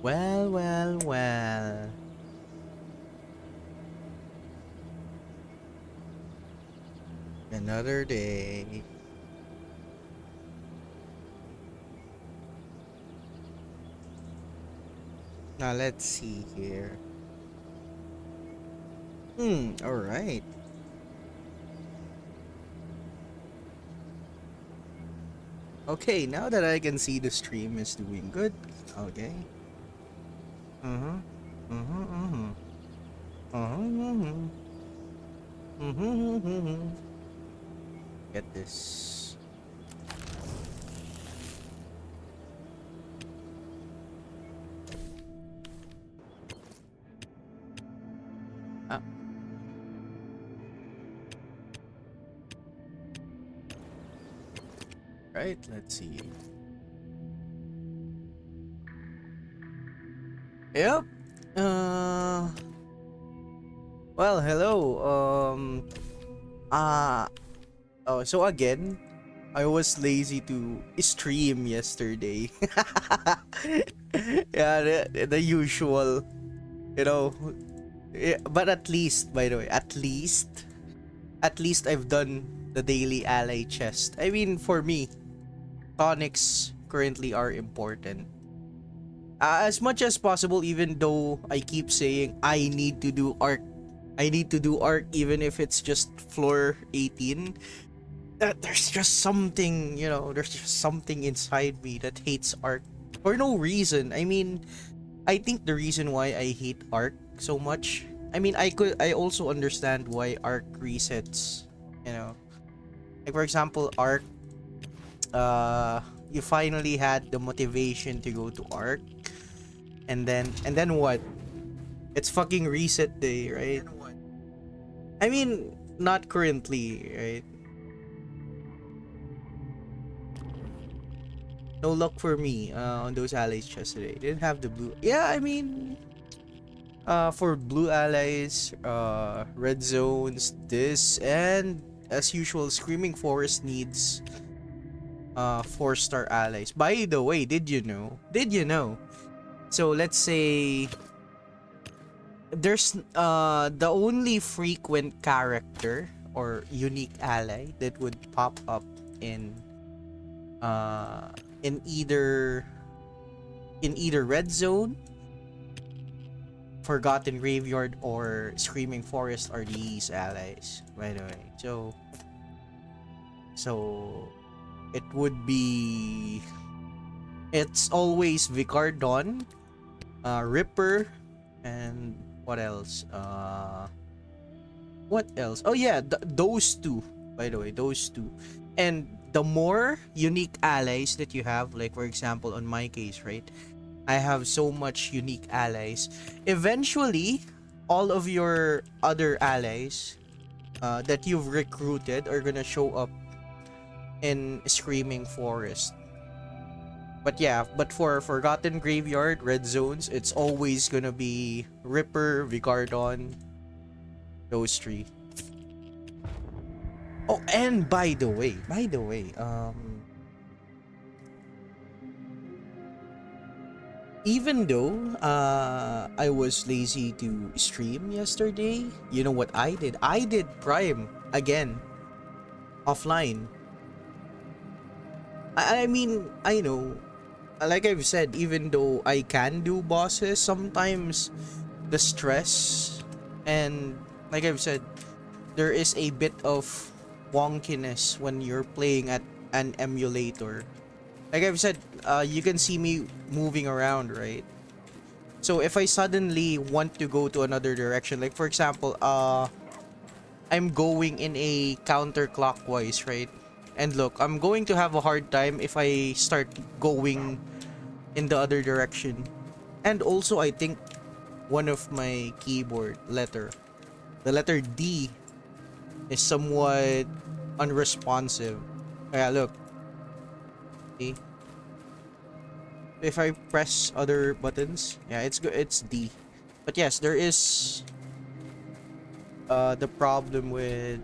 Well, well, well. Another day. Now let's see here. Alright. Okay, now that I can see the stream is doing good. Okay. Uh-huh. Uh-huh. Uh-huh. Uh-huh. Uh-huh. Uh-huh. Get this. Ah, right, let's see. Yep. Uh well, hello. Uh oh, so again, I was lazy to stream yesterday. Yeah, the usual, you know. Yeah, but at least, by the way, at least I've done the daily ally chest. I mean, for me, tonics currently are important. As much as possible, even though I keep saying I need to do arc. I need to do arc even if it's just floor 18. That there's just something, there's just something inside me that hates arc for no reason. I mean, I think the reason why I hate arc so much, I mean, I also understand why arc resets, you know. Like for example, arc, you finally had the motivation to go to arc, and then what? It's fucking reset day, right? I mean, not currently, right? No luck for me on those allies just today. Didn't have the blue. Yeah, I mean, for blue allies, red zones, this, and as usual, Screaming Forest needs 4-star allies. By the way, did you know? Did you know? So let's say there's the only frequent character or unique ally that would pop up in uh in either red zone, Forgotten Graveyard, or Screaming Forest are these allies, by the way. So it would be, it's always Vicar Dawn, Ripper, and what else? What else? Oh yeah, those two. By the way, those two. And the more unique allies that you have, like for example, on my case, right? I have so much unique allies. Eventually, all of your other allies that you've recruited are gonna show up in Screaming Forest. But yeah, but for Forgotten Graveyard, Red Zones, it's always gonna be Ripper, Vigardon, those three. Oh, and even though I was lazy to stream yesterday, you know what I did? I did Prime again, offline. I mean, I know, like I've said, even though I can do bosses, sometimes the stress, and like I've said, there is a bit of wonkiness when you're playing at an emulator. Like I've said, you can see me moving around, right? So if I suddenly want to go to another direction, like for example, I'm going in a counterclockwise, right? And look, I'm going to have a hard time if I start going in the other direction. And also, I think one of my keyboard letter, the letter D, is somewhat unresponsive. Yeah, look. See? If I press other buttons, yeah, it's good. It's D. But yes, there is the problem with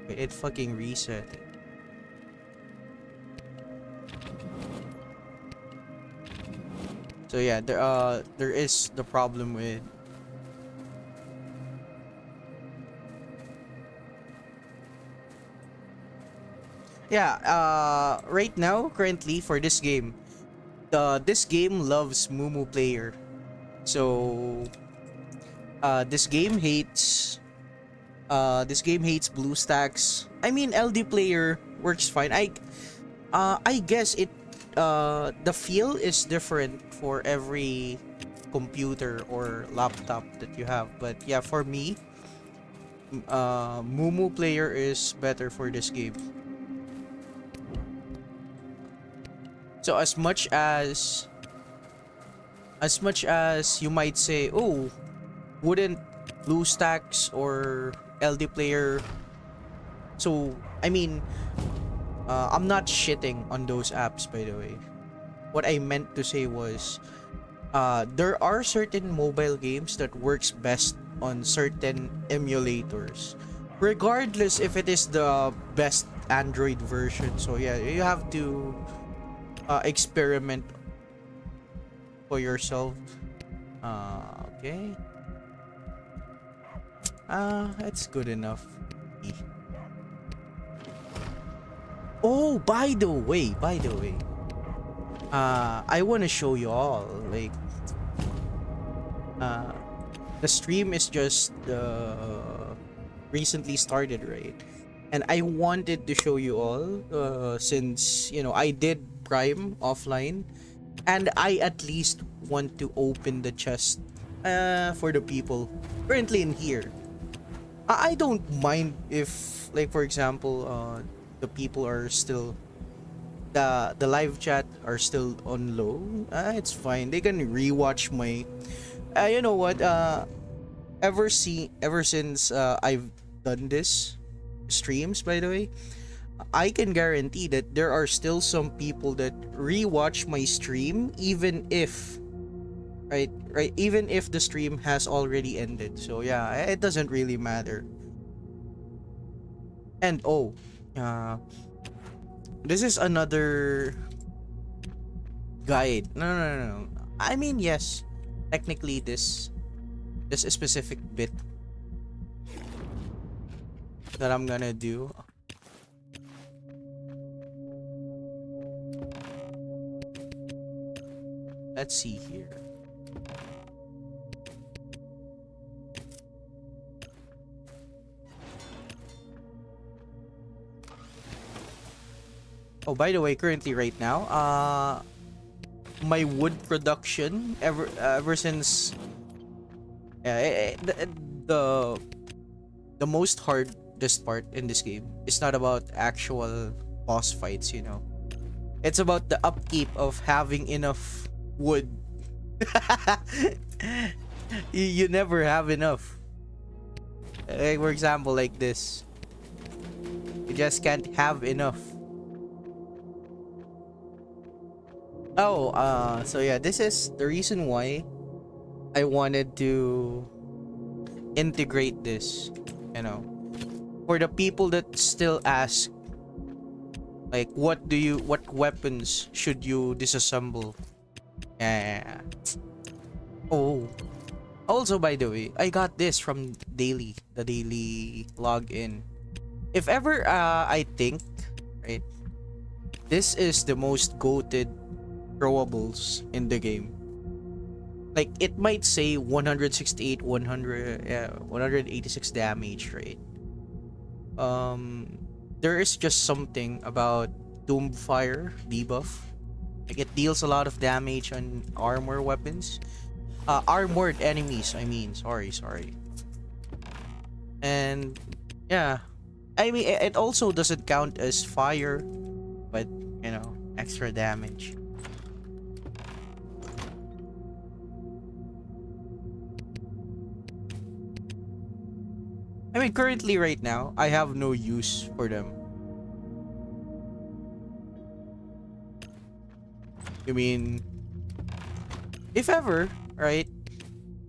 it fucking reset. So yeah, there is the problem with. Yeah, right now, currently for this game, this game loves Mumu player. So this game hates BlueStacks. I mean, LD player works fine. I guess it the feel is different for every computer or laptop that you have. But yeah, for me, Mumu player is better for this game. So as much as you might say, oh, wouldn't BlueStacks or LD player, so I mean, I'm not shitting on those apps, by the way. What I meant to say was, there are certain mobile games that works best on certain emulators, regardless if it is the best Android version. So yeah, you have to experiment for yourself. Okay. That's good enough. Oh, by the way, I want to show you all, like, uh, the stream is just recently started, right? And I wanted to show you all, since, I did Prime offline, and I at least want to open the chest, for the people currently in here. I don't mind if, like, for example, the people are still, the live chat are still on low. It's fine. They can rewatch my. You know what? Ever since I've done this streams, by the way, I can guarantee that there are still some people that rewatch my stream, even if, right, even if the stream has already ended. So yeah, it doesn't really matter. And oh, uh, this is another guide. No. I mean, yes, technically this specific bit that I'm gonna do. Let's see here. Oh, by the way, currently right now, my wood production ever since, the the most hardest part in this game is not about actual boss fights, It's about the upkeep of having enough wood. You never have enough. Like, for example, like this. You just can't have enough. Oh, so yeah, this is the reason why I wanted to integrate this, For the people that still ask, like, what weapons should you disassemble? Yeah. Oh. Also, by the way, I got this from the daily login. If ever, I think, right, this is the most goated throwables in the game. Like, it might say 168, 186 damage, right? There is just something about Doomfire debuff. Like, it deals a lot of damage on armor weapons. Armored enemies, I mean. Sorry. And, yeah. I mean, it also doesn't count as fire, but, extra damage. I mean, currently, right now, I have no use for them. I mean, if ever, right?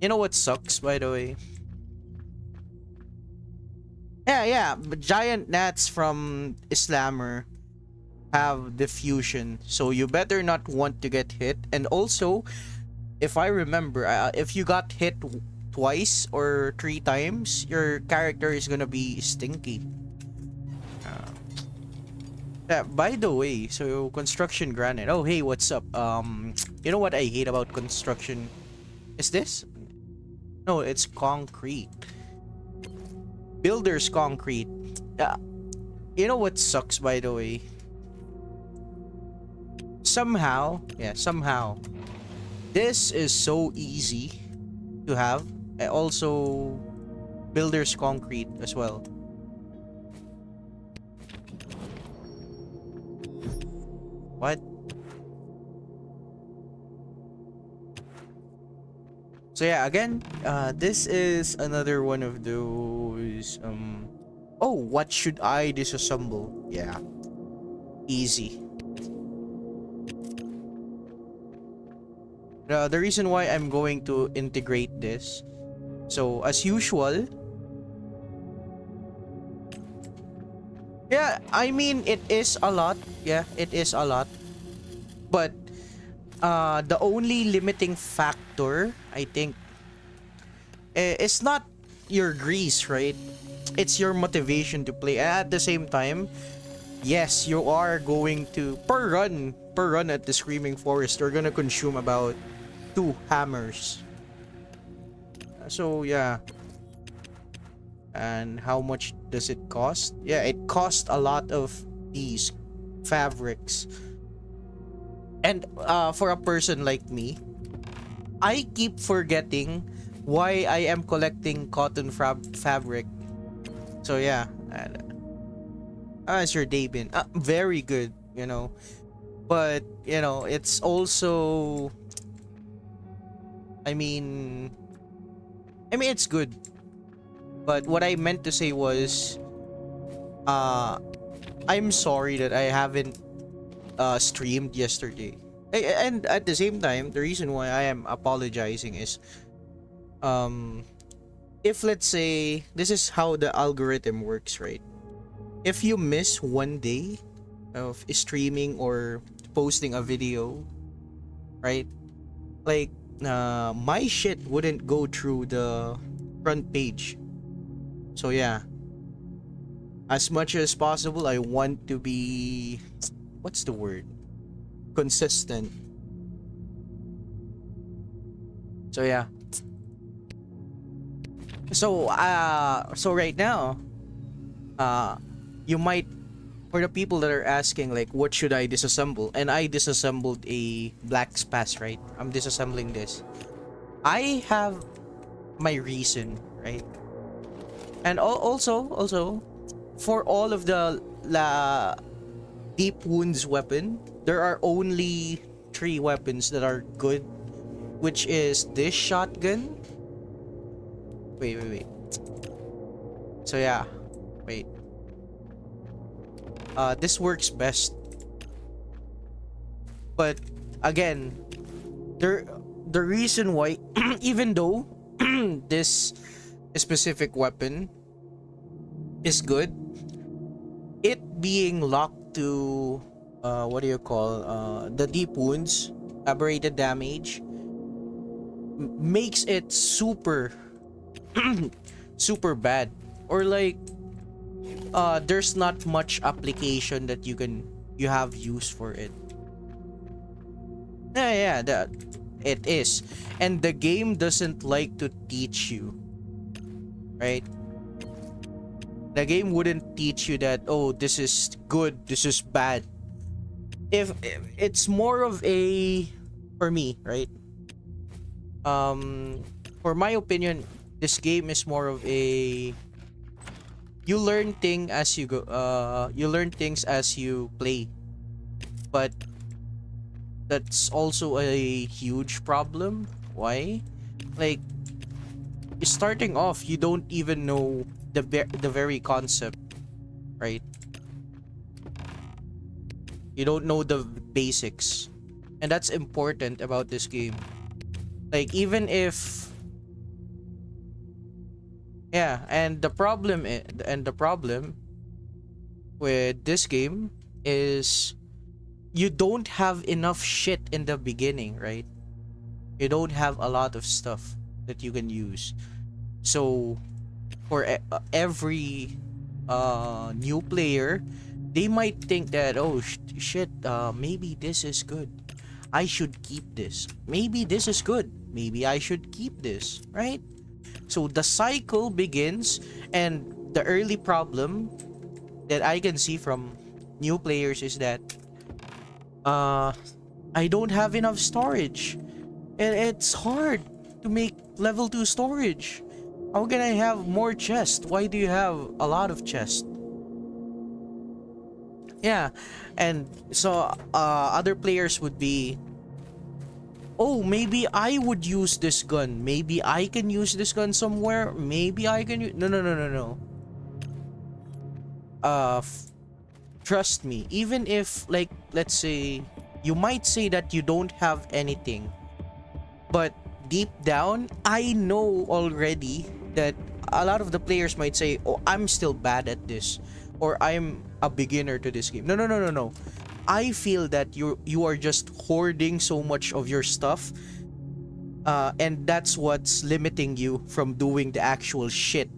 You know what sucks, by the way? Yeah, but giant gnats from Islammer have diffusion, so you better not want to get hit. And also, if I remember, if you got hit twice or three times, your character is gonna be stinky. Uh, yeah, by the way, so construction granite. Oh, hey, what's up? You know what I hate about construction? Is this? No, it's concrete. Builder's concrete. Uh, you know what sucks, by the way? Somehow, yeah, somehow, this is so easy to have. Also, builder's concrete as well. What? So yeah, again, this is another one of those, oh, what should I disassemble? Yeah, easy. The reason why I'm going to integrate this, so as usual, yeah, I mean, it is a lot. Yeah, it is a lot. But the only limiting factor, I think, it's not your grease, right? It's your motivation to play. At the same time, yes, you are going to, per run at the Screaming Forest, you're gonna consume about 2 hammers. So yeah. And how much does it cost? Yeah, it costs a lot of these fabrics. And for a person like me, I keep forgetting why I am collecting cotton fabric. So yeah. How's your day been? Very good, you know. But, you know, it's also, I mean, it's good. But what I meant to say was, I'm sorry that I haven't streamed yesterday. And at the same time, the reason why I am apologizing is, if let's say, this is how the algorithm works, right? If you miss one day of streaming or posting a video, right? Like, my shit wouldn't go through the front page. So yeah, as much as possible, I want to be, what's the word? Consistent. So yeah. So so right now, you might, for the people that are asking like what should I disassemble, and I disassembled a black spas, right? I'm disassembling this. I have my reason, right? And also for all of the deep wounds weapon, there are only 3 weapons that are good, which is this shotgun. Wait. So yeah, wait. This works best. But again, the reason why, even though this specific weapon is good, it being locked to what do you call, the deep wounds, aberrated damage, makes it super super bad, or like there's not much application that you have use for it. Yeah, that it is. And the game doesn't like to teach you, right? The game wouldn't teach you that, oh, this is good, this is bad. If it's more of a, for me, right? For my opinion, this game is more of a, you learn things as you go, you learn things as you play. But that's also a huge problem. Why? Like, starting off, you don't even know the very concept, right? You don't know the basics, and that's important about this game. Like, even if, yeah, and the problem with this game is you don't have enough shit in the beginning, right? You don't have a lot of stuff that you can use. So for every new player, they might think that, oh shit, maybe this is good, I should keep this. Maybe this is good, maybe I should keep this, right? So the cycle begins, and the early problem that I can see from new players is that uh I don't have enough storage, and it's hard to make level 2 storage. How can I have more chest? Why do you have a lot of chest? Yeah, and so other players would be, oh, maybe I would use this gun. Maybe I can use this gun somewhere. Maybe I can no, no, no, no, no. Uh, Trust me. Even if, like, let's say, you might say that you don't have anything, but deep down, I know already that a lot of the players might say, oh, I'm still bad at this, or I'm a beginner to this game. No, no, no, no, no. I feel that you are just hoarding so much of your stuff, and that's what's limiting you from doing the actual shit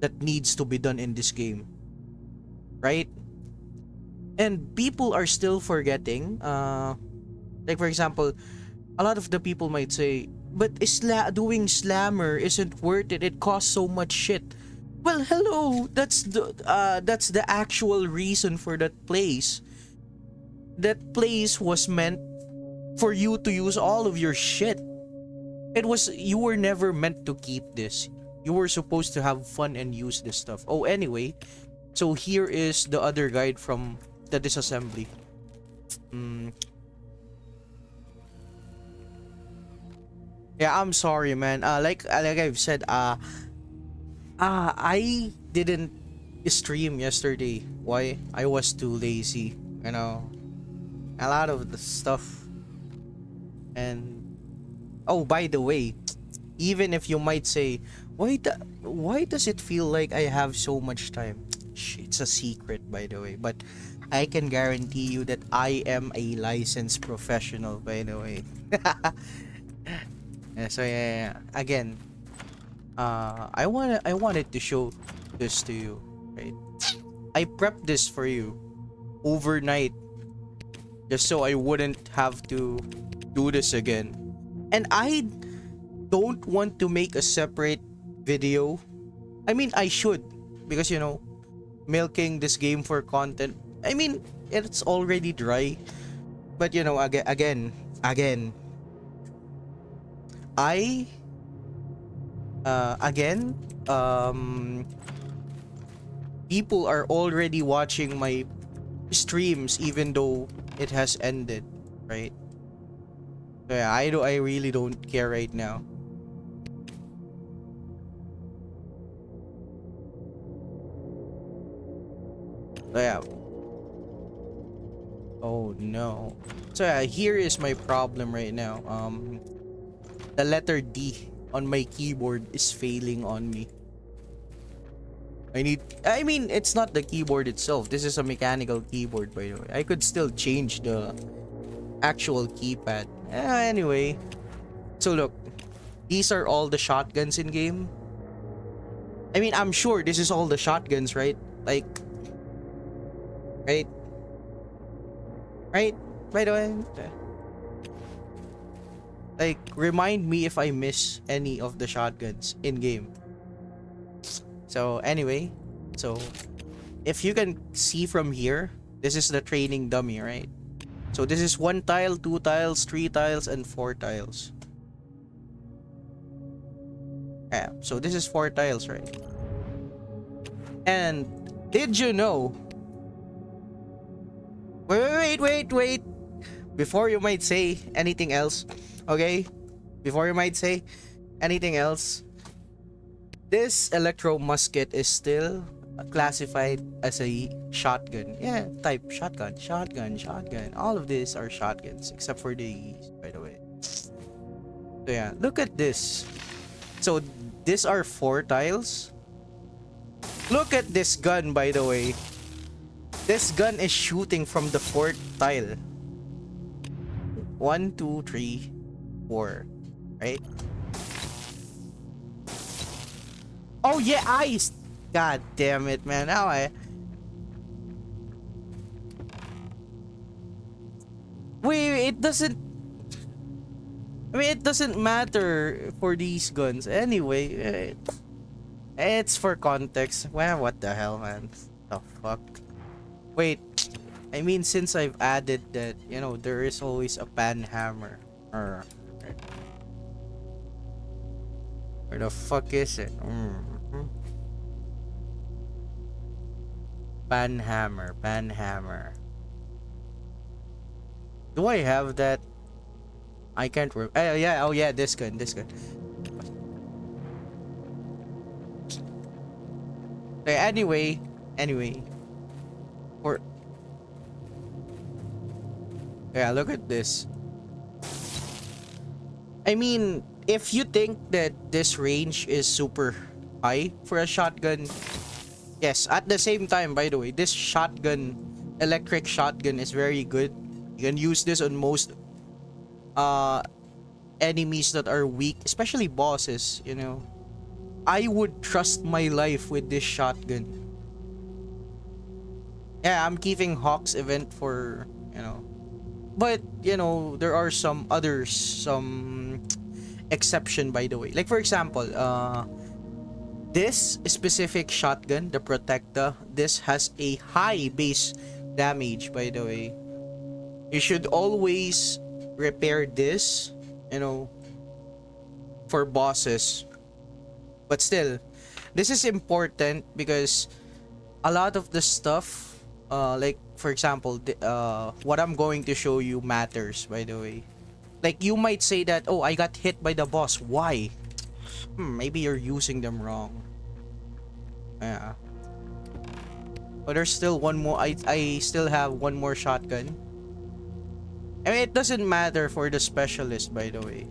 that needs to be done in this game, right? And people are still forgetting. Like, for example, a lot of the people might say, but doing slammer isn't worth it. It costs so much shit. Well, hello. That's the actual reason for that place. That place was meant for you to use all of your shit. You were never meant to keep this. You were supposed to have fun and use this stuff. Oh, anyway. So here is the other guide from the disassembly. Yeah, I'm sorry, man. Like I've said, I didn't stream yesterday. Why? I was too lazy. You know, a lot of the stuff. And oh, by the way, even if you might say, why does it feel like I have so much time? It's a secret, by the way. But I can guarantee you that I am a licensed professional, by the way. Yeah, so yeah. Again, I wanted to show this to you, right? I prepped this for you overnight, just so I wouldn't have to do this again. And I don't want to make a separate video. I mean, I should, because, you know, milking this game for content, I mean, it's already dry. But, you know, again, I people are already watching my streams even though it has ended, right? So yeah, I really don't care right now. So yeah. Oh no. So yeah, here is my problem right now. The letter D on my keyboard is failing on me. I mean, it's not the keyboard itself. This is a mechanical keyboard, by the way. I could still change the actual keypad. Anyway. So look, these are all the shotguns in game. I mean, I'm sure this is all the shotguns, right? Like, right? Right? By the way. Like, remind me if I miss any of the shotguns in game. So anyway, so if you can see from here, this is the training dummy, right? So this is 1 tile, 2 tiles, 3 tiles, and 4 tiles. Yeah, so this is 4 tiles, right? And did you know? Wait. Before you might say anything else, okay? Before you might say anything else, this electro musket is still classified as a shotgun. Yeah, type shotgun. All of these are shotguns except for these, by the way. So yeah, look at this. So these are 4 tiles. Look at this gun, by the way. This gun is shooting from the 4th tile. 1, 2, 3, 4. right? Oh yeah, ice. God damn it, man. Now I wait. It doesn't. I mean, it doesn't matter for these guns anyway. It's for context. Well, what the hell, man? The fuck? Wait. I mean, since I've added that, you know, there is always a pan hammer. Or where the fuck is it? Pan hammer, pan hammer. Do I have that? I can't remember. Yeah, oh yeah, this gun, this gun. Okay, anyway, or yeah, look at this. I mean, if you think that this range is super high for a shotgun, yes. At the same time, by the way, this shotgun, electric shotgun, is very good. You can use this on most enemies that are weak, especially bosses, you know. I would trust my life with this shotgun. Yeah, I'm keeping Hawk's event for, you know. But, you know, there are some others, some exception, by the way. Like, for example, this specific shotgun, the Protecta, this has a high base damage, by the way. You should always repair this, you know, for bosses. But still, this is important because a lot of the stuff, like for example, what I'm going to show you matters, by the way. Like, you might say that, oh, I got hit by the boss. Why? Maybe you're using them wrong. Yeah. But there's still one more. I still have one more shotgun. I mean, it doesn't matter for the specialist, by the way.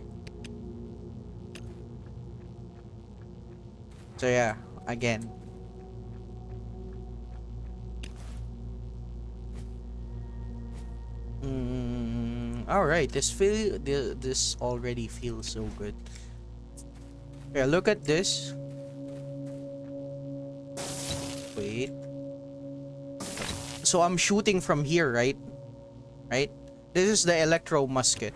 So yeah, again. All right, this already feels so good. Yeah, look at this. Wait. So I'm shooting from here, right? Right? This is the electro musket.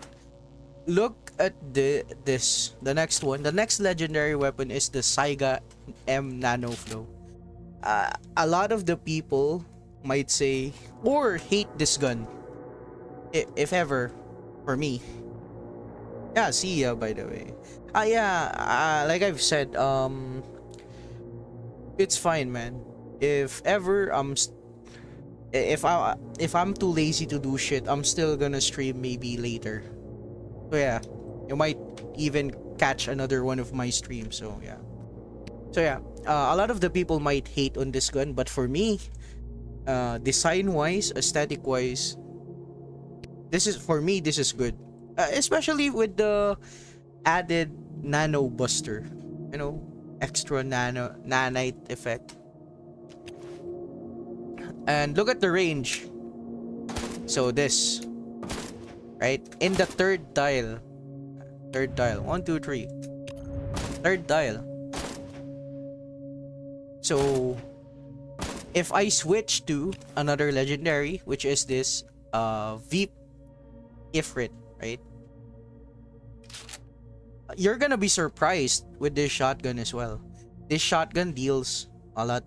Look at the next one. The next legendary weapon is the Saiga M Nano Flow. A lot of the people might say or hate this gun, if ever, for me. Yeah, see ya, by the way. Yeah, like I've said, it's fine, man. If ever if I'm too lazy to do shit, I'm still gonna stream maybe later. So yeah, you might even catch another one of my streams. So yeah. A lot of the people might hate on this gun, but for me, design wise, aesthetic wise, this is, for me, this is good. Especially with the added nano buster, you know, extra nanite effect. And look at the range. So this, right in the third dial, 1 2 3, third dial. So if I switch to another legendary, which is this Veep Ifrit, right, you're gonna be surprised with this shotgun as well. This shotgun deals a lot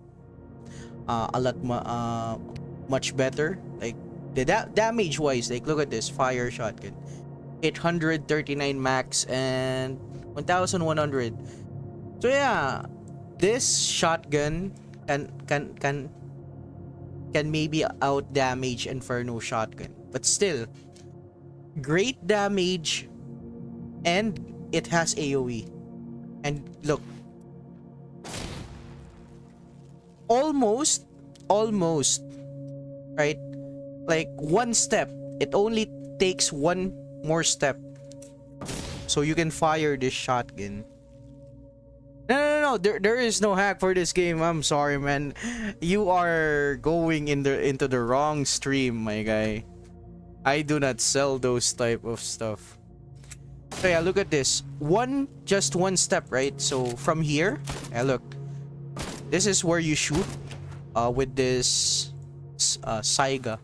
much better, like the damage wise. Like, look at this fire shotgun, 839 max and 1100. So yeah, this shotgun can maybe out damage Inferno shotgun, but still great damage, and it has AoE. And look, almost, right? Like one step. It only takes one more step, so you can fire this shotgun. No. There is no hack for this game. I'm sorry, man. You are going into the wrong stream, my guy. I do not sell those type of stuff. So yeah, look at this. Just one step, right? So from here, yeah, look. This is where you shoot with this Saiga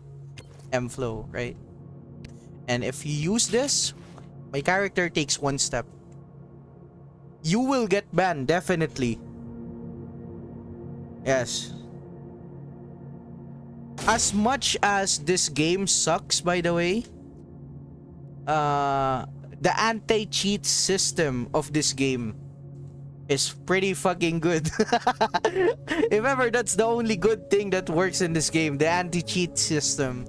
M-Flow, right? And if you use this, my character takes one step. You will get banned, definitely. Yes. As much as this game sucks, by the way, the anti-cheat system of this game is pretty fucking good. If ever that's the only good thing that works in this game, the anti-cheat system.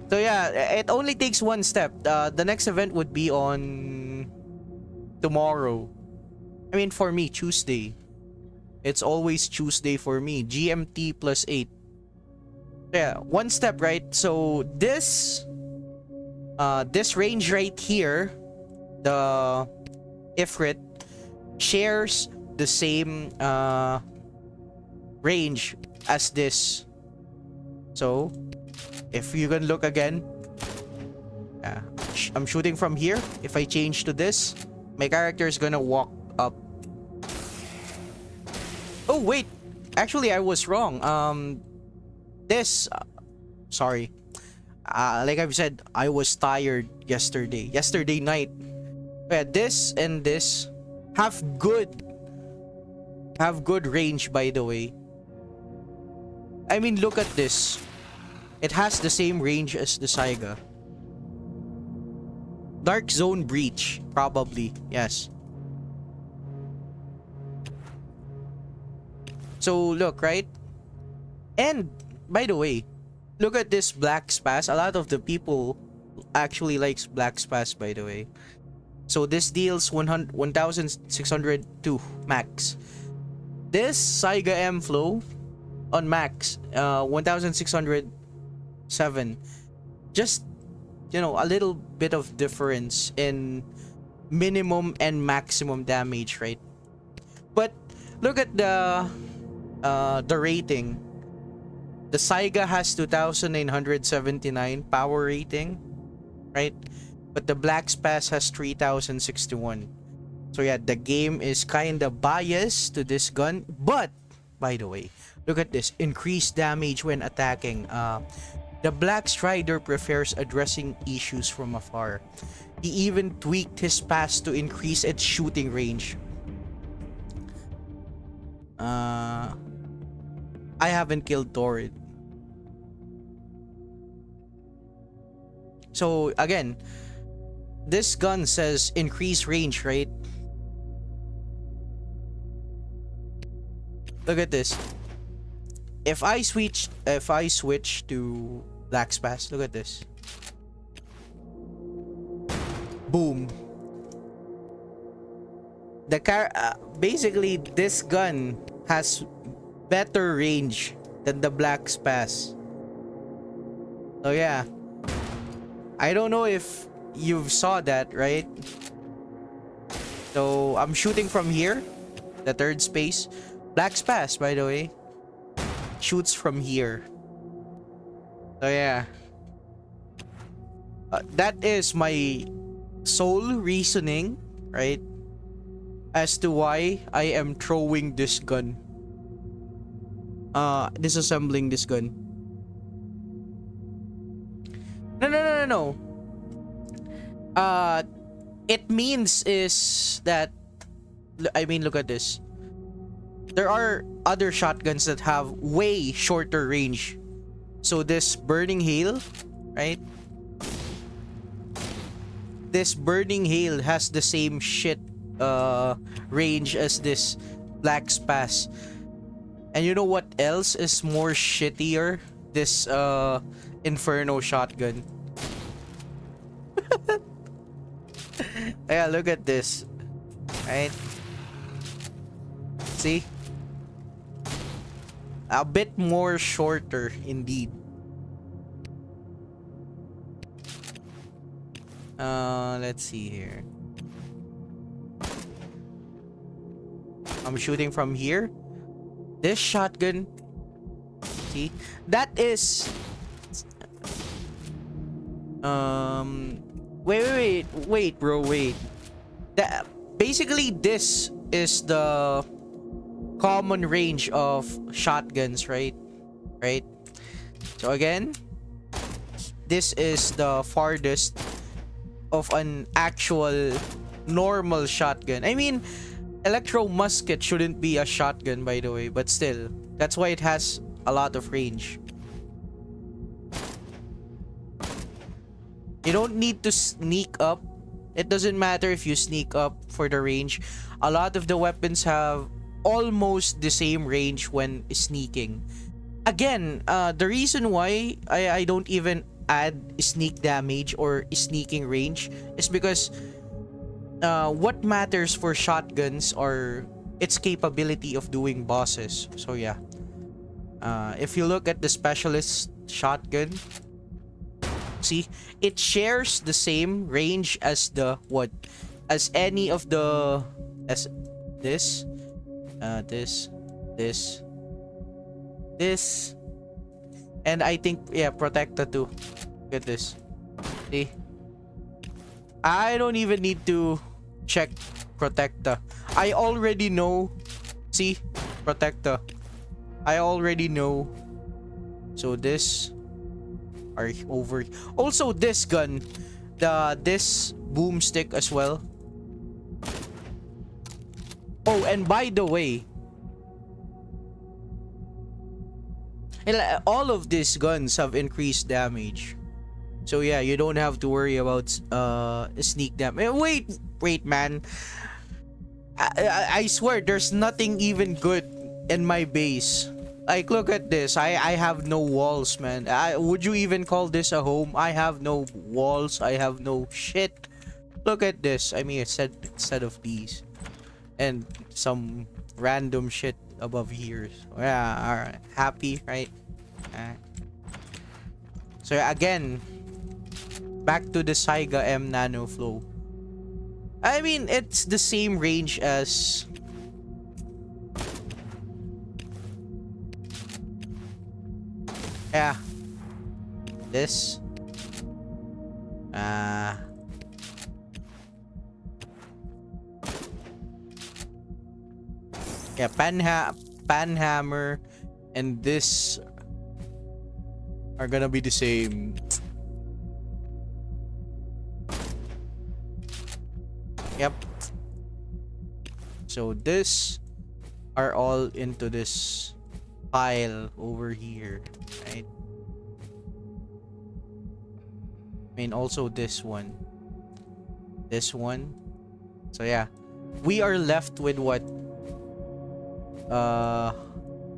So yeah, it only takes one step. The next event would be on tomorrow. I mean, for me, Tuesday. It's always Tuesday for me. GMT +8. Yeah, one step, right? So this range right here, the Ifrit, shares the same range as this. So if you can look again, I'm shooting from here. If I change to this, my character is gonna walk up. Oh wait, actually I was wrong. Sorry. Like I've said, I was tired yesterday night. Yeah, this and this have good range, by the way. I mean, look at this. It has the same range as the Saiga. Dark Zone Breach, probably. Yes. So look, right? And by the way, look at this Black Spaz. A lot of the people actually likes Black Spaz, by the way. So this deals 1602 max. This Saiga M-Flow on max 1607. Just, you know, a little bit of difference in minimum and maximum damage, right? But look at the rating. The Saiga has 2,979 power rating, right? But the Black Spaz has 3,061. So yeah, the game is kinda biased to this gun. But, by the way, look at this. Increased damage when attacking. The Black Strider prefers addressing issues from afar. He even tweaked his Spaz to increase its shooting range. I haven't killed Torrid. So again, this gun says increase range, right? Look at this. If I switch to Black Spaz, look at this. Boom. Basically this gun has better range than the Black Spaz. So yeah. I don't know if you've saw that, right? So I'm shooting from here, the third space. Black Spaz, by the way, shoots from here. So yeah, that is my sole reasoning, right, as to why I am throwing this gun, disassembling this gun. No. It means is that, I mean, look at this. There are other shotguns that have way shorter range. So this Burning Hail, right? This Burning Hail has the same shit range as this Black Spaz. And you know what else is more shittier? This Inferno shotgun. Yeah, look at this. Right? See? A bit more shorter indeed. Let's see here. I'm shooting from here. This shotgun, see, that is Wait, bro, wait. That basically this is the common range of shotguns, right? Right. So again, this is the farthest of an actual normal shotgun. I mean, electro musket shouldn't be a shotgun, by the way, but still, that's why it has a lot of range. You don't need to sneak up. It doesn't matter if you sneak up for the range. A lot of the weapons have almost the same range when sneaking. Again, the reason why I don't even add sneak damage or sneaking range is because what matters for shotguns are its capability of doing bosses. So yeah, if you look at the specialist shotgun, see, it shares the same range as the as any of the as this this, and I think, yeah, protector too. Look at this. See, I don't even need to check protector. I already know. See, protector, I already know. So this are over. Also this gun, this boomstick as well. Oh, and by the way, all of these guns have increased damage. So yeah, you don't have to worry about sneak damage. Wait, man. I swear there's nothing even good in my base. Like, look at this. I have no walls, man. Would you even call this a home? I have no walls. I have no shit. Look at this. I mean, instead of these. And some random shit above here. So, yeah, alright. Happy, right? So again, back to the Saiga M Nano Flow. I mean, it's the same range as... yeah. This. Yeah, Panhammer and this are gonna be the same. Yep. So this are all into this pile over here, right? I mean, also this one. This one. So yeah, we are left with what?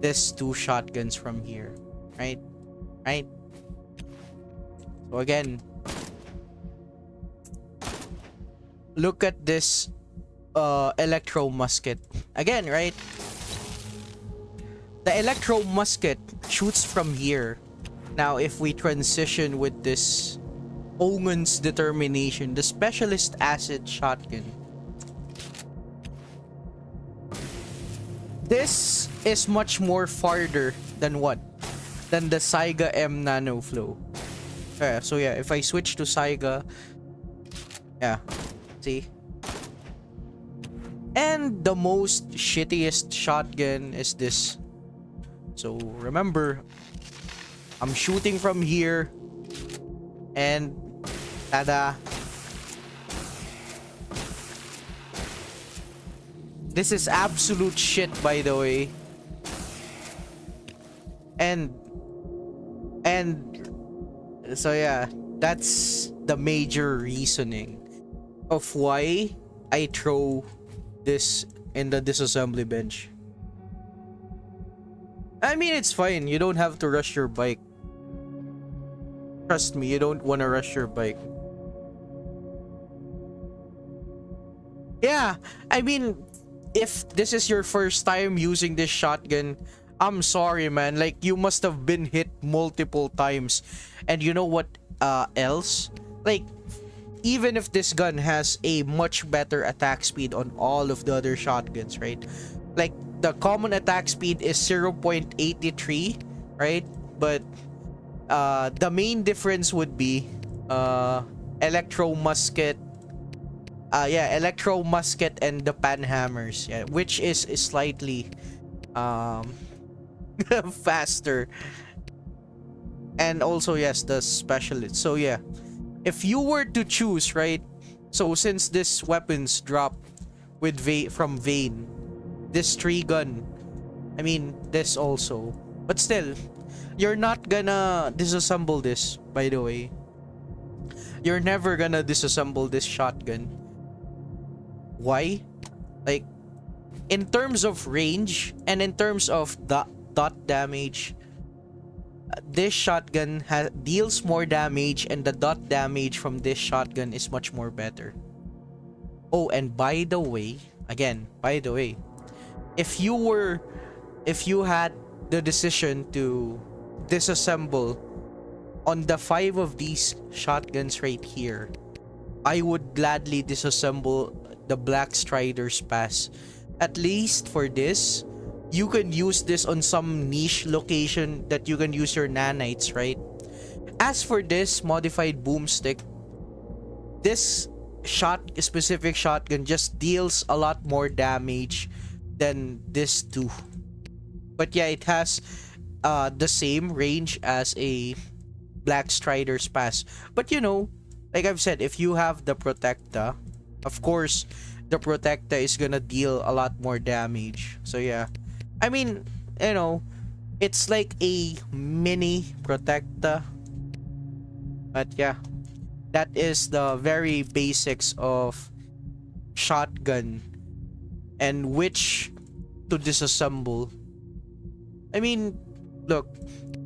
This two shotguns from here, right? Right? So again, look at this electro musket. Again, right? The electro musket shoots from here. Now, if we transition with this Omen's Determination, the specialist acid shotgun, this is much more farther than what? Than the Saiga M Nano Flow. So yeah, if I switch to Saiga, yeah, see? And the most shittiest shotgun is this. So remember, I'm shooting from here, and tada. This is absolute shit, by the way. And so yeah, that's the major reasoning of why I throw this in the disassembly bench. I mean, it's fine. You don't have to rush your bike. Trust me, you don't want to rush your bike. Yeah, I mean, if this is your first time using this shotgun, I'm sorry, man. Like, you must have been hit multiple times. And you know what else? Like, even if this gun has a much better attack speed on all of the other shotguns, right? Like, the common attack speed is 0.83, right? But the main difference would be electro musket. Yeah, electro musket and the panhammers. Yeah, which is slightly um faster. And also yes, the specialist. So yeah, if you were to choose, right? So since this weapons drop with from Vayne, this tree gun, I mean this also, but still, you're not gonna disassemble this. By the way, you're never gonna disassemble this shotgun. Why? Like, in terms of range and in terms of dot damage, this shotgun deals more damage, and the dot damage from this shotgun is much more better. Oh, and by the way, again, by the way, if you had the decision to disassemble on the 5 of these shotguns right here, I would gladly disassemble the Black Strider's Pass. At least for this, you can use this on some niche location that you can use your nanites, right? As for this modified boomstick, this specific shotgun just deals a lot more damage than this too. But yeah, it has the same range as a Black Strider's Pass. But you know, like I've said, if you have the Protecta, of course, the Protecta is gonna deal a lot more damage. So yeah, I mean, you know, it's like a mini Protecta. But yeah, that is the very basics of shotgun and which to disassemble. I mean, look,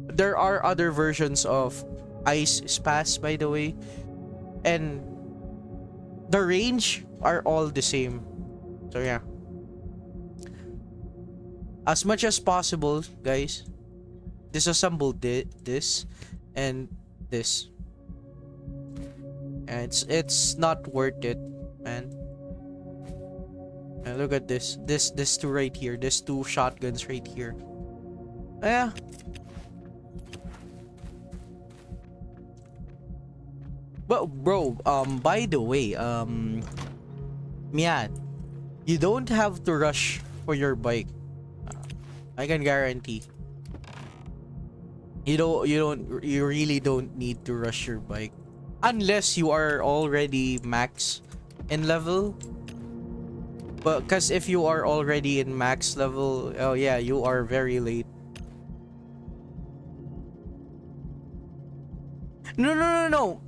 there are other versions of Ice Spas, by the way, and the range are all the same. So yeah, as much as possible, guys, disassemble this and this. And it's not worth it, man. And look at this two right here, this two shotguns right here. Yeah. But bro, by the way, Mian, you don't have to rush for your bike. I can guarantee. You really don't need to rush your bike. Unless you are already max in level. But because if you are already in max level, oh yeah, you are very late. No.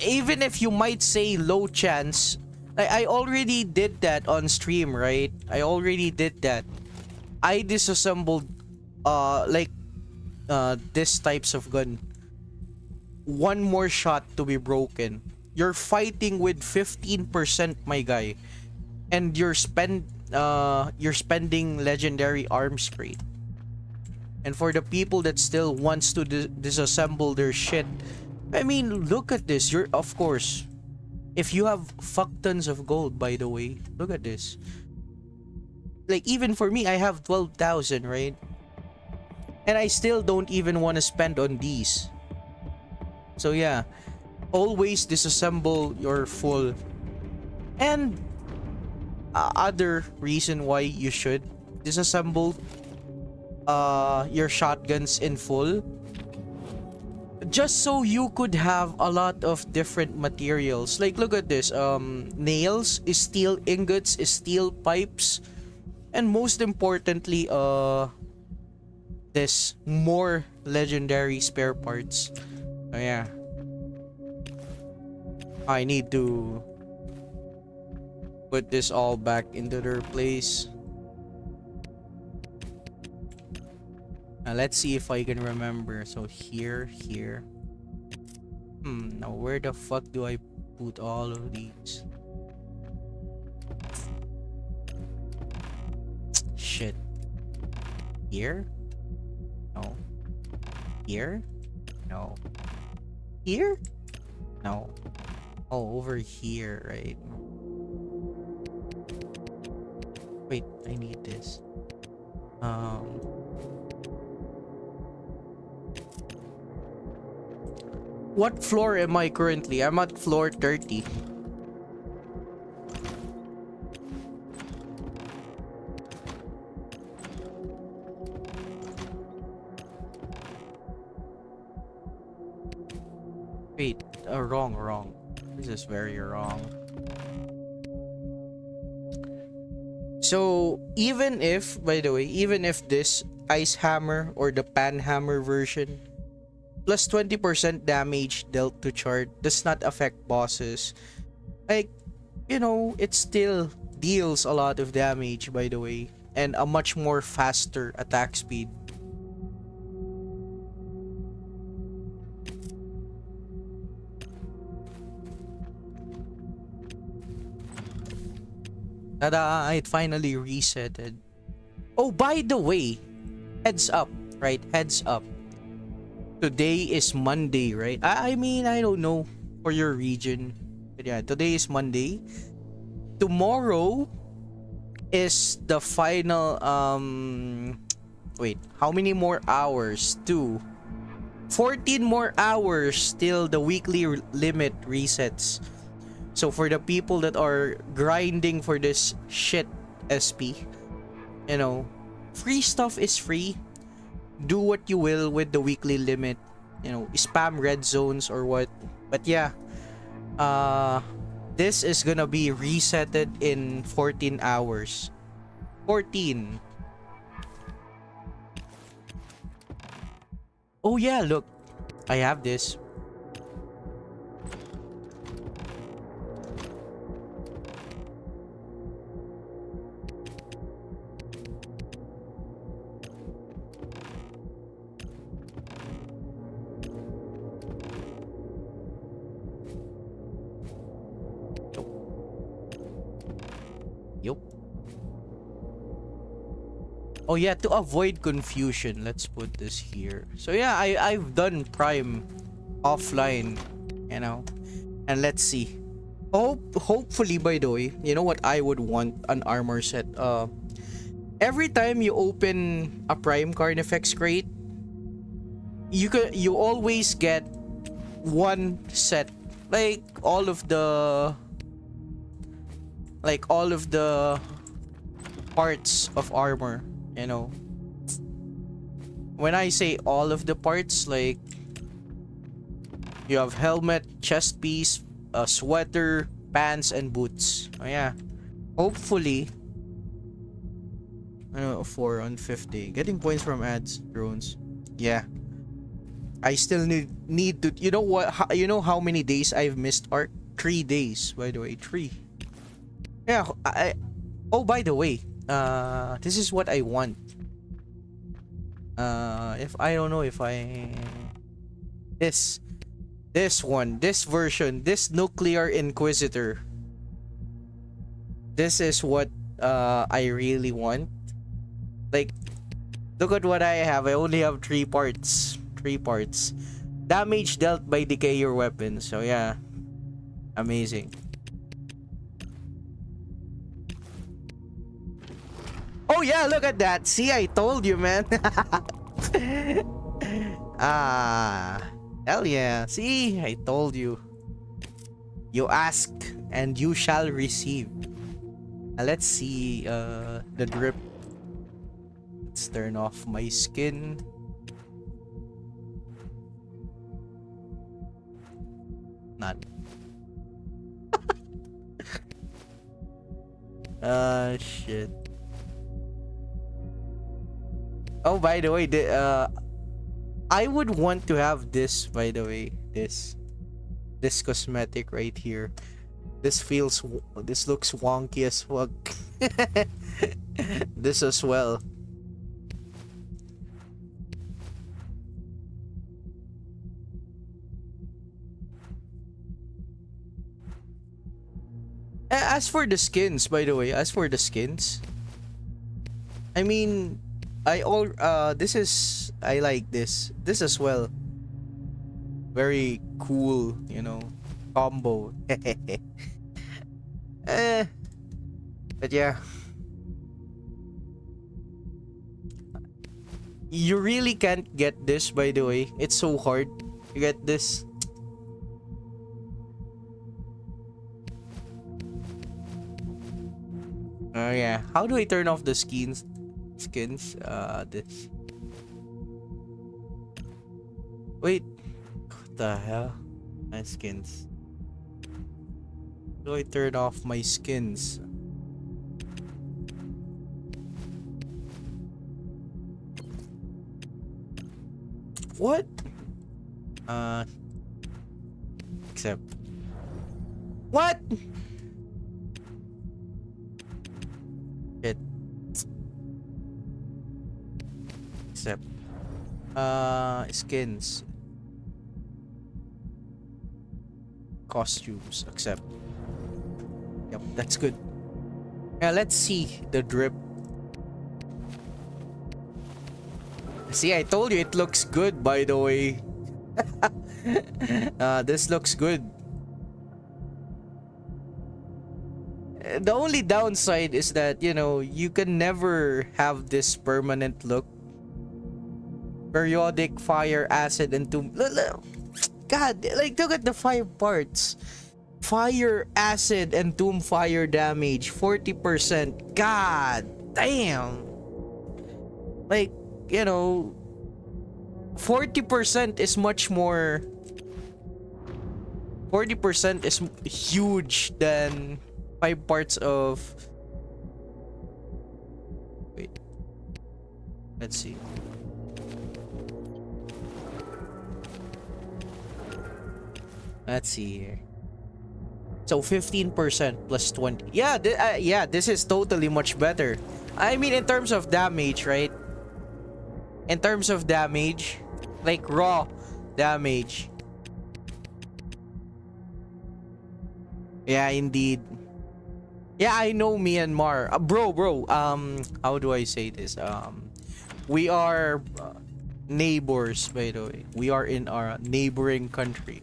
Even if you might say low chance, I already did that on stream, right? I already did that. I disassembled like this types of gun. One more shot to be broken. You're fighting with 15%, my guy, and you're spending legendary arms crate. And for the people that still wants to disassemble their shit, I mean, look at this. You're, of course, if you have fuck tons of gold, by the way, look at this. Like, even for me, I have 12,000, right? And I still don't even want to spend on these. So yeah, always disassemble your full. And other reason why you should disassemble your shotguns in full, just so you could have a lot of different materials. Like, look at this, nails, steel ingots, steel pipes, and most importantly, this more legendary spare parts. Oh yeah, I need to put this all back into their place. Now let's see if I can remember. So here. Now where the fuck do I put all of these? Shit. Here? No. Here? No. Here? No. Oh, over here, right? Wait, I need this. What floor am I currently? I'm at floor 30. Wait, wrong. This is very wrong. So, even if, by the way, even if this Ice Hammer or the Pan Hammer version plus 20% damage dealt to chart does not affect bosses, like, you know, it still deals a lot of damage, by the way, and a much more faster attack speed. Tada! It finally resetted. Oh, by the way, heads up, right? Heads up. Today is Monday, right? I mean, I don't know for your region. But yeah, today is Monday. Tomorrow is the final, wait, how many more hours? 14 more hours till the weekly limit resets. So for the people that are grinding for this shit SP, you know, free stuff is free. Do what you will with the weekly limit. You know, spam red zones or what. But yeah, this is gonna be resetted in 14 hours. 14. Oh yeah, look. I have this. Yup. Oh yeah, to avoid confusion, let's put this here. So yeah, I've done Prime offline, you know, and let's see. Hopefully, by the way, you know what I would want an armor set. Every time you open a Prime Carnifex crate, you always get one set, like all of the parts of armor, you know. When I say all of the parts, like you have helmet, chest piece, a sweater, pants, and boots. Oh yeah, hopefully. I know, 4 on 50. Getting points from ads, drones. Yeah, I still need to. You know what? You know how many days I've missed Arc? 3 days, by the way. 3. Yeah, oh, by the way, this is what I want. If I don't know if I this one, this version, this Nuclear Inquisitor. This is what I really want. Like, look at what I have. I only have 3 parts. 3 parts. Damage dealt by decayer weapons. So yeah, amazing. Oh yeah, look at that. See, I told you, man. Hell yeah. See, I told you. You ask and you shall receive. Let's see the drip. Let's turn off my skin. Not. Shit. Oh, by the way, I would want to have this, by the way, this cosmetic right here. This looks wonky as fuck. This as well. As for the skins, by the way, I mean, I like this as well. Very cool, you know, combo. But yeah, you really can't get this, by the way. It's so hard to get this. Oh yeah. How do I turn off the skins? Skins. This. Wait. What the hell? My skins. How do I turn off my skins? What? Except. What? Shit. Except. Skins. Costumes. Accept. Yep, that's good. Yeah, let's see the drip. See, I told you it looks good, by the way. This looks good. The only downside is that, you know, you can never have this permanent look. Periodic fire, acid, and tomb. God, like, look at the 5 parts. Fire, acid, and tomb fire damage. 40%. God damn. Like, you know, 40% is much more. 40% is huge than 5 parts of. Wait. Let's see. Let's see here. So 15% plus 20. Yeah, yeah, this is totally much better. I mean, in terms of damage, right? In terms of damage, like raw damage. Yeah, indeed. Yeah, I know Myanmar. Bro, how do I say this? We are neighbors, by the way. We are in our neighboring country.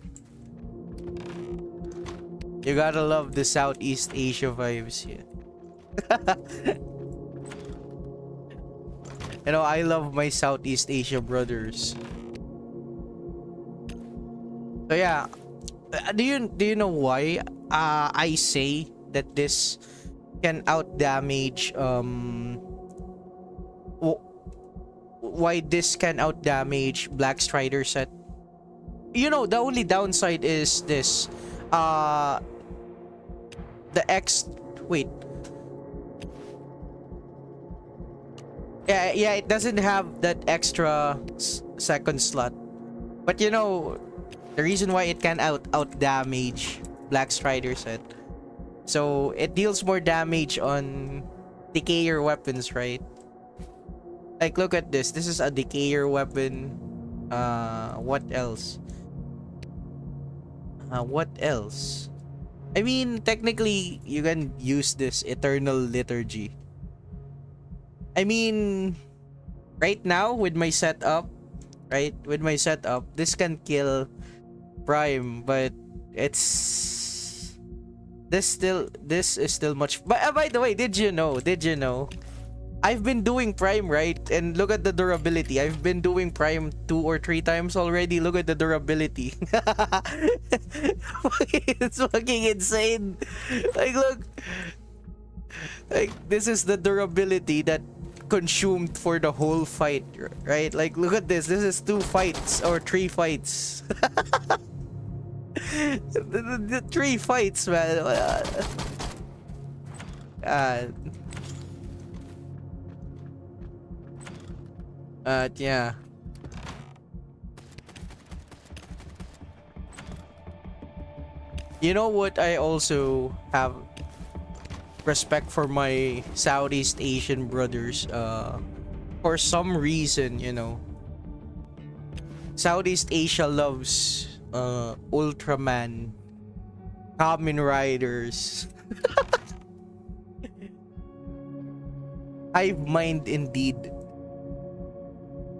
You gotta love the Southeast Asia vibes here. You know, I love my Southeast Asia brothers. So yeah, do you know why I say that this can out damage why this can out damage Black Strider set? You know, the only downside is this. Wait. Yeah, it doesn't have that extra second slot. But you know, the reason why it can out damage Black Strider set. So it deals more damage on decayer weapons, right? Like, look at this. This is a decayer weapon. What else? What else? I mean, technically, you can use this Eternal Liturgy. I mean, right now, with my setup, this can kill Prime, but it's... This is still much... But, by the way, did you know? I've been doing Prime, right? And look at the durability. I've been doing Prime 2 or 3 times already. Look at the durability. It's fucking insane. Like, look. Like, this is the durability that consumed for the whole fight, right? Like, look at this. This is 2 fights or 3 fights. the 3 fights, man. Yeah. You know what? I also have respect for my Southeast Asian brothers. For some reason, you know, Southeast Asia loves Ultraman, Kamen Riders. Hive mind indeed.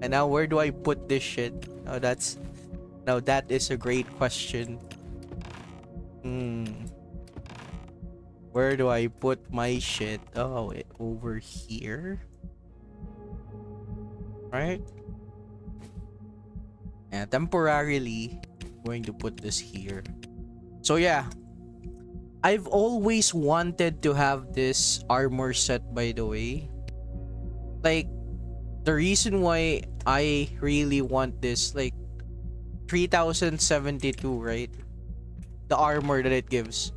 And now, where do I put this shit? Now that is a great question. Where do I put my shit? Oh, over here. Right? Yeah, temporarily, I'm going to put this here. So yeah, I've always wanted to have this armor set, by the way. Like, the reason why I really want this, like, 3072, right? The armor that it gives.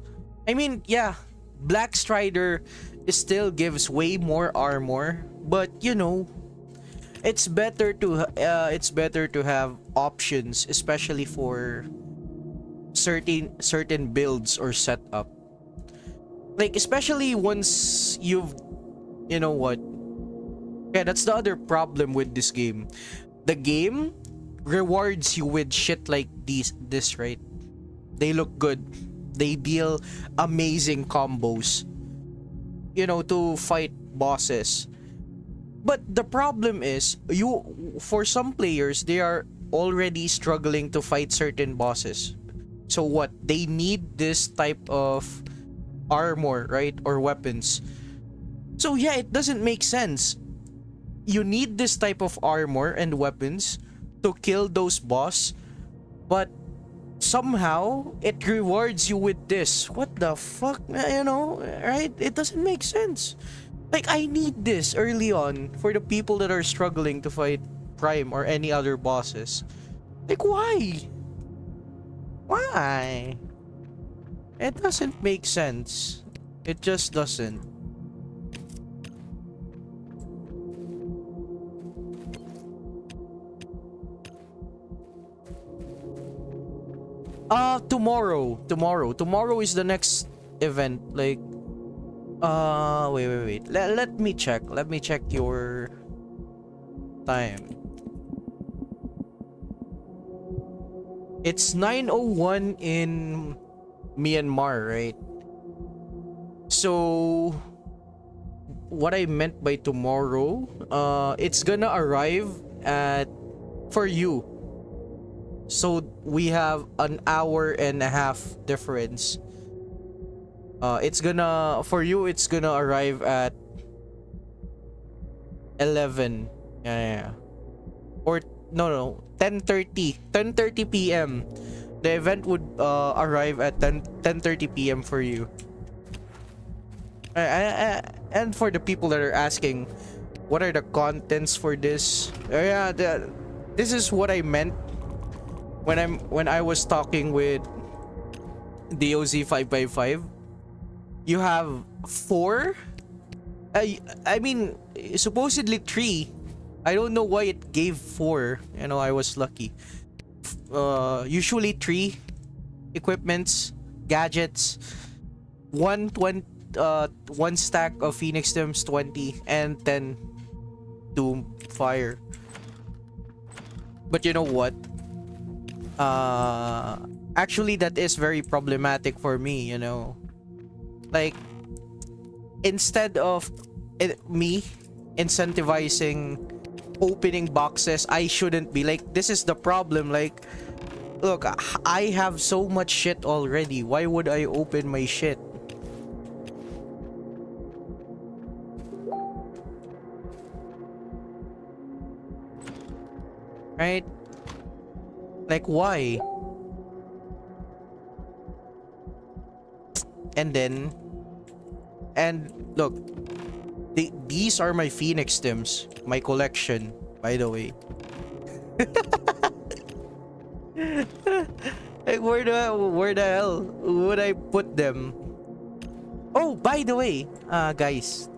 I mean, yeah, Black Strider still gives way more armor, but you know, it's better to have options, especially for certain builds or setup. Like, especially once you've, you know what? Yeah, that's the other problem with this game. The game rewards you with shit like this, right? They look good. They deal amazing combos, you know, to fight bosses. But the problem is, for some players, they are already struggling to fight certain bosses. So what? They need this type of armor, right? Or weapons. So yeah, it doesn't make sense. You need this type of armor and weapons to kill those boss, but somehow it rewards you with this. What the fuck? You know, right? It doesn't make sense. Like, I need this early on for the people that are struggling to fight Prime or any other bosses. Like, why? Why? It doesn't make sense. It just doesn't. Tomorrow is the next event. Like, wait. Let me check. Let me check your time. It's 9:01 in Myanmar, right? So what I meant by tomorrow, it's gonna arrive at, for you. So we have an hour and a half difference. It's gonna, for you, it's gonna arrive at 11. Yeah. Or no, 10:30 p.m. The event would arrive at 10:30 p.m. for you. And for the people that are asking, what are the contents for this? Yeah, this is what I meant when I was talking with DOZ 555. You have 4. I mean, supposedly 3. I don't know why it gave 4. You know, I was lucky. Usually 3 equipments, gadgets, one stack of Phoenix Gems 20, and 10 Doom Fire. But you know what? Actually, that is very problematic for me, you know. Like, instead of me incentivizing opening boxes, I shouldn't be. Like, this is the problem. Like, look, I have so much shit already. Why would I open my shit? Right? Like, why? And look, these are my Phoenix Gems, my collection, by the way. Like, where the hell would I put them? Oh, by the way, guys,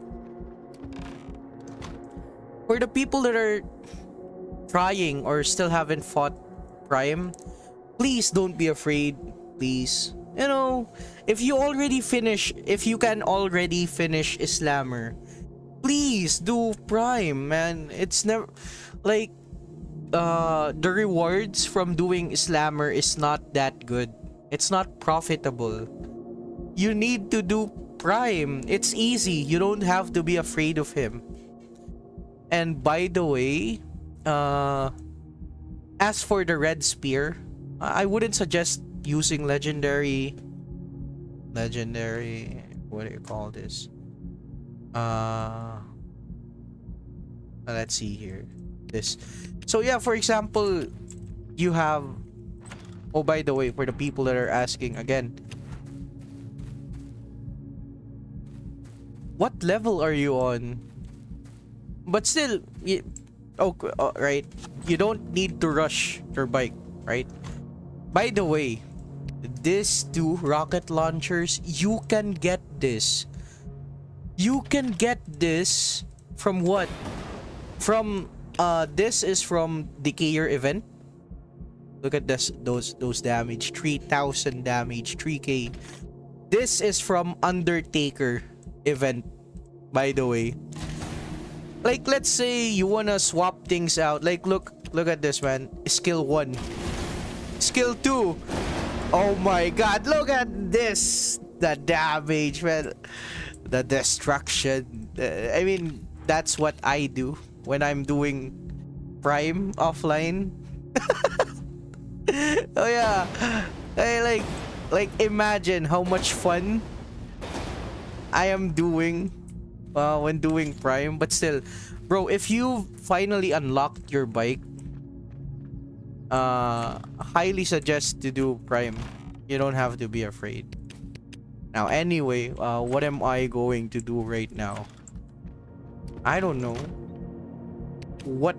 for the people that are trying or still haven't fought Prime, please don't be afraid. Please, you know, if you can already finish Islammer, please do Prime, man. It's never like the rewards from doing Islammer is not that good. It's not profitable. You need to do Prime. It's easy. You don't have to be afraid of him. And by the way, as for the red spear, I wouldn't suggest using legendary, what do you call this? Let's see here. This. So yeah, for example, you have, oh, by the way, for the people that are asking again, What level are you on? But still, okay, right. You don't need to rush your bike, right? By the way, these two rocket launchers, you can get this. You can get this from what? From this is from Decayer event. Look at this, those damage, 3,000 damage, 3k. This is from Undertaker event, by the way. Like, let's say you wanna swap things out. Like, look at this, man. Skill 1, skill 2. Oh my god, look at this. The damage, man. The destruction. I mean, that's what I do when I'm doing Prime offline. Oh yeah. I like imagine how much fun I am doing when doing Prime. But still, bro, if you finally unlocked your bike, highly suggest to do Prime. You don't have to be afraid. Now anyway, what am I going to do right now? I don't know. What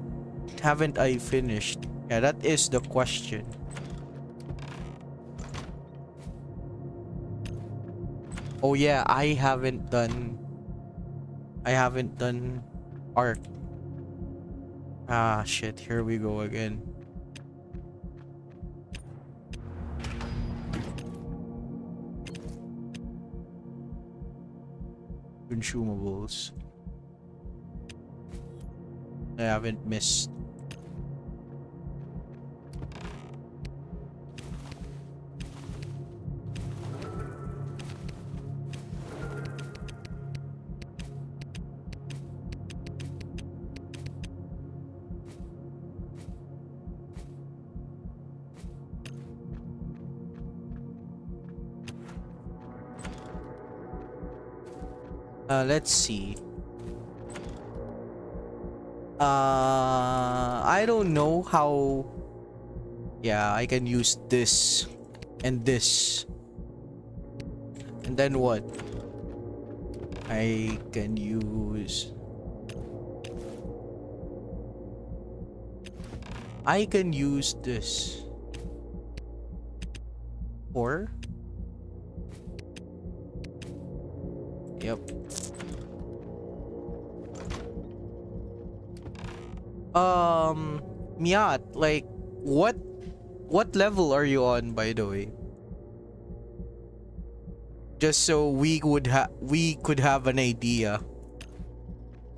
haven't I finished? Yeah, that is the question. Oh yeah, I haven't done art. Ah shit, here we go again. Consumables. I haven't missed. Let's see. I don't know how. Yeah, I can use this and this. And then what? I can use this. Or yep. Miat, like what level are you on, by the way? Just so we could have an idea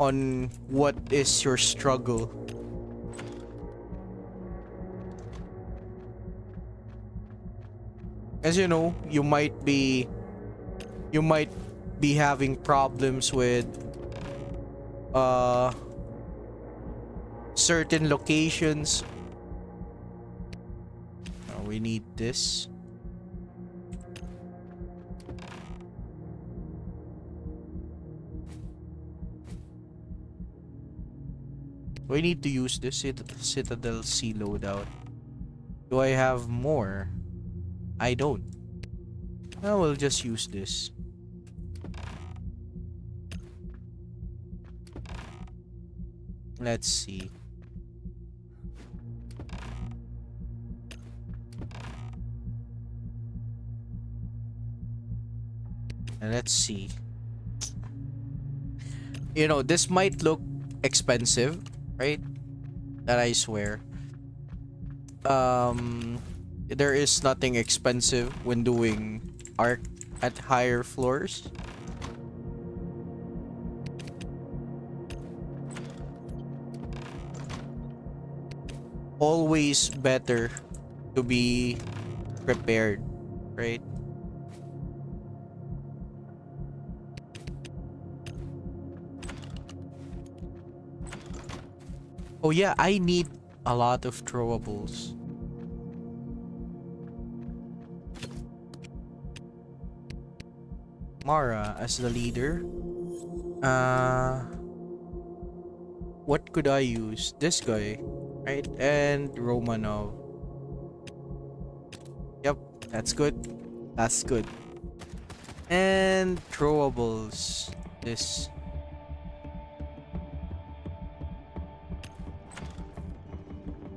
on what is your struggle. As you know, you might be having problems with certain locations. We need this. We need to use this Citadel C loadout. Do I have more? I don't. I will just use this. Let's see. Let's see. You know, this might look expensive, right? That I swear. There is nothing expensive when doing art at higher floors. Always better to be prepared, right? Oh yeah, I need a lot of throwables. Mara as the leader. What could I use? This guy, right? And Romanov. Yep, that's good. That's good. And throwables. this.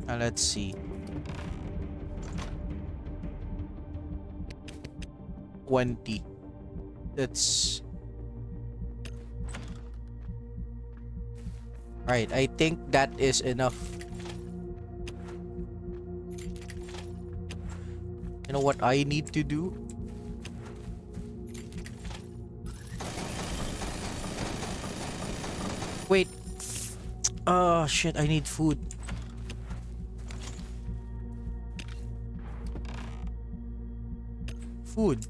Let's see. 20. That's right. I think that is enough. You know what I need to do? Wait. Oh shit, I need food. Food.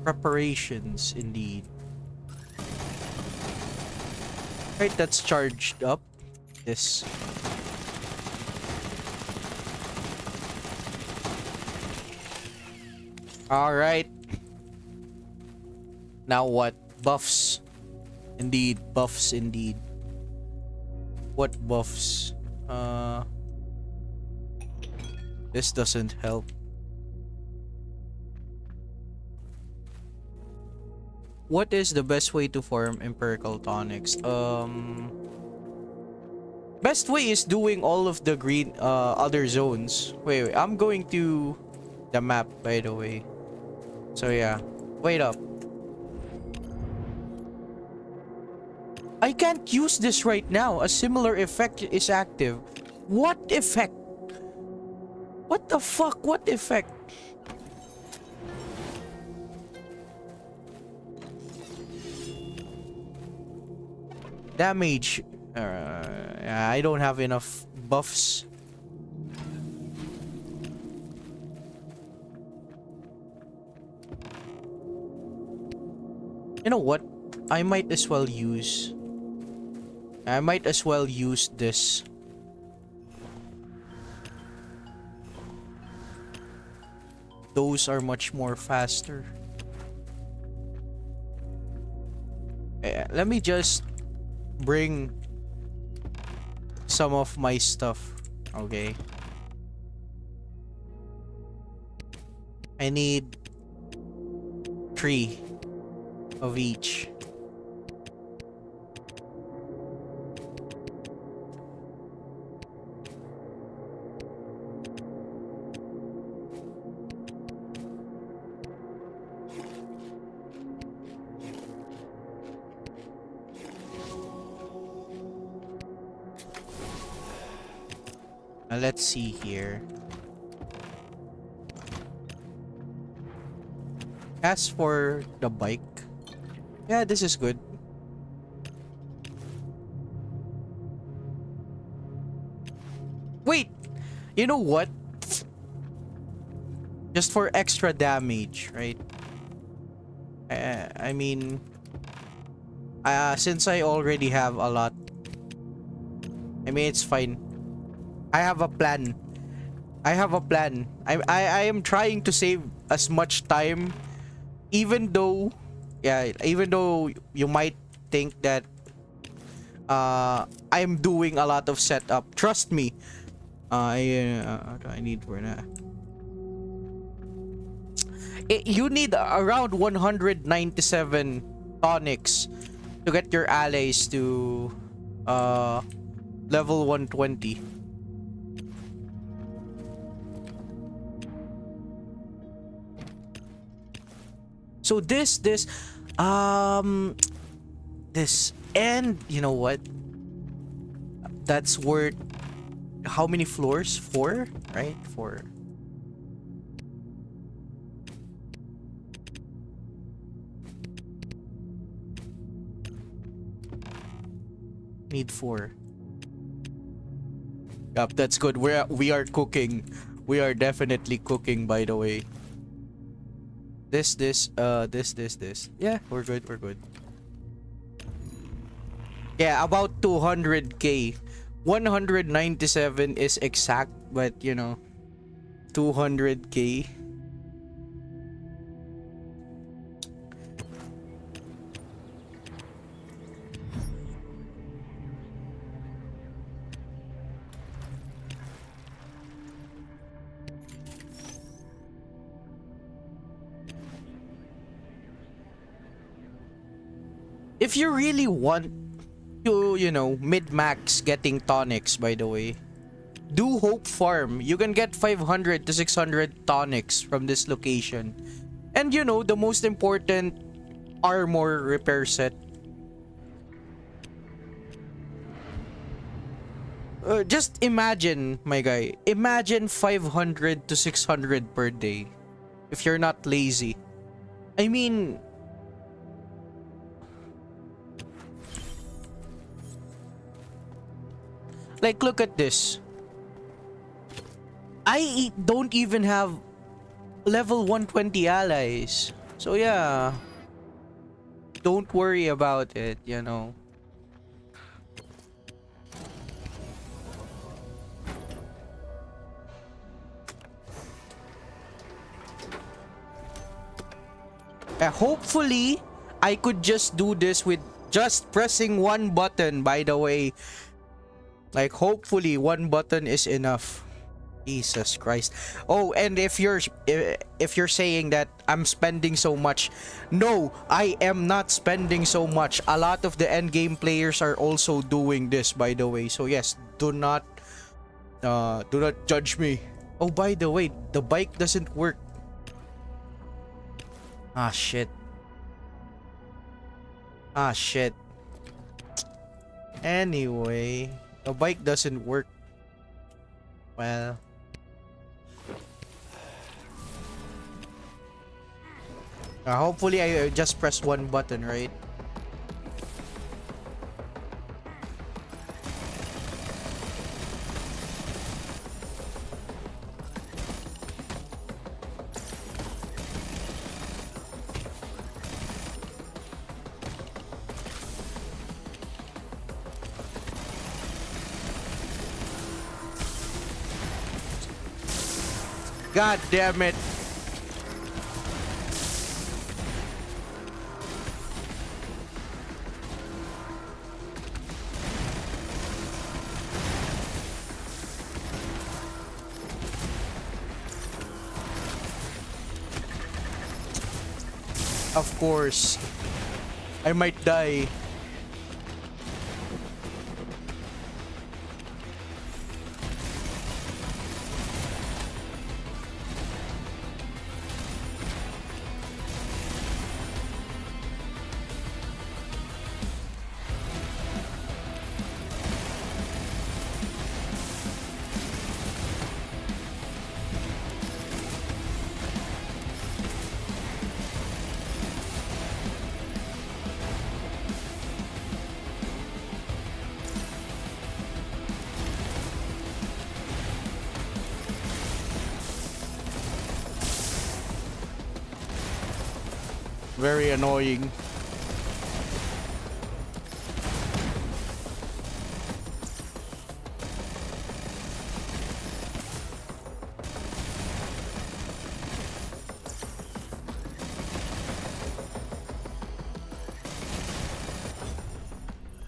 Preparations indeed. Right, that's charged up. This. All right. Now what? Buffs. Indeed, buffs indeed. What buffs? This doesn't help. What is the best way to farm empirical tonics? Best way is doing all of the green other zones. Wait, I'm going to the map, by the way. So yeah. Wait up. I can't use this right now. A similar effect is active. What effect? What the fuck? What effect? Damage. I don't have enough buffs. You know what? I might as well use this. Those are much more faster. Let me just bring some of my stuff. Okay. I need 3 of each. Let's see here. As for the bike, yeah, this is good. Wait, you know what? Just for extra damage, right? I mean, since I already have a lot, I mean, it's fine. I have a plan. I am trying to save as much time, even though, yeah, even though you might think that I'm doing a lot of setup. Trust me. What do I need for that? You need around 197 tonics to get your allies to level 120. So this, and you know what? That's worth how many floors? 4, right? 4. Need 4. Yup, that's good. We are cooking. We are definitely cooking, by the way. This. Yeah, we're good. Yeah, about 200k. 197 is exact, but you know, 200k. If you really want to, mid-max getting tonics, by the way, do Hope Farm. You can get 500 to 600 tonics from this location. And the most important armor repair set. Just imagine, my guy. Imagine 500 to 600 per day. If you're not lazy. I mean... Like, look at this. Don't even have level 120 allies. So yeah. Don't worry about it, Hopefully, I could just do this with just pressing one button, by the way. Like, hopefully, one button is enough. Jesus Christ. Oh, and if you're saying that I'm spending so much, no, I am not spending so much. A lot of the end game players are also doing this, by the way. So yes, do not judge me. Oh, by the way, the bike doesn't work. Ah, shit. Ah, shit. Anyway, the bike doesn't work. Well, hopefully I just press one button, right? God damn it. Of course. I might die. Very annoying.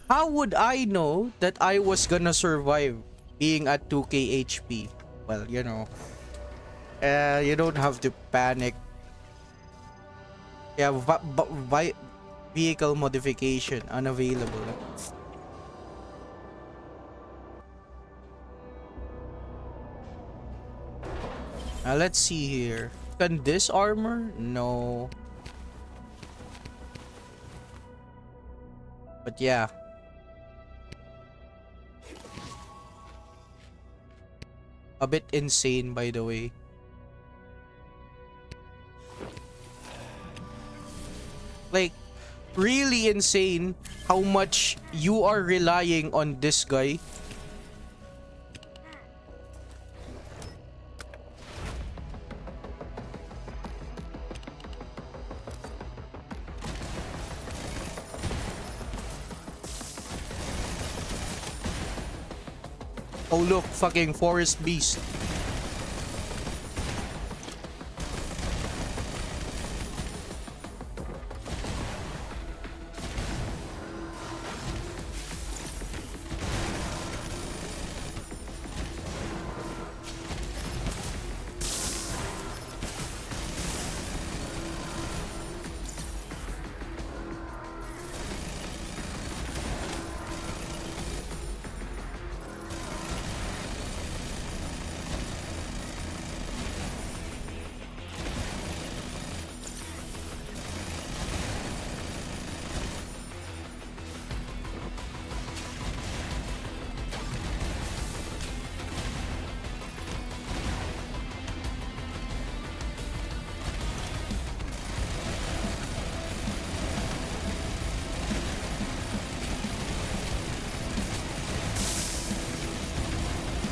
How would I know that I was gonna survive being at 2k HP? Well, you don't have to panic. Yeah, vehicle modification unavailable. Let's see here. Can this armor? No. But yeah. A bit insane, by the way. Like, really insane how much you are relying on this guy. Oh look, fucking forest beast.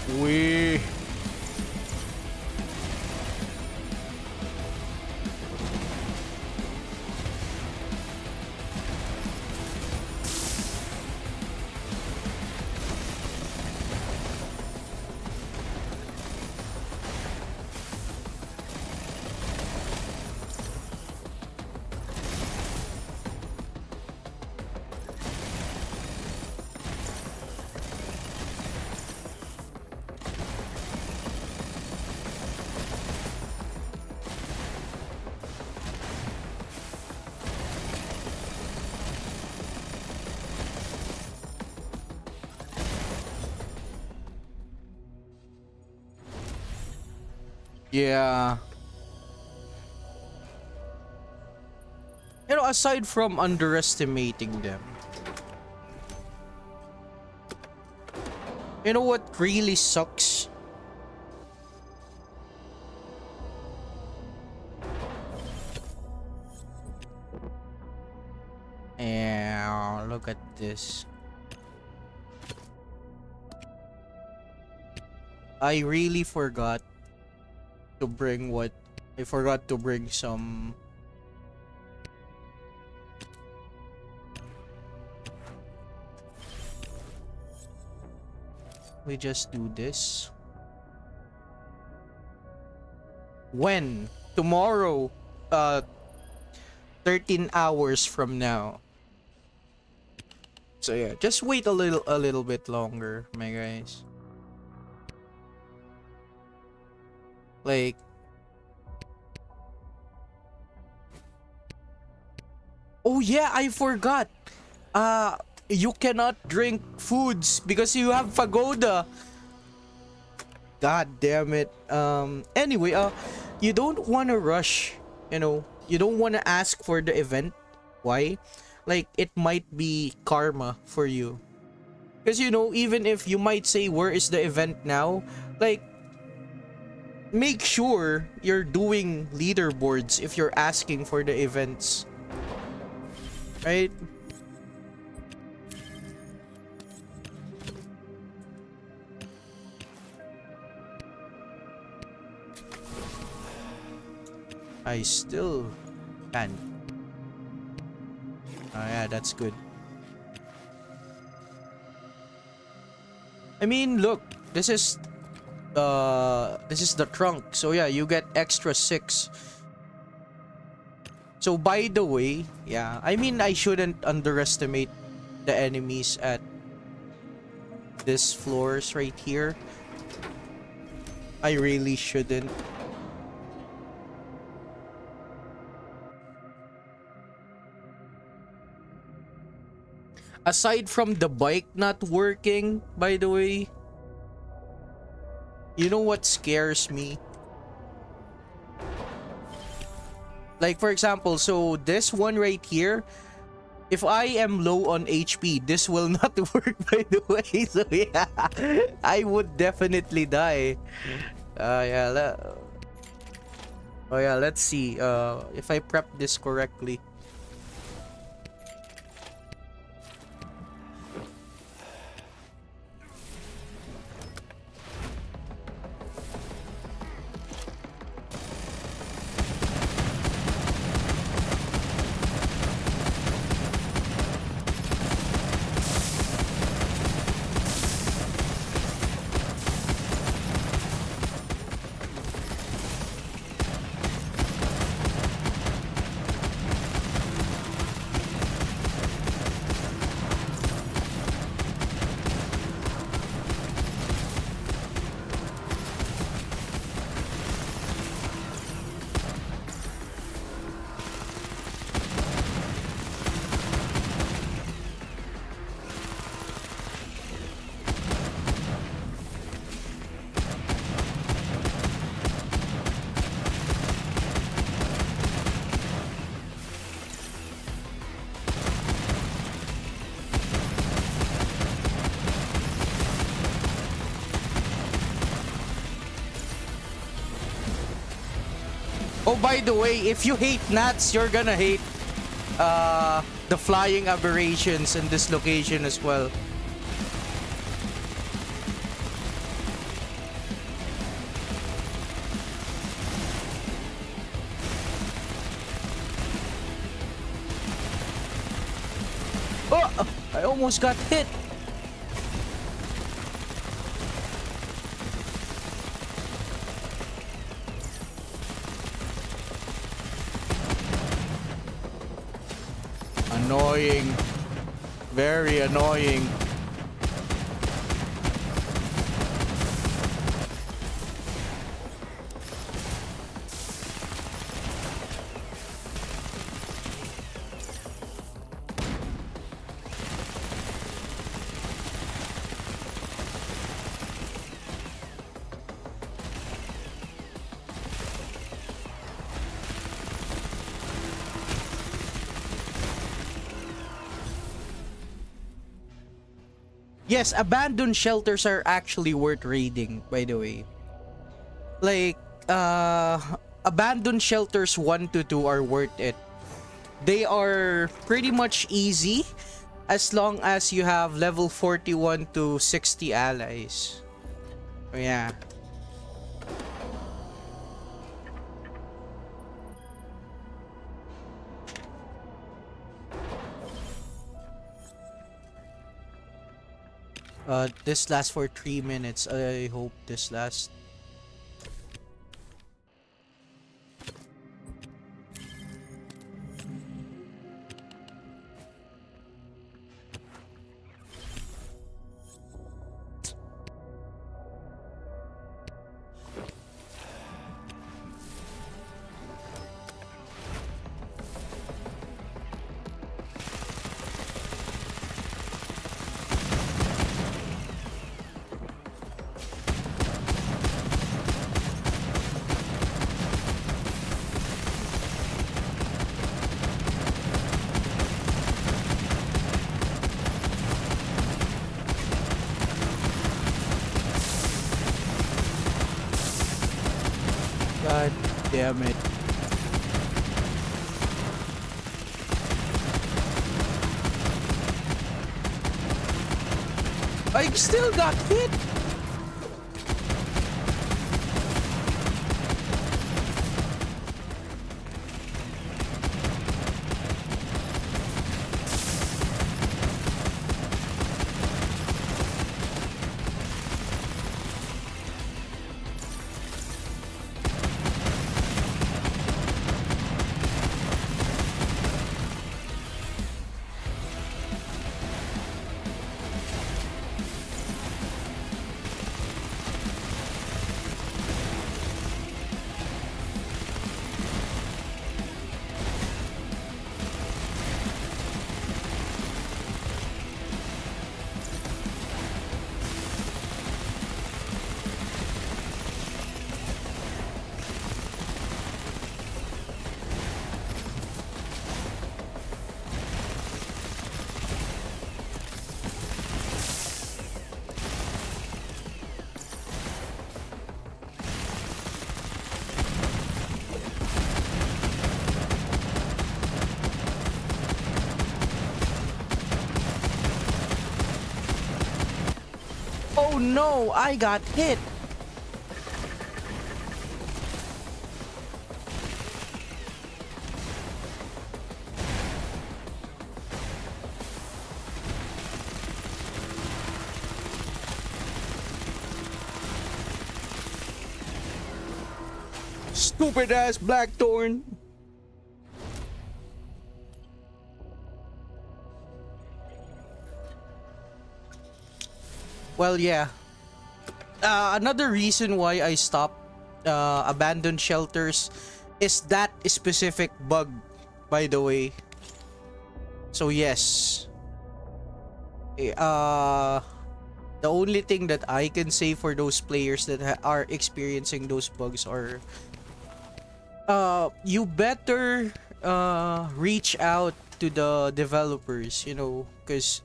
We. Yeah. You know, aside from underestimating them, you know what really sucks? Yeah, look at this. I really forgot to bring what I forgot to bring some we just do this when tomorrow 13 hours from now. So yeah, just wait a little bit longer, my guys. Like oh yeah, I forgot. You cannot drink foods because you have pagoda. God damn it. Anyway, you don't want to rush, you know. You don't want to ask for the event. Why? Like it might be karma for you. Because you know, even if you might say where is the event now, like make sure you're doing leaderboards if you're asking for the events. Right? I still can. Oh yeah, that's good. I mean, look, this is the trunk. So yeah, you get extra 6. So by the way, yeah, I mean I shouldn't underestimate the enemies at this floors right here. I really shouldn't. Aside from the bike not working, by the way, you know what scares me? Like for example, so this one right here, if I am low on HP, this will not work by the way. So yeah, I would definitely die. Yeah, oh yeah, let's see if I prep this correctly. Oh, by the way, if you hate gnats, you're gonna hate the flying aberrations in this location as well. almost got hit. Annoying. Very annoying. Yes, abandoned shelters are actually worth raiding, by the way. Like, abandoned shelters 1 to 2 are worth it. They are pretty much easy as long as you have level 41 to 60 allies. So, yeah. This lasts for 3 minutes. I hope this lasts. God damn it. I still got hit. Oh no, I got hit. Stupid ass Blackthorn. Well, yeah. Another reason why I stopped abandoned shelters is that specific bug, by the way. So yes. The only thing that I can say for those players that are experiencing those bugs are you better reach out to the developers, you know, because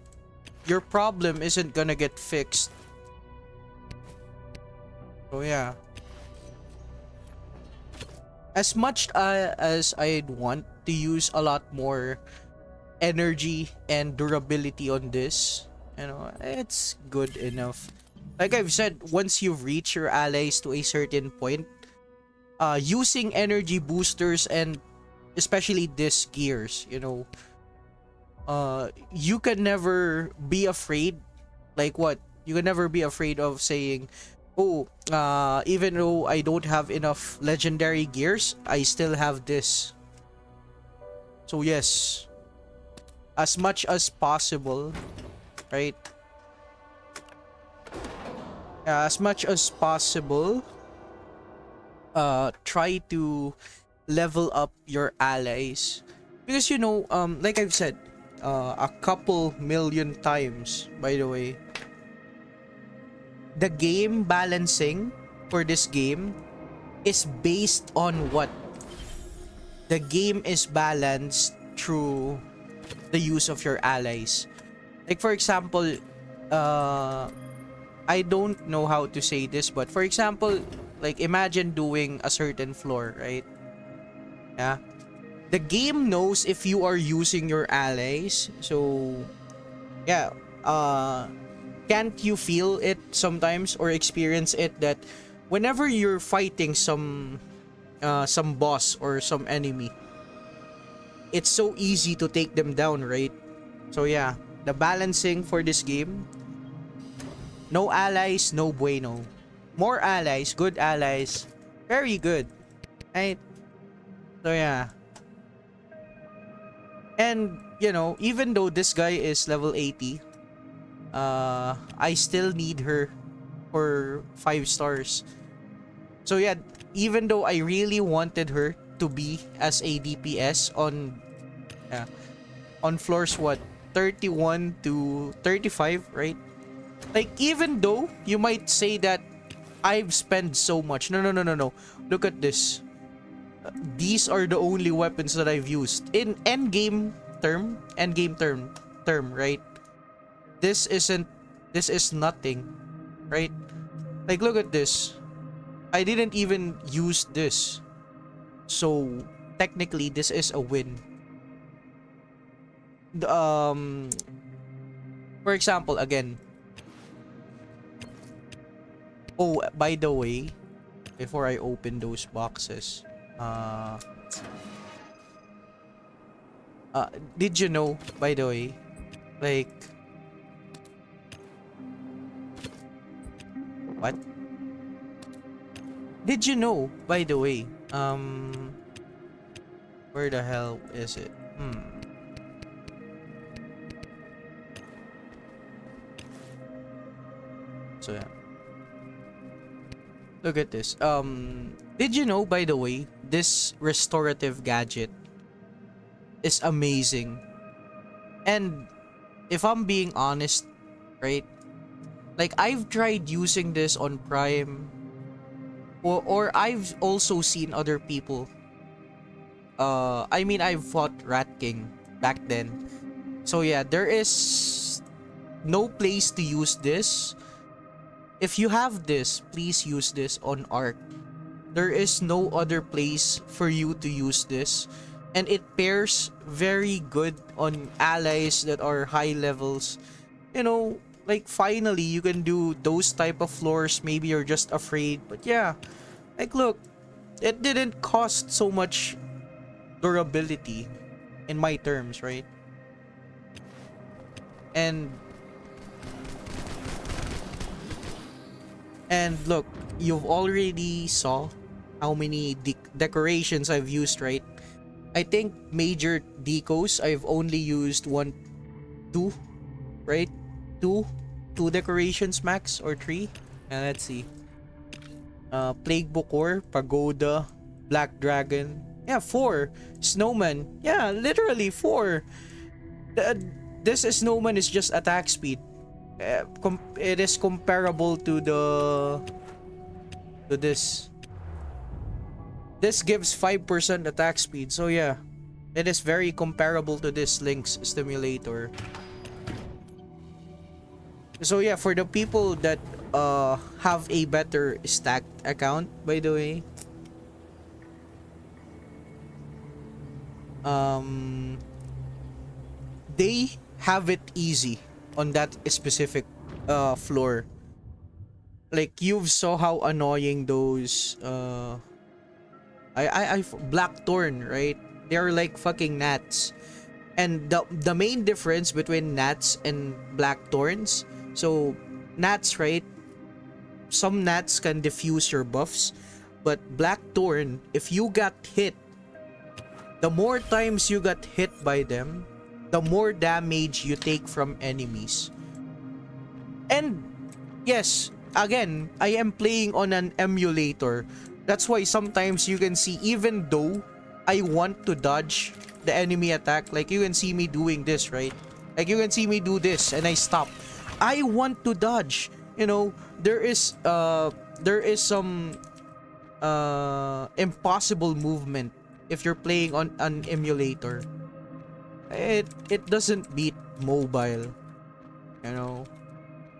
your problem isn't gonna get fixed. So yeah. As much as I'd want to use a lot more energy and durability on this, you know, it's good enough. Like I've said, once you've reached your allies to a certain point, using energy boosters and especially this gears, you know, you can never be afraid. Like what? You can never be afraid of saying, oh, even though I don't have enough legendary gears, I still have this. So yes, as much as possible, right? As much as possible, try to level up your allies. Because you know, like I've said, a couple million times, by the way, the game balancing for this game is based on what? The game is balanced through the use of your allies. Like for example, I don't know how to say this, but for example, like imagine doing a certain floor, right? Yeah. The game knows if you are using your allies. So yeah, can't you feel it sometimes or experience it that whenever you're fighting some boss or some enemy, it's so easy to take them down, right? So yeah, the balancing for this game, no allies, no bueno. More allies, good allies, very good, right? So yeah. And you know, even though this guy is level 80, I still need her for 5 stars. So yeah, even though I really wanted her to be as a DPS on floors what, 31 to 35, right? Like even though you might say that I've spent so much. No, no, no, no, no. Look at this. These are the only weapons that I've used in term, right? This is nothing, right? Like look at this. I didn't even use this. So technically this is a win. For example, again. Oh, by the way, before I open those boxes, did you know, by the way, like, what? Did you know, by the way, where the hell is it? So yeah. Look at this. Did you know, by the way, this restorative gadget is amazing. And if I'm being honest, right? Like I've tried using this on Prime, or I've also seen other people. I mean, I've fought Rat King back then. So yeah, there is no place to use this. If you have this, please use this on Arc. There is no other place for you to use this. And it pairs very good on allies that are high levels. You know, like finally you can do those type of floors. Maybe you're just afraid. But yeah, like look, it didn't cost so much durability in my terms, right? And look, you've already saw how many decorations I've used, right? I think major decos I've only used two, right? Two decorations max, or 3. And let's see. Plague Bukor, Pagoda, Black Dragon. Yeah, 4. Snowman. Yeah, literally 4. This snowman is just attack speed. It is comparable to this. This gives 5% attack speed. So yeah, it is very comparable to this Lynx stimulator. So yeah, for the people that have a better stacked account, by the way, they have it easy on that specific floor. Like you saw how annoying those Blackthorn, right? They're like fucking gnats. And the main difference between gnats and blackthorns, so gnats, right? Some gnats can diffuse your buffs, but blackthorn, if you got hit, the more times you got hit by them, the more damage you take from enemies. And yes, again, I am playing on an emulator. That's why sometimes you can see, even though I want to dodge the enemy attack, like you can see me doing this, right? Like you can see me do this and I stop. I want to dodge. You know, there is some impossible movement if you're playing on an emulator. It doesn't beat mobile. You know,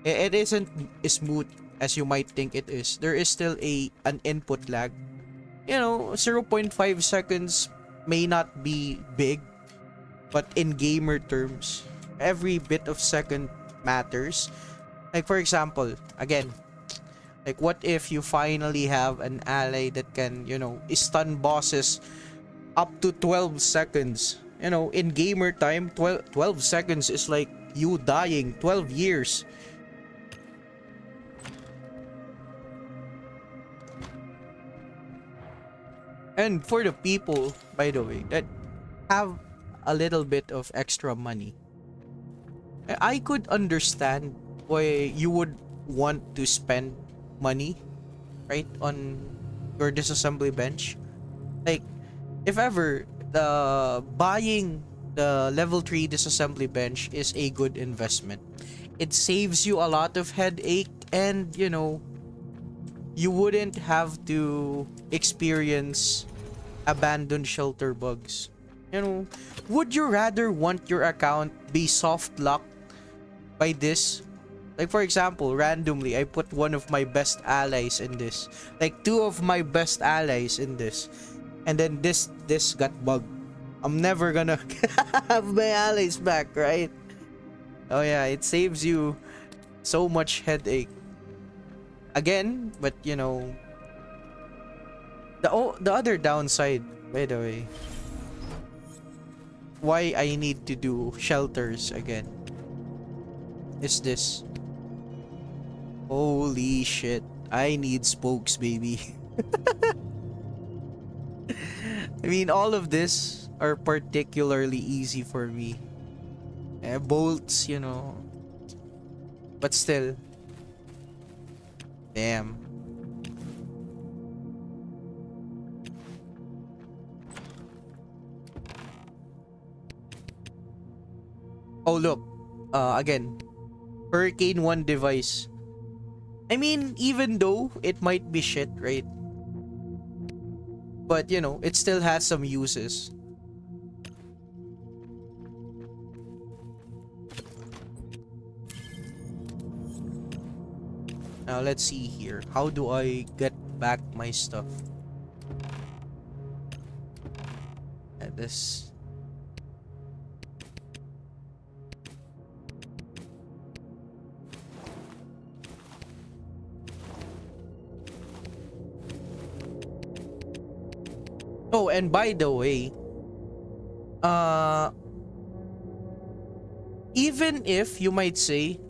it isn't as smooth as you might think it is. There is still an input lag. You know, 0.5 seconds may not be big, but in gamer terms, every bit of second matters. Like for example, again, like what if you finally have an ally that can, you know, stun bosses up to 12 seconds. You know, in gamer time, 12 seconds is like you dying 12 years. And for the people, by the way, that have a little bit of extra money, I could understand why you would want to spend money, right, on your disassembly bench. Like, if ever, the buying the level 3 disassembly bench is a good investment. It saves you a lot of headache, and, you know, you wouldn't have to experience abandoned shelter bugs. You know, would you rather want your account be soft locked by this? Like for example, randomly I put one of my best allies in this, like two of my best allies in this, and then this got bugged. I'm never gonna have my allies back, right? Oh yeah, it saves you so much headache. Again, but you know, the other downside, by the way, why I need to do shelters again, is this. Holy shit, I need spokes, baby. I mean, all of this are particularly easy for me. Bolts, you know. But still. Damn. Oh, look. Again. Hurricane 1 device. I mean, even though it might be shit, right? But, you know, it still has some uses. Now, let's see here. How do I get back my stuff? This... Oh, and by the way, even if you might say,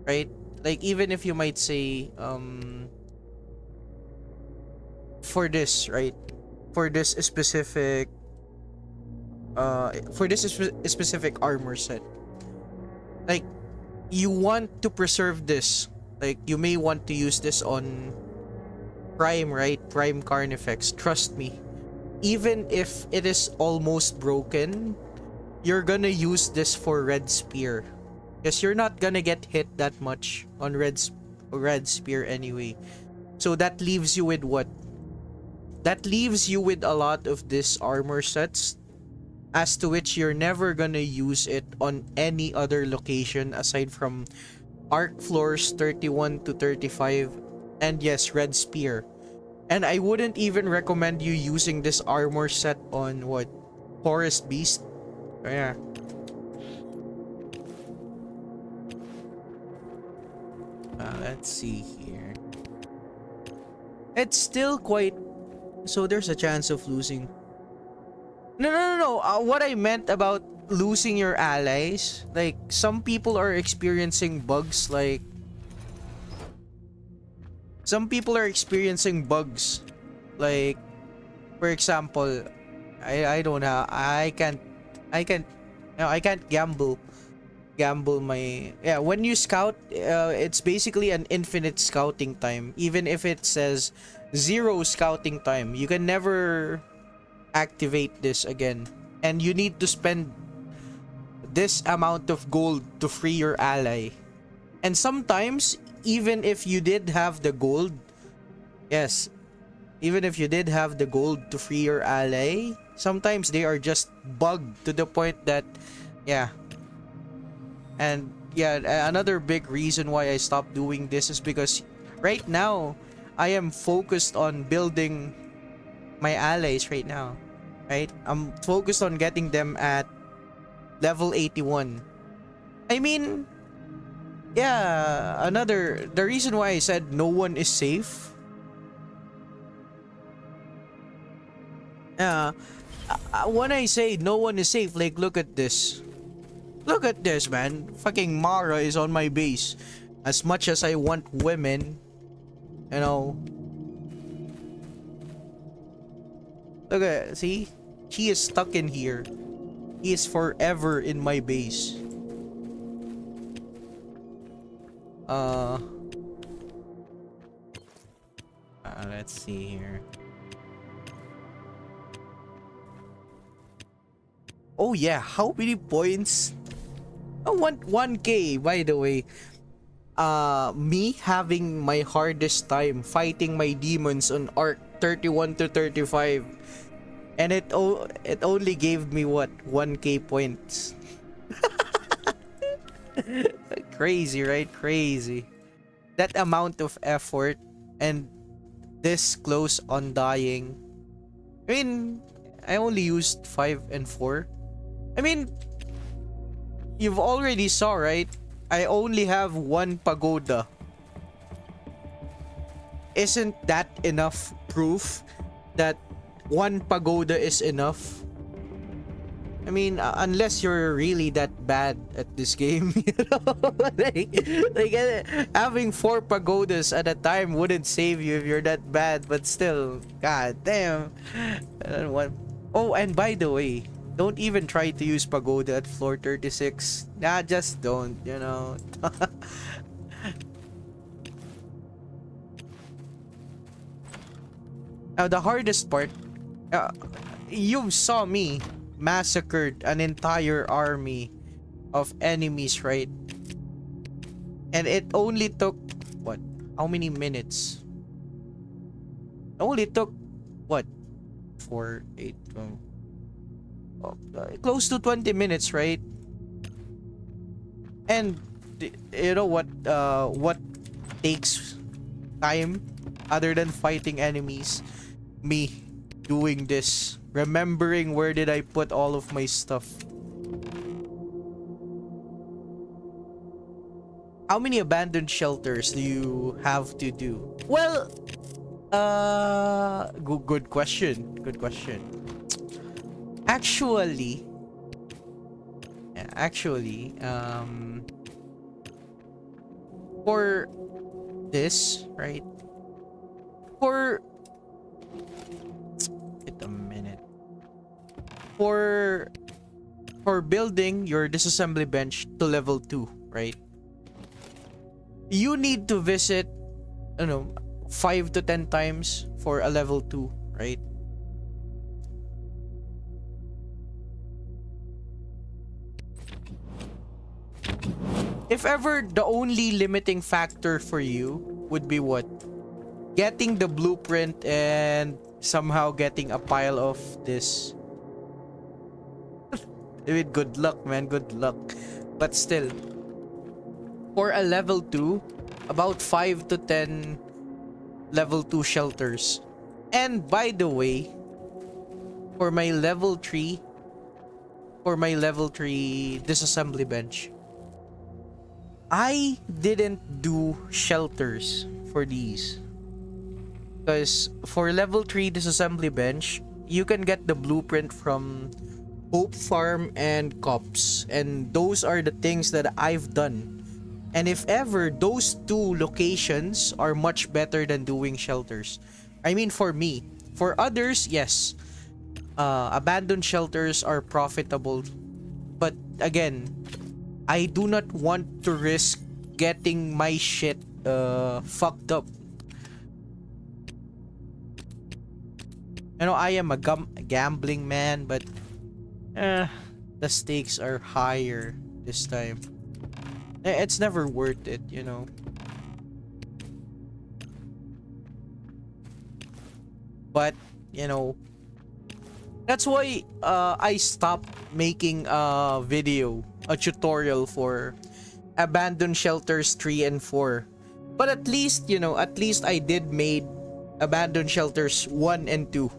right? Like, even if you might say, for this, right? For this specific, specific armor set, like, you want to preserve this. Like, you may want to use this on Prime, right? Prime Carnifex. Trust me. Even if it is almost broken, you're gonna use this for Red Spear. Because you're not gonna get hit that much on Red Spear anyway. So that leaves you with what? That leaves you with a lot of this armor sets, as to which you're never gonna use it on any other location aside from Arc Floors 31 to 35, and yes, Red Spear. And I wouldn't even recommend you using this armor set on what? Forest Beast? Oh, yeah. Let's see here. It's still quite... So there's a chance of losing. No. What I meant about losing your allies. Like, some people are experiencing bugs, like for example, I don't know, I can't no, I can't gamble my, yeah, when you scout, it's basically an infinite scouting time. Even if it says 0 scouting time, you can never activate this again, and you need to spend this amount of gold to free your ally. And sometimes, even if you did have the gold, yes, even if you did have the gold to free your ally, sometimes they are just bugged to the point that, yeah. And yeah, another big reason why I stopped doing this is because right now I am focused on building my allies right now, right? I'm focused on getting them at level 81. I mean, yeah, the reason why I said no one is safe. When I say no one is safe, like, look at this. Look at this, man. Fucking Mara is on my base. As much as I want women, you know. Look at, see? She is stuck in here. He is forever in my base. Let's see here. Oh yeah, how many points? Oh, 1K, by the way. Me having my hardest time fighting my demons on arc 31 to 35. And it only gave me what, 1K points. Crazy, right? Crazy. That amount of effort and this close on dying. I mean, I only used 5 and 4. I mean, you've already saw, right? I only have 1 pagoda. Isn't that enough proof that 1 pagoda is enough? I mean, unless you're really that bad at this game, you know? Having 4 pagodas at a time wouldn't save you if you're that bad, but still, god damn. Oh, and by the way, don't even try to use pagoda at floor 36. Nah, just don't, you know. Now, the hardest part, you saw me massacred an entire army of enemies, right? And it only took, what? How many minutes? It only took, what? 4, 8, 12. Close to 20 minutes, right? And you know what takes time other than fighting enemies? Me doing this, remembering where did I put all of my stuff. How many abandoned shelters do you have to do? Well, good question. Good question. Actually, for this, right? For wait a minute. For building your disassembly bench to level 2, right? You need to visit, I don't know, 5 to 10 times for a level 2, right? If ever the only limiting factor for you would be what? Getting the blueprint and somehow getting a pile of this. I mean, good luck, man. Good luck. But still, for a level 2, about 5 to 10 level 2 shelters. And by the way, for my level 3 disassembly bench, I didn't do shelters for these. Because for level 3 disassembly bench, you can get the blueprint from Hope Farm, and Cops. And those are the things that I've done. And if ever, those two locations are much better than doing shelters. I mean, for me. For others, yes. Abandoned shelters are profitable. But again, I do not want to risk getting my shit fucked up. You know, I am a gambling man, but the stakes are higher this time. It's never worth it, you know. But, you know, that's why I stopped making a video, a tutorial for Abandoned Shelters 3 and 4. But at least, you know, at least I did made Abandoned Shelters 1 and 2.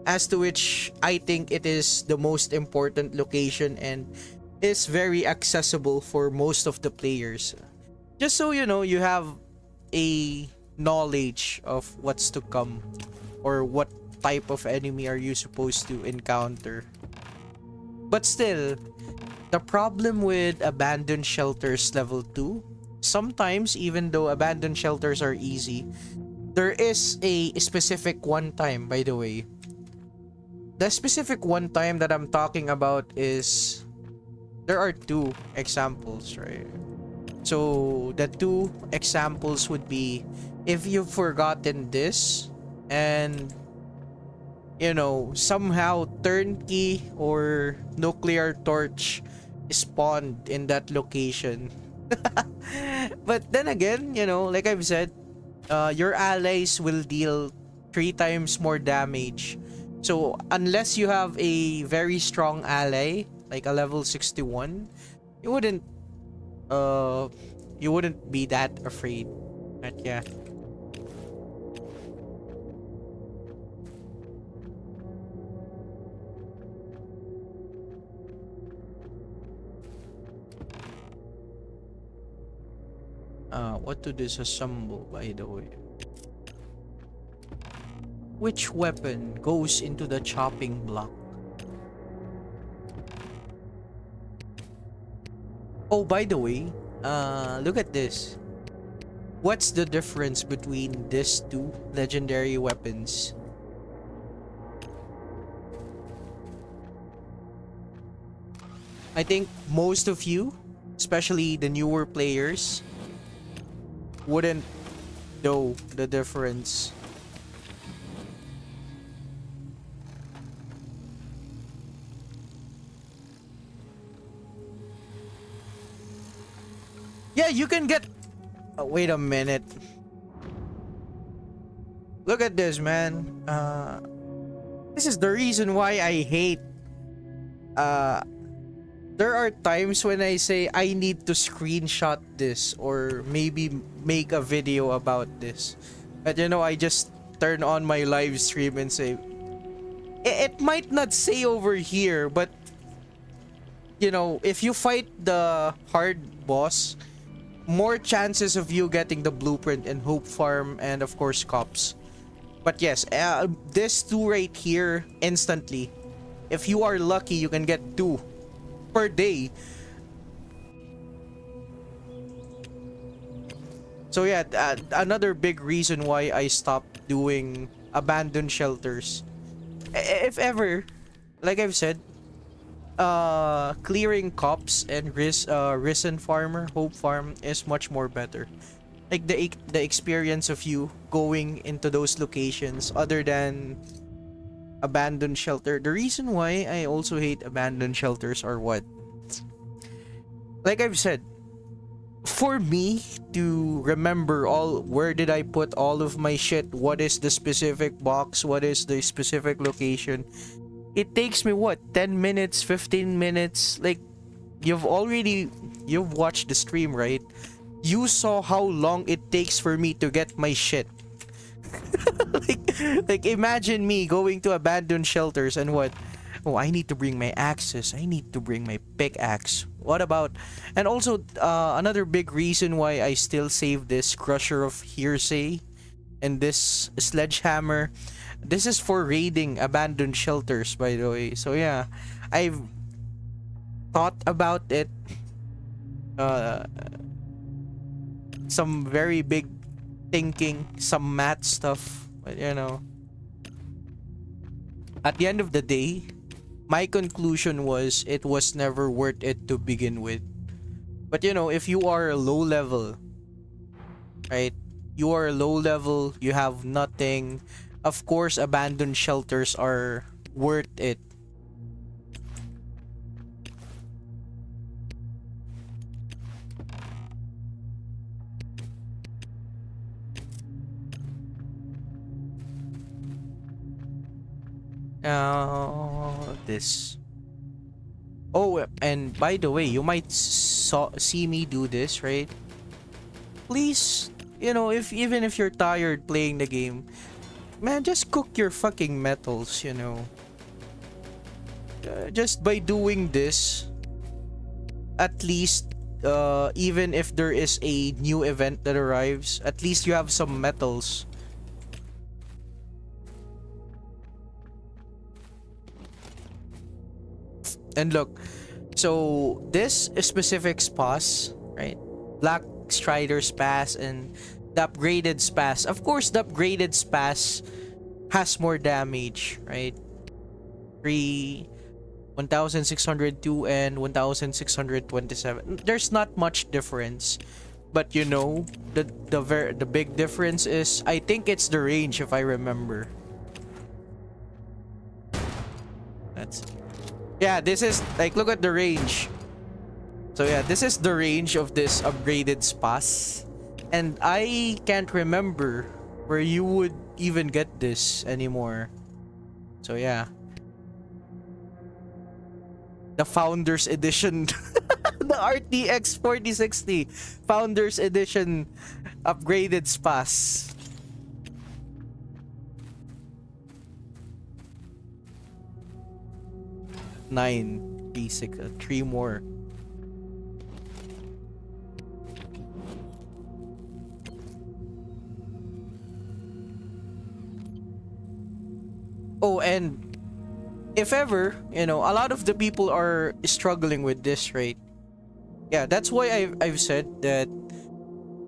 As to which I think it is the most important location and is very accessible for most of the players. Just so you know, you have a knowledge of what's to come or what type of enemy are you supposed to encounter. But still, the problem with Abandoned Shelters level 2, sometimes even though Abandoned Shelters are easy, there is a specific one time, by the way. The specific one time that I'm talking about is, there are two examples, right? So the two examples would be if you've forgotten this and, you know, somehow turnkey or nuclear torch spawned in that location. But then again, you know, like I've said, your allies will deal 3 times more damage. So unless you have a very strong ally, like a level 61, you wouldn't be that afraid. But yeah. What to disassemble, by the way? Which weapon goes into the chopping block? Oh, by the way, look at this. What's the difference between these two legendary weapons? I think most of you, especially the newer players, wouldn't know the difference. Yeah, you can get... Oh, wait a minute. Look at this, man. This is the reason why I hate... There are times when I say I need to screenshot this or maybe make a video about this. But you know, I just turn on my live stream and say... It might not say over here, but... You know, if you fight the hard boss... more chances of you getting the blueprint in Hope Farm and of course Cops. But yes, this two right here, instantly. If you are lucky, you can get 2 per day. So yeah, another big reason why I stopped doing Abandoned Shelters. If ever, like I've said, clearing Cops and Risen Farmer, Hope Farm is much more better. Like the experience of you going into those locations other than Abandoned Shelter. The reason why I also hate Abandoned Shelters are what? Like I've said, for me to remember where did I put all of my shit, what is the specific box, what is the specific location, it takes me what, 10 minutes, 15 minutes. Like, you've watched the stream, right? You saw how long it takes for me to get my shit. like imagine me going to Abandoned Shelters and what? Oh, I need to bring my axes. I need to bring my pickaxe. What about... And also, another big reason why I still save this Crusher of Hearsay and this Sledgehammer. This is for raiding Abandoned Shelters, by the way. So yeah, thought about it. Uh, some very big thinking, some math stuff. But you know, at the end of the day, my conclusion was it was never worth it to begin with. But you know, if you are low level, right? You are low level, you have nothing. Of course, abandoned shelters are worth it. This. Oh, and by the way, you might see me do this, right? Please, you know, if even if you're tired playing the game, man, just cook your fucking metals, you know. Just by doing this, at least, even if there is a new event that arrives, at least you have some metals. And look, so this specific spas, right? Black Strider's Pass and the upgraded Spas. Of course, the upgraded Spas has more damage, right? 1602 and 1627. There's not much difference, but you know, the big difference is, I think it's the range, if I remember. That's, yeah, this is like, look at the range. So yeah, this is the range of this upgraded spas, and I can't remember where you would even get this anymore. So yeah, the Founders Edition, the RTX 4060 Founders Edition upgraded spas. Nine, 3, 6, 3 more. Oh, and if ever, you know, a lot of the people are struggling with this, right? Yeah, that's why I've said that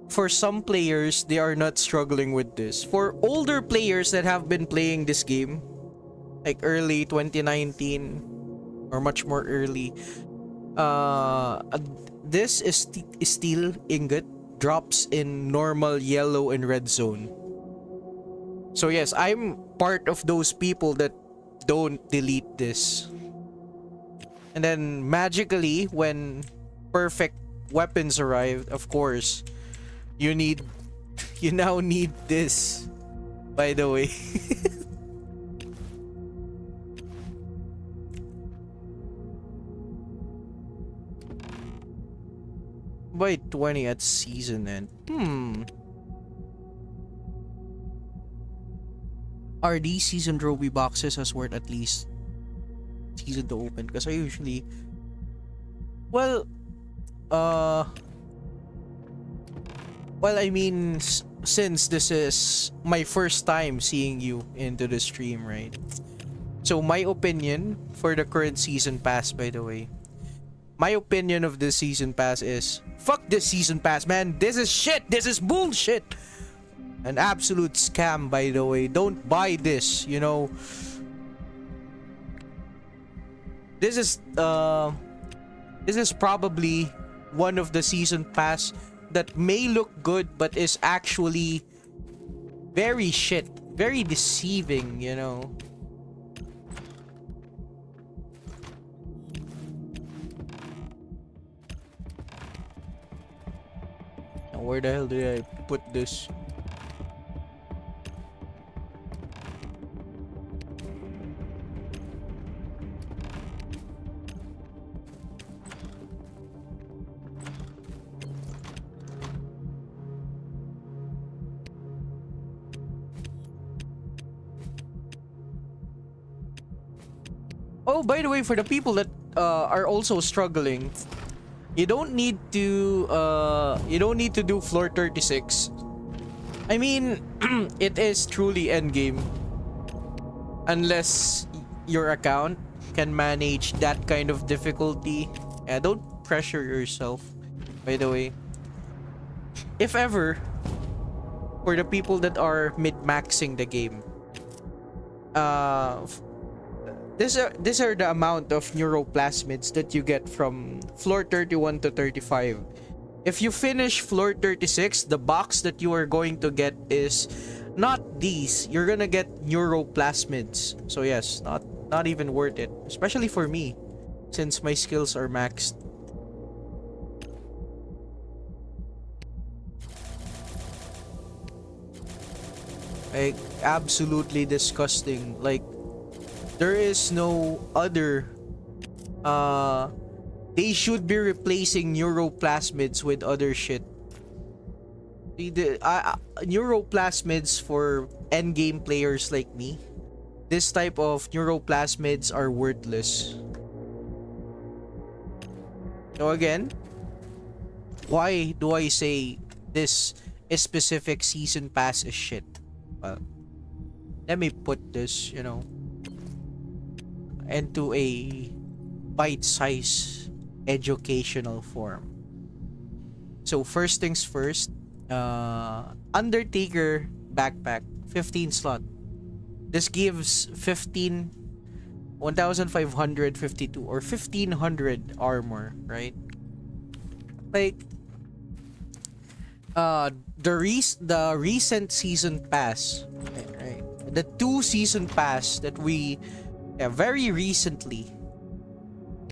for some players, they are not struggling with this. For older players that have been playing this game, like early 2019 or much more early, this is steel ingot drops in normal yellow and red zone. So yes, I'm part of those people that don't delete this. And then magically, when perfect weapons arrive, of course, you now need this, by the way. By 20 at season end. Are these season trophy boxes as worth at least season to open? Because I usually, well, I mean, since this is my first time seeing you into the stream, right? So my opinion for the current season pass, by the way, my opinion of this season pass is, fuck this season pass, man. This is shit. This is bullshit. An absolute scam, by the way. Don't buy this, you know. This is probably one of the season pass that may look good but is actually very shit, very deceiving, you know. Now, where the hell did I put this? Oh, by the way, for the people that are also struggling, you don't need to do floor 36. I mean, it is truly endgame unless your account can manage that kind of difficulty. Yeah, don't pressure yourself, by the way. If ever, for the people that are mid-maxing the game, uh, these are the amount of neuroplasmids that you get from floor 31 to 35. If you finish floor 36, the box that you are going to get is not these. You're gonna get neuroplasmids. So yes, not even worth it, especially for me, since my skills are maxed. Like, absolutely disgusting. Like, there is no other they should be replacing neuroplasmids with other shit. Neuroplasmids for endgame players like me, this type of neuroplasmids are worthless. So again, why do I say this specific season pass is shit? Well, let me put this, into a bite-sized educational form. So first things first, Undertaker backpack, 15 slot. This gives 1552 or 1500 armor, right? Like, the recent season pass, right? The 2 season pass that we very recently,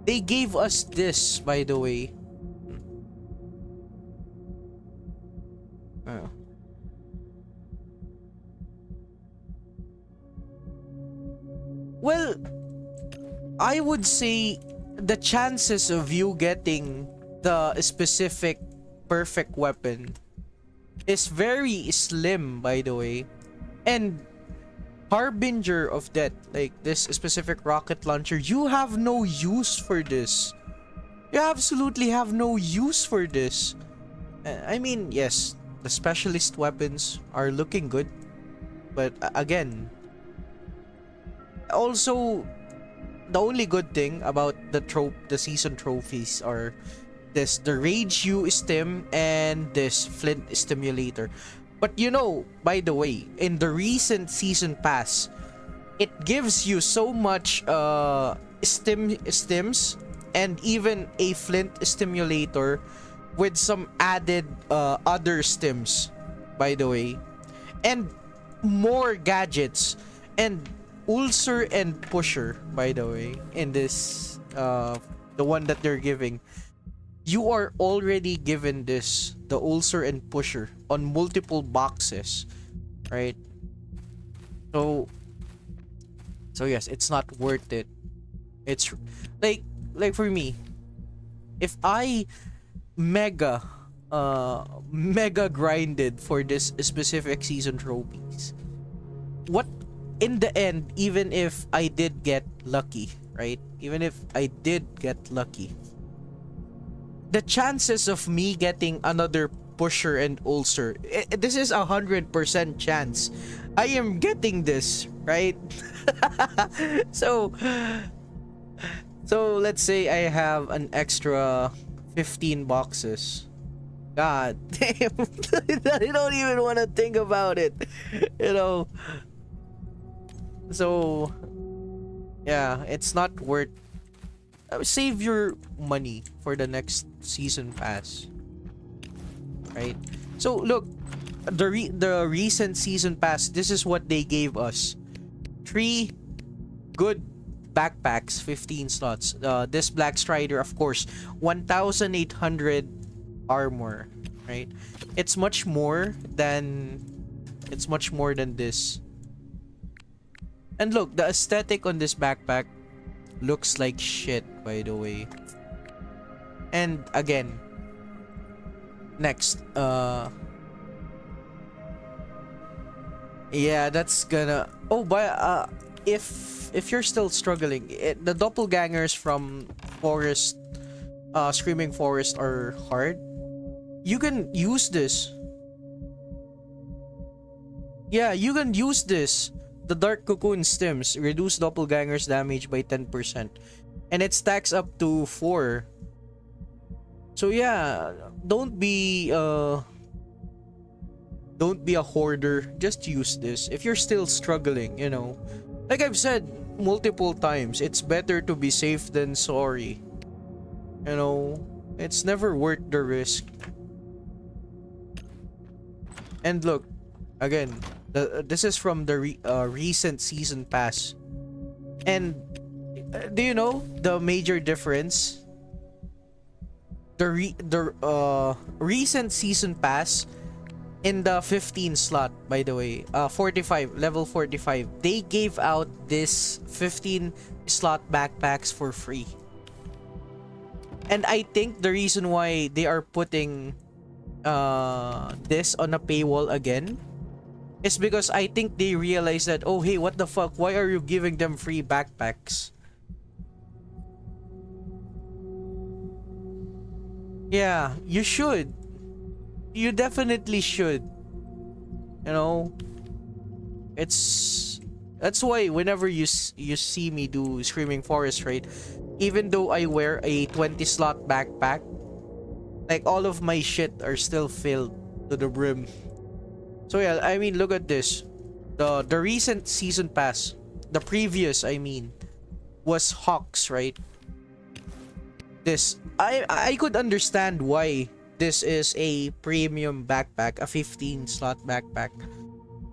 they gave us this, by the way. Well, I would say the chances of you getting the specific perfect weapon is very slim, by the way. And Harbinger of Death, like this specific rocket launcher, you have no use for this. You absolutely have no use for this. I mean, yes, the specialist weapons are looking good, but again, also the only good thing about the season trophies are the Rage U stim and this Flint stimulator. But by the way, in the recent season pass, it gives you so much stims and even a Flint stimulator with some added other stims, by the way, and more gadgets and ulcer and pusher, by the way, in this the one that they're giving. You are already given this, the ulcer and pusher, on multiple boxes, right? So yes, it's not worth it. It's like for me, if I mega grinded for this specific season trophies, what in the end, even if I did get lucky, right? Even if I did get lucky, the chances of me getting another pusher and ulcer, this is 100% chance I am getting this, right? so let's say I have an extra 15 boxes. God damn. I don't even want to think about it, so yeah, it's not worth. Save your money for the next season pass, right? So look, the recent season pass, this is what they gave us: 3 good backpacks, 15 slots. This Black Strider, of course, 1800 armor, right? It's much more than this. And look, the aesthetic on this backpack looks like shit, by the way. And again, next, yeah, that's gonna, if you're still struggling, the doppelgangers from Forest, Screaming Forest are hard. You can use this. Yeah, you can use this. The Dark Cocoon stims reduce doppelgangers damage by 10%, and it stacks up to 4 So yeah, don't be a hoarder. Just use this. If you're still struggling, you know, like I've said multiple times, it's better to be safe than sorry. You know, it's never worth the risk. And look, again, this is from the recent season pass. And do you know the major difference? The recent season pass in the 15 slot, by the way, 45, level 45, they gave out this 15 slot backpacks for free. And I think the reason why they are putting this on a paywall again is because I think they realize that, oh hey, what the fuck, why are you giving them free backpacks? Yeah, you should. You definitely should. You know, that's why whenever you see me do Screaming Forest raid, even though I wear a 20 slot backpack, like all of my shit are still filled to the brim. So yeah, I mean, look at this. The recent season pass, the previous, I mean, was Hawks, right? This I could understand why this is a premium backpack, a 15 slot backpack.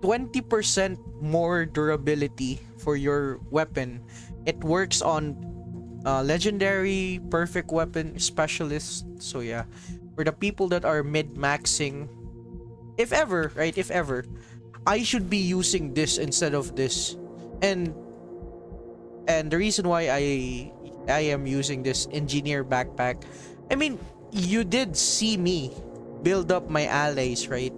20% more durability for your weapon. It works on legendary, perfect weapon, specialist. So yeah, for the people that are mid-maxing, if ever, right, if ever, I should be using this instead of this. And the reason why I am using this engineer backpack, I mean, you did see me build up my allies, right?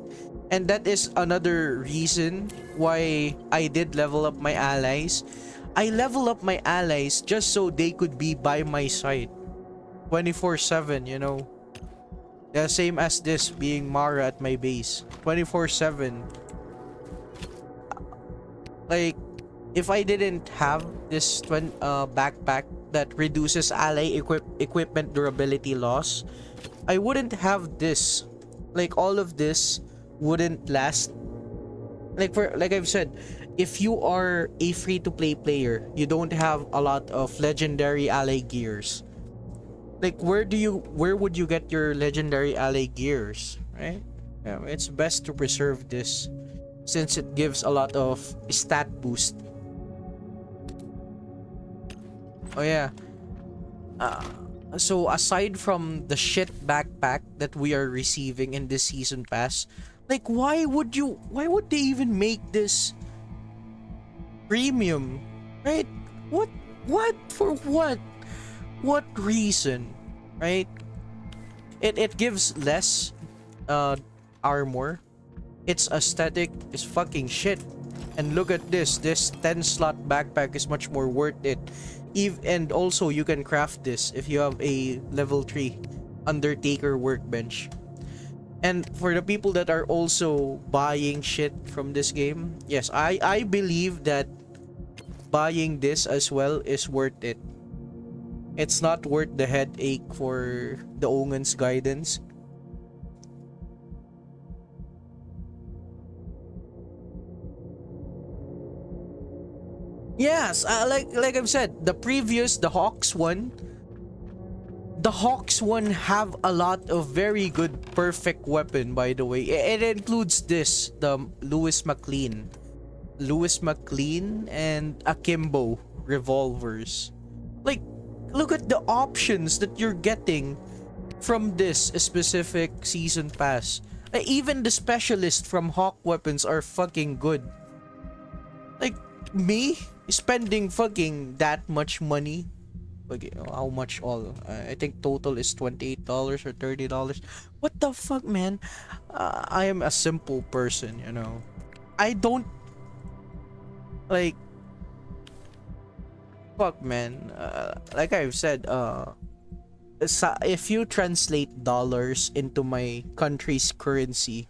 And that is another reason why I did level up my allies. I level up my allies just so they could be by my side 24/7, you know. The same as this being Mara at my base 24/7. Like, if I didn't have this backpack that reduces ally equipment durability loss, I wouldn't have this. Like, all of this wouldn't last. Like I've said, if you are a free-to-play player, you don't have a lot of legendary ally gears. Like, where would you get your legendary ally gears, right? Yeah, it's best to preserve this since it gives a lot of stat boost. Oh yeah. So aside from the shit backpack that we are receiving in this season pass, like, why would they even make this premium, right? What for what reason, right? It gives less armor. Its aesthetic is fucking shit. And look at this 10 slot backpack is much more worth it. And also you can craft this if you have a level 3 Undertaker workbench. And for the people that are also buying shit from this game, yes, I believe that buying this as well is worth it. It's not worth the headache for the Omen's guidance. Yes, like I've said, the Hawks one, have a lot of very good perfect weapon, by the way. It includes this, the Lewis McLean and Akimbo revolvers. Like, look at the options that you're getting from this specific season pass. Even the specialists from Hawk weapons are fucking good. Like, me spending fucking that much money, okay, how much all, I think total is $28 or $30. What the fuck, man? I am a simple person, you know. I don't like, fuck, man. Like I've said, if you translate dollars into my country's currency,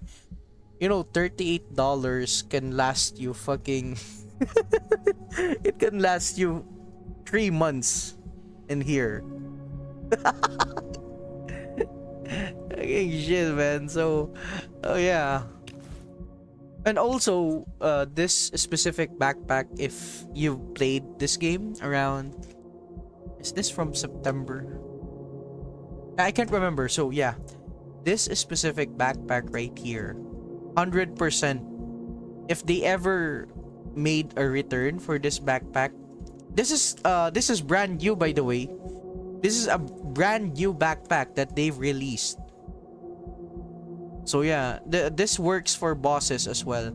you know, $38 can last you fucking it can last you 3 months in here. Fucking shit, man. So, oh yeah. And also, this specific backpack, if you've played this game around, is this from September? I can't remember. So yeah, this specific backpack right here, 100%. If they ever made a return for this backpack, this is brand new, by the way. This is a brand new backpack that they've released. So yeah, this works for bosses as well.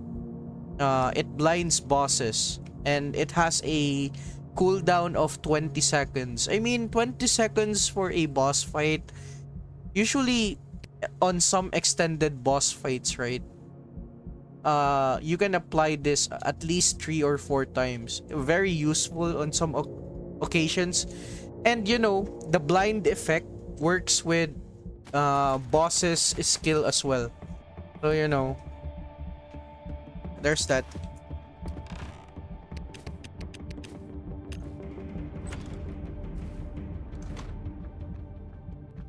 It blinds bosses, and it has a cooldown of 20 seconds. I mean, 20 seconds for a boss fight. Usually, on some extended boss fights, right? You can apply this at least 3 or 4 times. Very useful on some occasions. And you know, the blind effect works with boss's skill as well. So you know, there's that.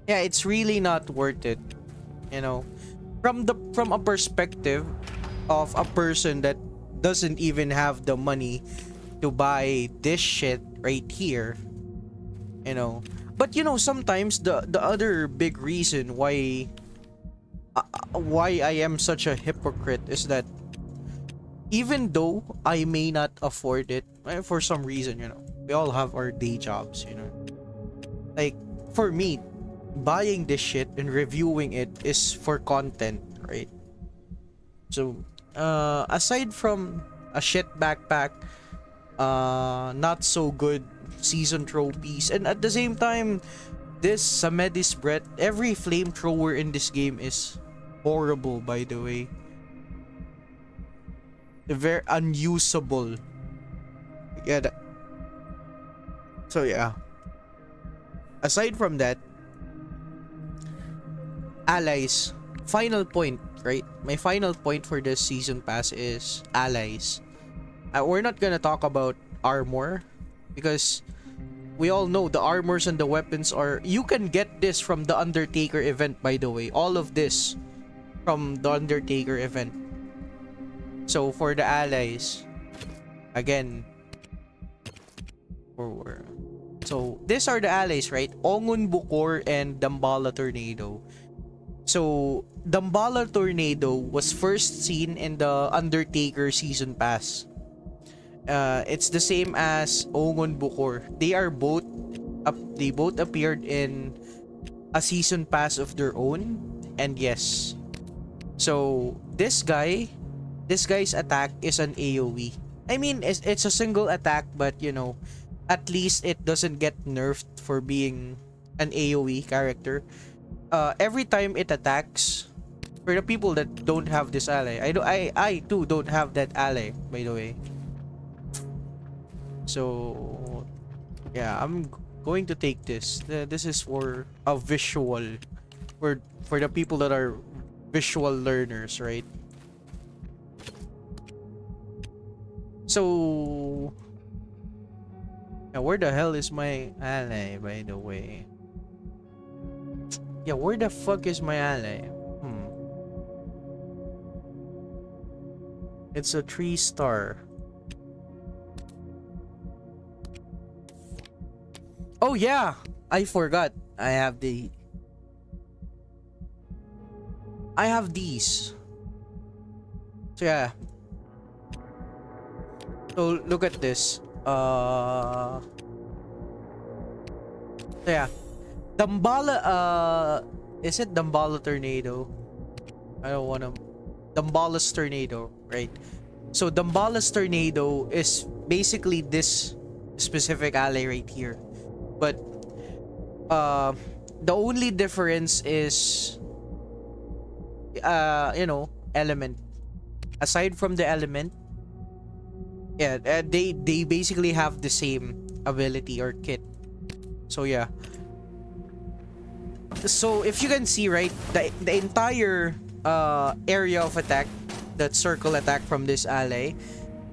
Yeah, it's really not worth it, you know, from a perspective of a person that doesn't even have the money to buy this shit right here, you know. But you know, sometimes the other big reason why I am such a hypocrite is that even though I may not afford it, for some reason, you know, we all have our day jobs, you know. Like, for me, buying this shit and reviewing it is for content, right? So, aside from a shit backpack, not so good season trophies, and at the same time, this Samedis breath, every flamethrower in this game is horrible, by the way. Very unusable. Yeah. So yeah. Aside from that, allies. Final point, right? My final point for this season pass is allies. We're not gonna talk about armor because we all know the armors and the weapons are... You can get this from the Undertaker event, by the way. All of this from the Undertaker event. So for the allies, again, so these are the allies, right? Ongun Bukor and Dambala Tornado. So Dambala Tornado was first seen in the Undertaker season pass. It's the same as Ongun Bukor. They both appeared in a season pass of their own. And yes, so this guy's attack is an AoE. I mean, it's a single attack, but you know, at least it doesn't get nerfed for being an AoE character. Every time it attacks, for the people that don't have this ally, I too don't have that ally, by the way. So yeah, I'm going to take this. This is for a visual, for the people that are visual learners, right? So yeah, where the hell is my ally, by the way? Yeah, where the fuck is my ally? It's a 3-star. Oh yeah, I forgot. I have these. So yeah. So look at this. So yeah. Dambala, is it Dambala Tornado? I don't wanna... Dambala's Tornado, right? So Dambala's Tornado is basically this specific ally right here. But the only difference is you know, element. Aside from the element, yeah, they basically have the same ability or kit. So yeah. So if you can see, right, the entire area of attack, that circle attack from this ally,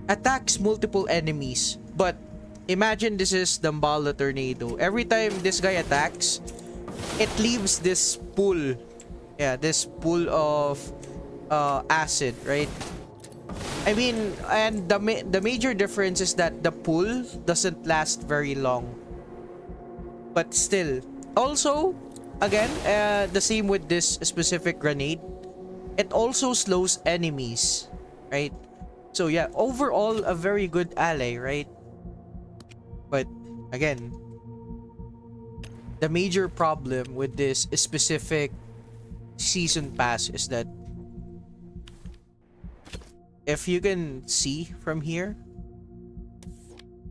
attacks multiple enemies. But imagine this is Dambala Tornado. Every time this guy attacks, it leaves this pool. Yeah, this pool of acid, right? I mean, and the major difference is that the pool doesn't last very long. But still, also, again, the same with this specific grenade. It also slows enemies, right? So yeah, overall a very good ally, right? But again, the major problem with this specific season pass is that if you can see from here,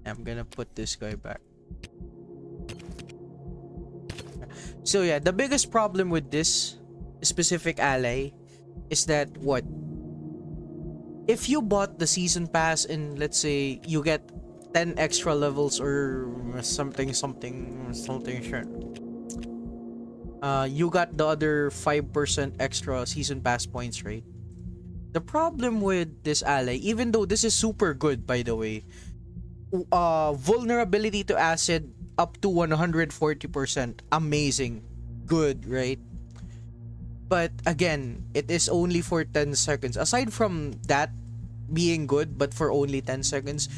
I'm gonna put this guy back. So yeah, the biggest problem with this specific ally is that what? If you bought the season pass and let's say you get 10 extra levels or something sure. You got the other 5% extra season pass points, right? The problem with this ally, even though this is super good by the way, vulnerability to acid up to 140%, amazing, good, right? But again, it is only for 10 seconds. Aside from that being good, but for only 10 seconds,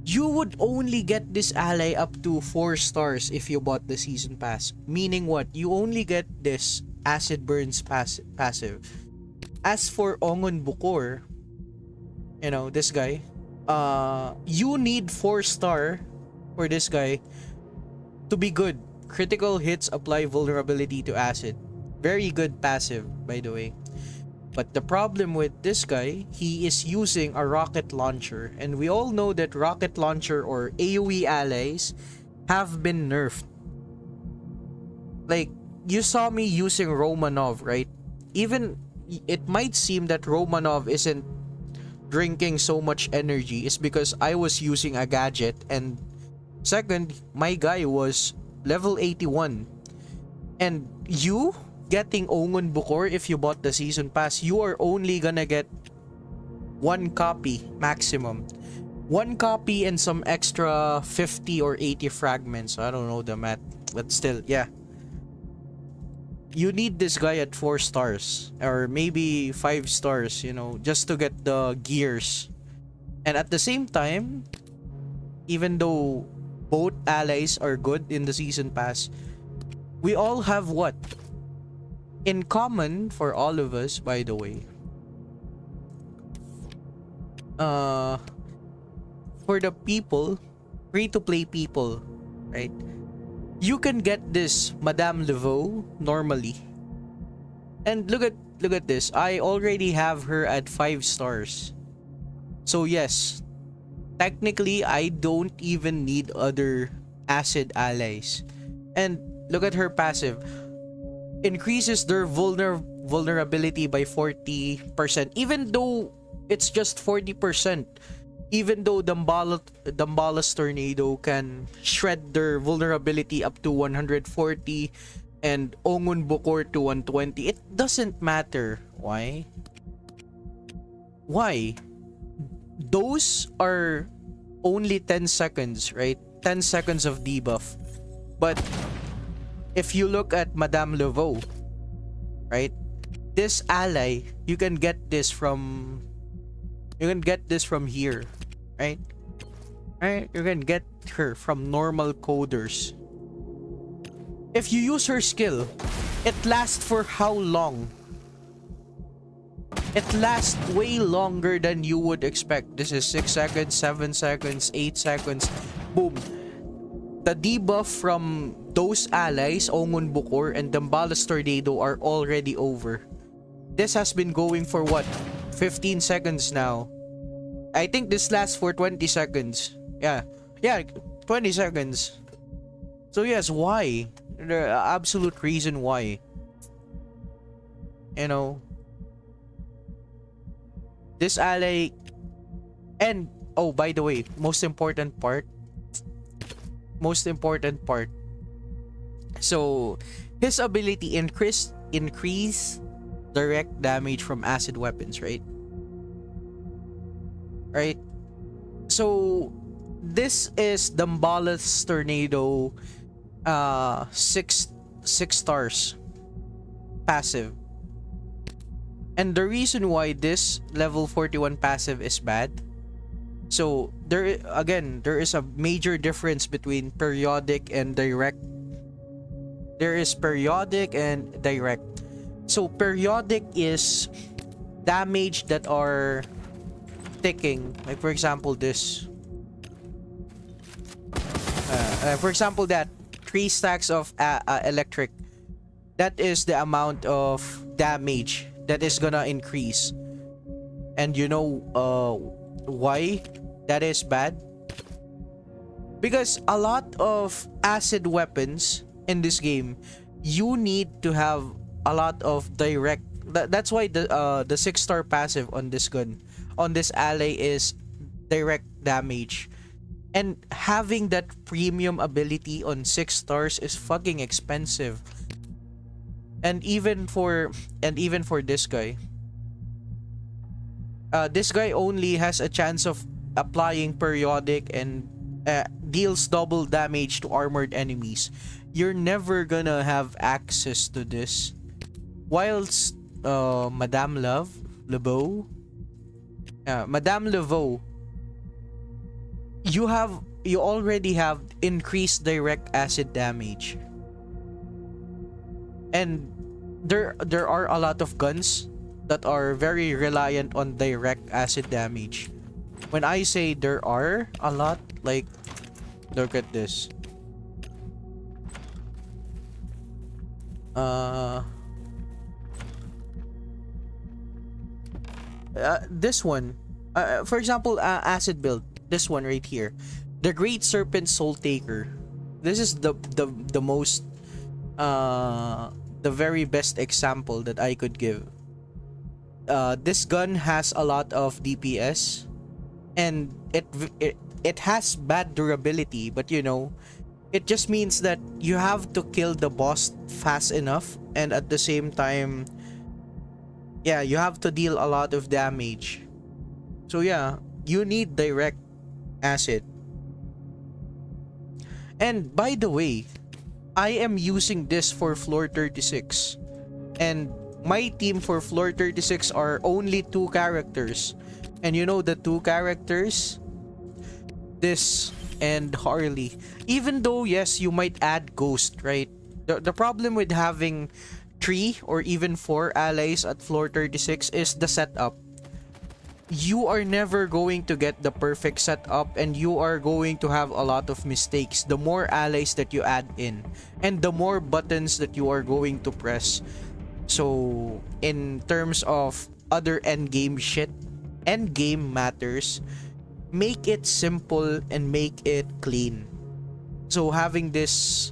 you would only get this ally up to 4 stars if you bought the season pass. Meaning what? You only get this acid burns passive. As for Ongon Bukor, you know, this guy, you need 4 star for this guy to be good. Critical hits apply vulnerability to acid. Very good passive, by the way. But the problem with this guy, he is using a rocket launcher. And we all know that rocket launcher or AoE allies have been nerfed. Like, you saw me using Romanov, right? Even, it might seem that Romanov isn't drinking so much energy. It's because I was using a gadget. And second, my guy was level 81. And you getting Ongon Bukor, if you bought the season pass, you are only gonna get 1 copy maximum. 1 copy and some extra 50 or 80 fragments. I don't know the math, but still, yeah. You need this guy at 4 stars or maybe 5 stars, you know, just to get the gears. And at the same time, even though both allies are good in the season pass, we all have what? In common for all of us, by the way. For the people, free-to-play people, right? You can get this Madame Laveau normally. And look at this. I already have her at 5 stars. So yes, technically I don't even need other acid allies. And look at her passive. Increases their vulnerability by 40%. Even though it's just 40%. Even though Dambalas Tornado can shred their vulnerability up to 140 and Ongon Bukor to 120, it doesn't matter. Why? Why? Those are only 10 seconds, right? 10 seconds of debuff. But if you look at Madame Laveau, right? This ally, you can get this from here, right? Right? You can get her from normal coders. If you use her skill, it lasts for how long? It lasts way longer than you would expect. This is 6 seconds, 7 seconds, 8 seconds. Boom. The debuff from those allies, Ongon Bukor and Dambalas Tornado, are already over. This has been going for what? 15 seconds now. I think this lasts for 20 seconds. Yeah, 20 seconds. So yes, why? The absolute reason why. You know, this ally. And oh, by the way, most important part. So his ability increase direct damage from acid weapons, right? Right? So this is Dambalas Tornado 6 6 stars passive. And the reason why this level 41 passive is bad, so there is a major difference between periodic and direct. There is periodic and direct. So periodic is damage that are ticking, like for example this. For example, that 3 stacks of electric, that is the amount of damage that is gonna increase. And you know why that is bad? Because a lot of acid weapons in this game, you need to have a lot of direct. That's why the 6-star passive on this gun, on this ally, is direct damage. And having that premium ability on 6 stars is fucking expensive. And even for this guy, this guy only has a chance of applying periodic and deals double damage to armored enemies. You're never gonna have access to this. Whilst Madame Lebeau, you already have increased direct acid damage. And there are a lot of guns that are very reliant on direct acid damage. When I say there are a lot, like, look at this. This one, for example, acid build. This one right here, the Great Serpent Soul Taker. This is the most the very best example that I could give. This gun has a lot of DPS, and it has bad durability, but you know, it just means that you have to kill the boss fast enough, and at the same time, yeah, you have to deal a lot of damage. So yeah, you need direct acid. And by the way, I am using this for floor 36, and my team for floor 36 are only 2 characters. And you know the 2 characters? This and Harley. Even though, yes, you might add Ghost, right? The problem with having 3 or even 4 allies at floor 36 is the setup. You are never going to get the perfect setup, and you are going to have a lot of mistakes the more allies that you add in, and the more buttons that you are going to press. So in terms of other endgame shit, endgame matters, make it simple and make it clean. So having this,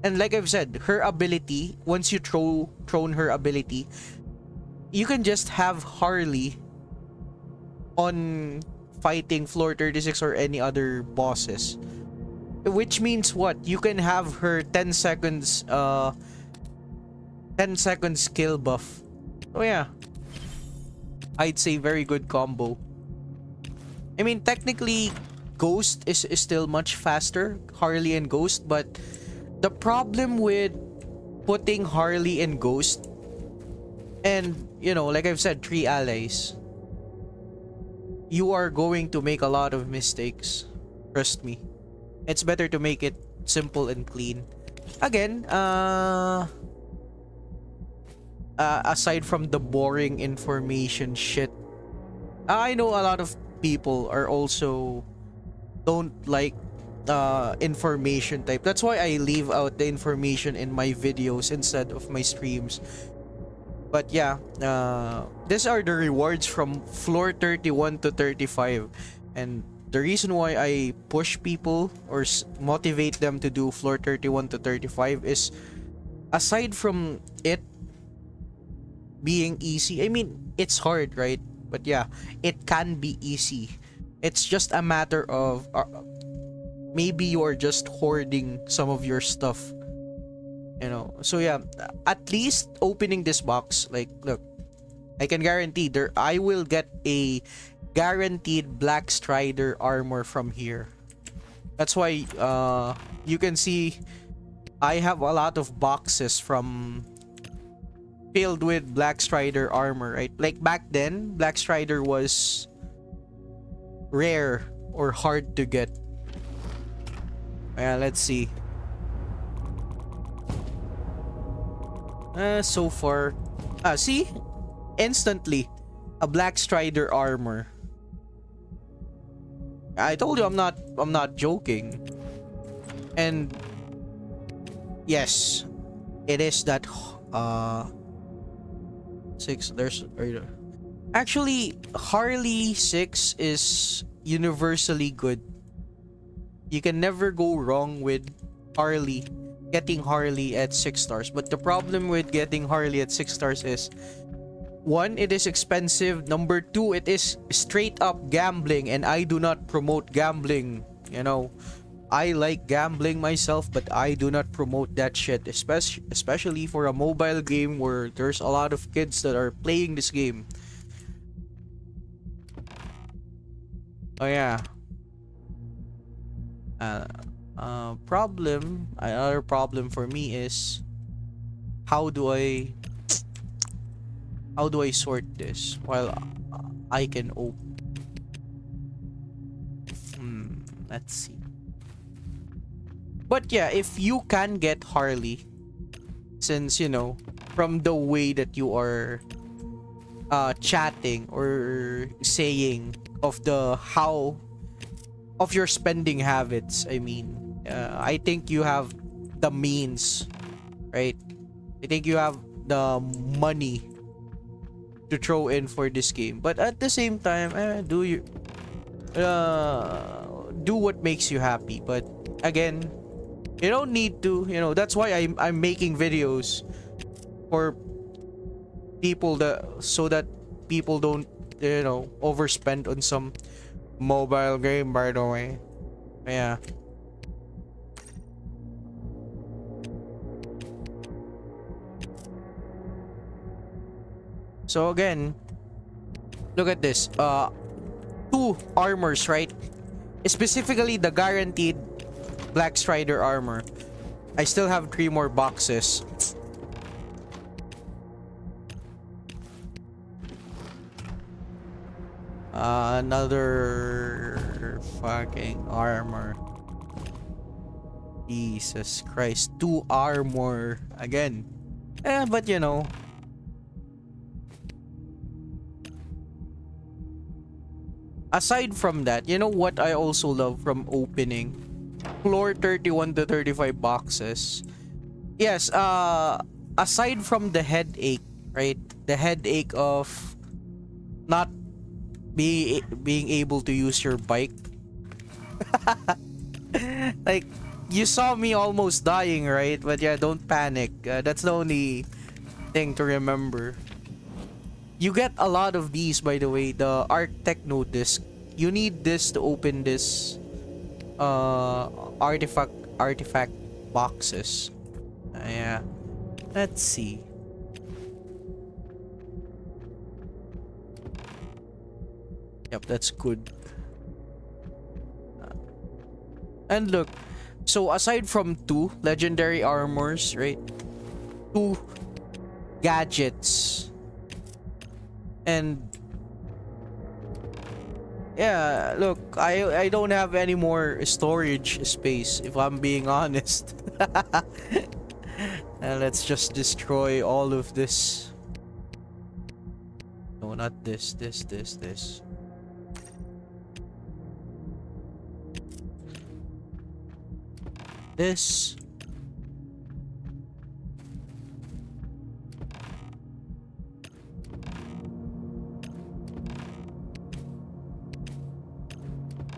and like I've said, her ability, once you thrown her ability, you can just have Harley on fighting floor 36 or any other bosses, which means what? You can have her 10 seconds skill buff. Oh yeah, I'd say very good combo. I mean, technically Ghost is still much faster, Harley and Ghost, but the problem with putting Harley and Ghost, and you know, like I've said, 3 allies, you are going to make a lot of mistakes. Trust me. It's better to make it simple and clean. Again, aside from the boring information shit, I know a lot of people are also don't like information type. That's why I leave out the information in my videos instead of my streams. But yeah, these are the rewards from floor 31 to 35. And the reason why I push people or motivate them to do floor 31 to 35 is, aside from it being easy, I mean, it's hard, right? But yeah, it can be easy. It's just a matter of maybe you are just hoarding some of your stuff, you know. So yeah, at least opening this box, like, look, I can guarantee I will get a guaranteed Black Strider armor from here. That's why you can see I have a lot of boxes from filled with Black Strider armor, right? Like back then, Black Strider was rare or hard to get. Let's see. So far, see, instantly, a Black Strider armor. I told you I'm not joking. And yes, it is that 6. There's actually Harley 6 is universally good. You can never go wrong with Harley. Getting Harley at 6 stars. But the problem with getting Harley at 6 stars is, one, it is expensive. Number two, it is straight up gambling, and I do not promote gambling. You know, I like gambling myself, but I do not promote that shit, especially for a mobile game where there's a lot of kids that are playing this game. Oh yeah. Another problem for me is, how do I sort this while I can open? Let's see. But yeah, if you can get Harley, since you know from the way that you are chatting or saying of your spending habits, I mean, I think you have the means, right? I think you have the money to throw in for this game. But at the same time, do what makes you happy. But again, you don't need to, you know, that's why I'm making videos for people, so that people don't, you know, overspend on some mobile game, by the way. Yeah. So again, look at this. 2 armors, right? Specifically the guaranteed Black Strider armor. I still have 3 more boxes. Another fucking armor. Jesus Christ. 2 armor again. But you know, aside from that, you know what I also love from opening? Floor 31 to 35 boxes. Yes, aside from the headache, right? The headache of not being able to use your bike. Like, you saw me almost dying, right? But yeah, don't panic. That's the only thing to remember. You get a lot of these, by the way, the Art Techno disc. You need this to open this artifact boxes. Yeah. Let's see. Yep, that's good. And look, so aside from 2 legendary armors, right? 2 gadgets. And yeah, look, I don't have any more storage space, if I'm being honest. And let's just destroy all of this. No, not this. This.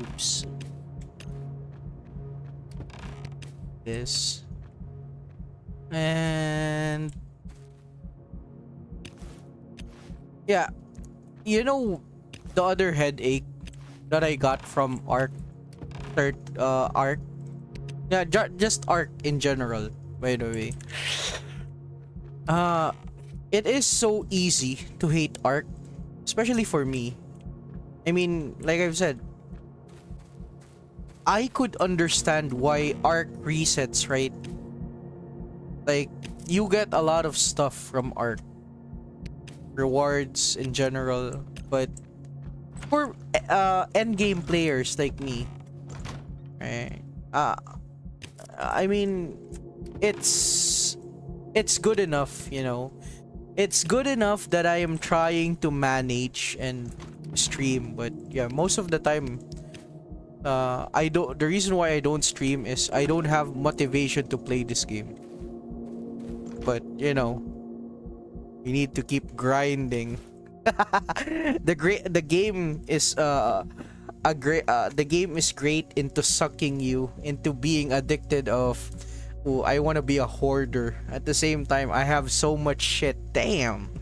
Oops. This. And yeah, you know, the other headache that I got from Arc, yeah, just Arc in general, by the way. It is so easy to hate Arc, especially for me. I mean, like I've said, I could understand why Arc resets, right? Like, you get a lot of stuff from art, rewards in general, but for end game players like me, right? I mean, it's it's good enough, you know. It's good enough that I am trying to manage and stream, but yeah, most of the time, I don't. The reason why I don't stream is I don't have motivation to play this game. But you know, you need to keep grinding. The game is a great the game is great into sucking you into being addicted of, oh, I want to be a hoarder. At the same time, I have so much shit. Damn.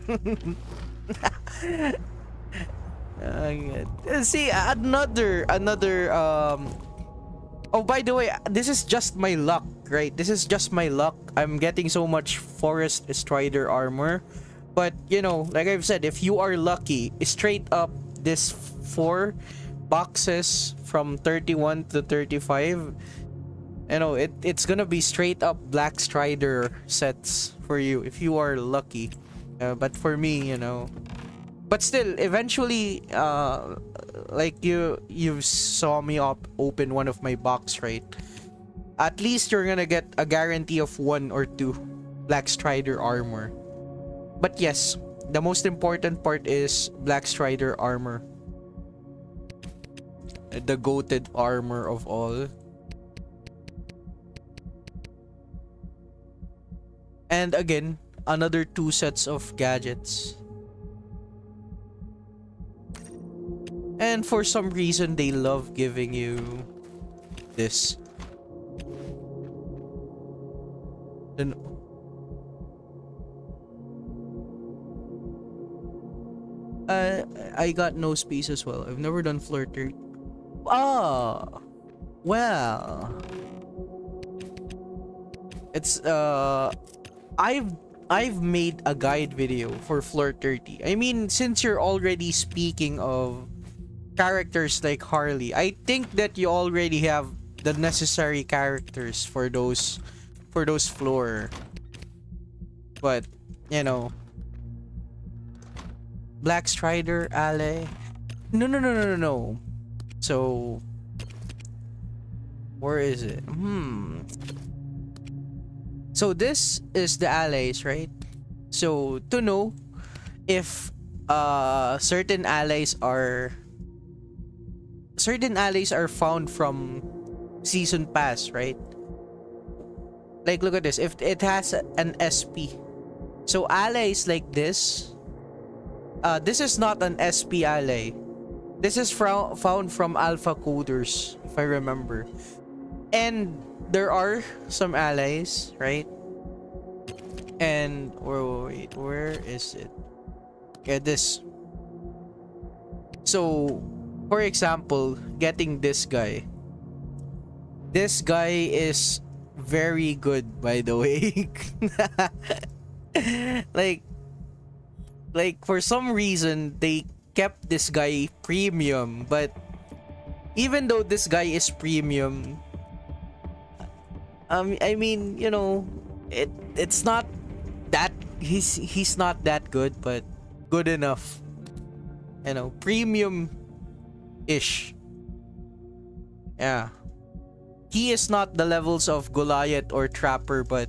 See, another oh, by the way, this is just my luck, right? This is just my luck. I'm getting so much Forest Strider armor. But, you know, like I've said, if you are lucky, straight up this 4 boxes from 31 to 35, you know, it's gonna be straight up Black Strider sets for you if you are lucky. But for me, you know, but still, eventually, like you saw me open one of my box, right? At least you're gonna get a guarantee of 1 or 2 Black Strider armor. But yes, the most important part is Black Strider armor, the goated armor of all. And again, another 2 sets of gadgets. And for some reason, they love giving you this. Then I got nose piece as well. I've never done flirter. Ah, well, it's I've made a guide video for Floor 30. I mean, since you're already speaking of characters like Harley, I think that you already have the necessary characters for those floor. But, you know, Black Strider, ally. No. So, where is it? So this is the allies, right? So to know if certain allies are found from season pass, right? Like, look at this. If it has an SP, so allies like this, this is not an SP ally. This is found from alpha coders, if I remember. And there are some allies, right? And wait, where is it? Yeah, this. So, for example, getting this guy. This guy is very good, by the way. like for some reason they kept this guy premium, but even though this guy is premium, I mean, you know, it's not that he's not that good, but good enough. You know, premium ish. Yeah. He is not the levels of Goliath or Trapper, but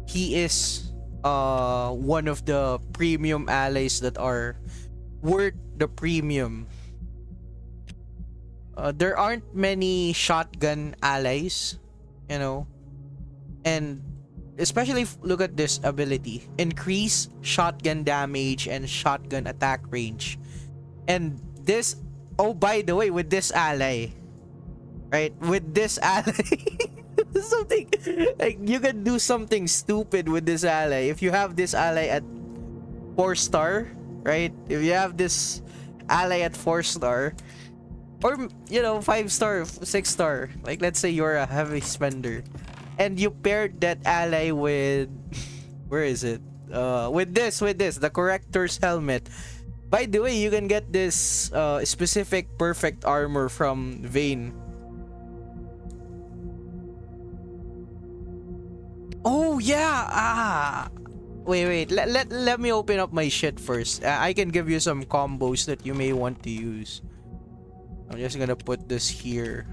he is one of the premium allies that are worth the premium. There aren't many shotgun allies, you know. And especially look at this ability. Increase shotgun damage and shotgun attack range. And this, oh, by the way, with this ally, right? With this ally, something like you can do something stupid with this ally. If you have this ally at 4-star, right? If you have this ally at 4-star, or you know, 5-star, 6-star, like let's say you're a heavy spender, and you paired that ally with where is it? With this, the Corrector's helmet. By the way, you can get this specific perfect armor from Vayne. Oh yeah. Wait. Let me open up my shit first. I can give you some combos that you may want to use. I'm just gonna put this here.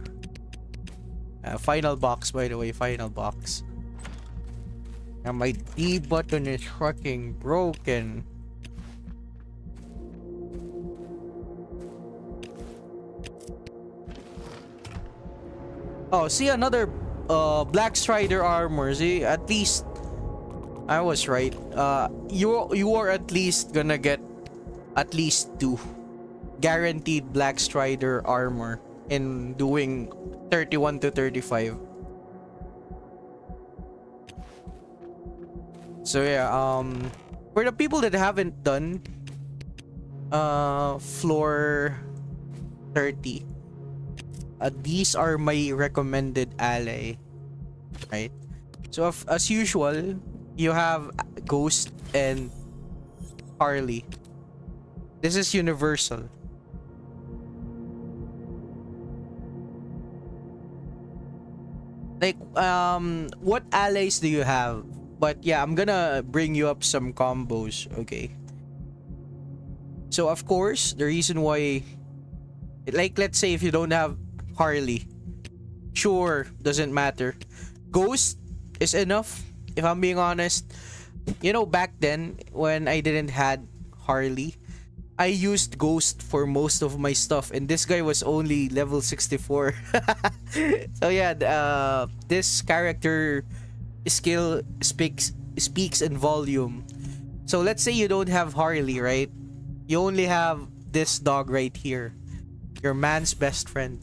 Final box, by the way. Final box. And my D button is fucking broken. Oh, see another Black Strider armor. See, at least I was right. You are at least gonna get at least 2 guaranteed Black Strider armor in doing 31 to 35. So yeah, for the people that haven't done floor 30, these are my recommended ally, right? So as usual, you have Ghost and Harley. This is universal. Like, what allies do you have? But yeah, I'm gonna bring you up some combos, okay? So of course, the reason why, like, let's say if you don't have Harley, sure, doesn't matter. Ghost is enough, if I'm being honest. You know, back then, when I didn't had Harley, I used Ghost for most of my stuff, and this guy was only level 64. So yeah, this character skill speaks in volume. So let's say you don't have Harley, right? You only have this dog right here, your man's best friend.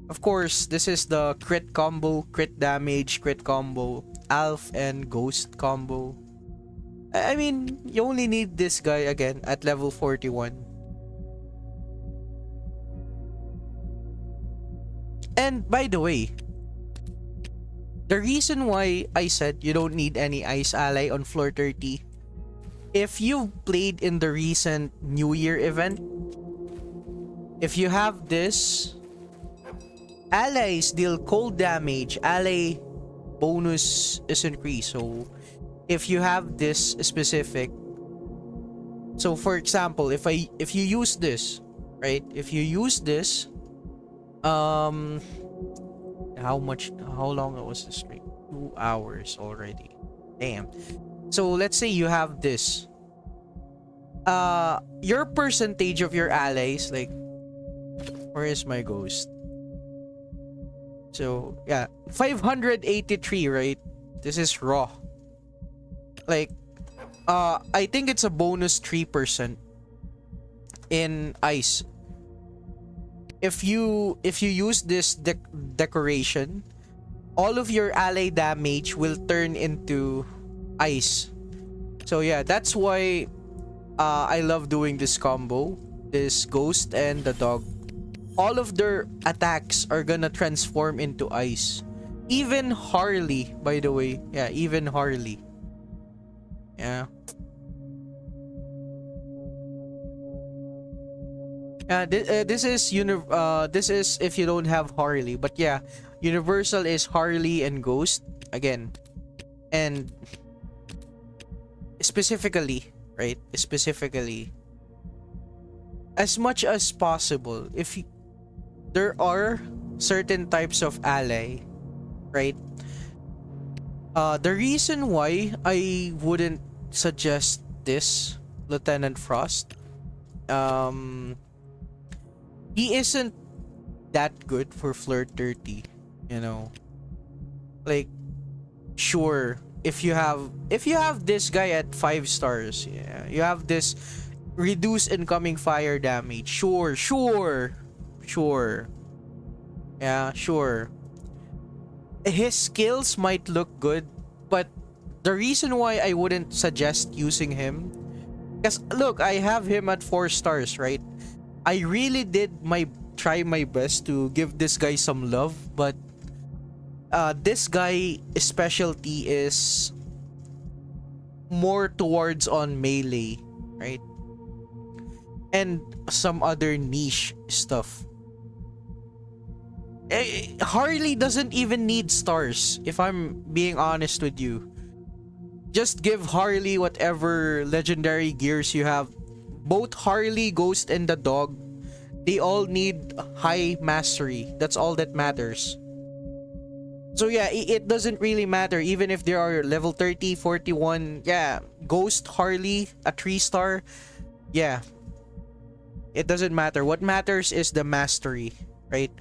Of course, this is the crit combo, crit damage, crit combo, Alf and Ghost combo. I mean, you only need this guy again at level 41. And by the way, the reason why I said you don't need any ice ally on floor 30, if you've played in the recent New Year event, if you have this, allies deal cold damage, ally bonus is increased. So if you have this specific, so for example, if you use this, right? If you use this, how long was the stream? 2 hours already. Damn. So let's say you have this. Your percentage of your allies, like, where is my Ghost? So yeah, 583, right? This is raw. Like, I think it's a bonus 3% in ice. If you use this decoration, all of your ally damage will turn into ice. So yeah, that's why I love doing this combo, this Ghost and the dog. All of their attacks are gonna transform into ice. Even Harley, by the way. Yeah, even Harley. Yeah. This is if you don't have Harley, but yeah, universal is Harley and Ghost again. And specifically, right? Specifically, as much as possible, if there are certain types of ally, right? The reason why I wouldn't suggest this Lieutenant Frost, he isn't that good for floor 30, you know. Like, sure, if you have this guy at 5 stars, yeah, you have this reduce incoming fire damage, sure. Yeah, sure. His skills might look good, but the reason why I wouldn't suggest using him, because look, I have him at 4 stars, right? I really did try my best to give this guy some love, but this guy specialty is more towards on melee, right? And some other niche stuff. Harley doesn't even need stars, if I'm being honest with you. Just give Harley whatever legendary gears you have. Both Harley, Ghost, and the dog, they all need high mastery. That's all that matters. So yeah, it doesn't really matter even if they are level 30, 41. Yeah, Ghost, Harley, a 3-star. Yeah, it doesn't matter. What matters is the mastery, right?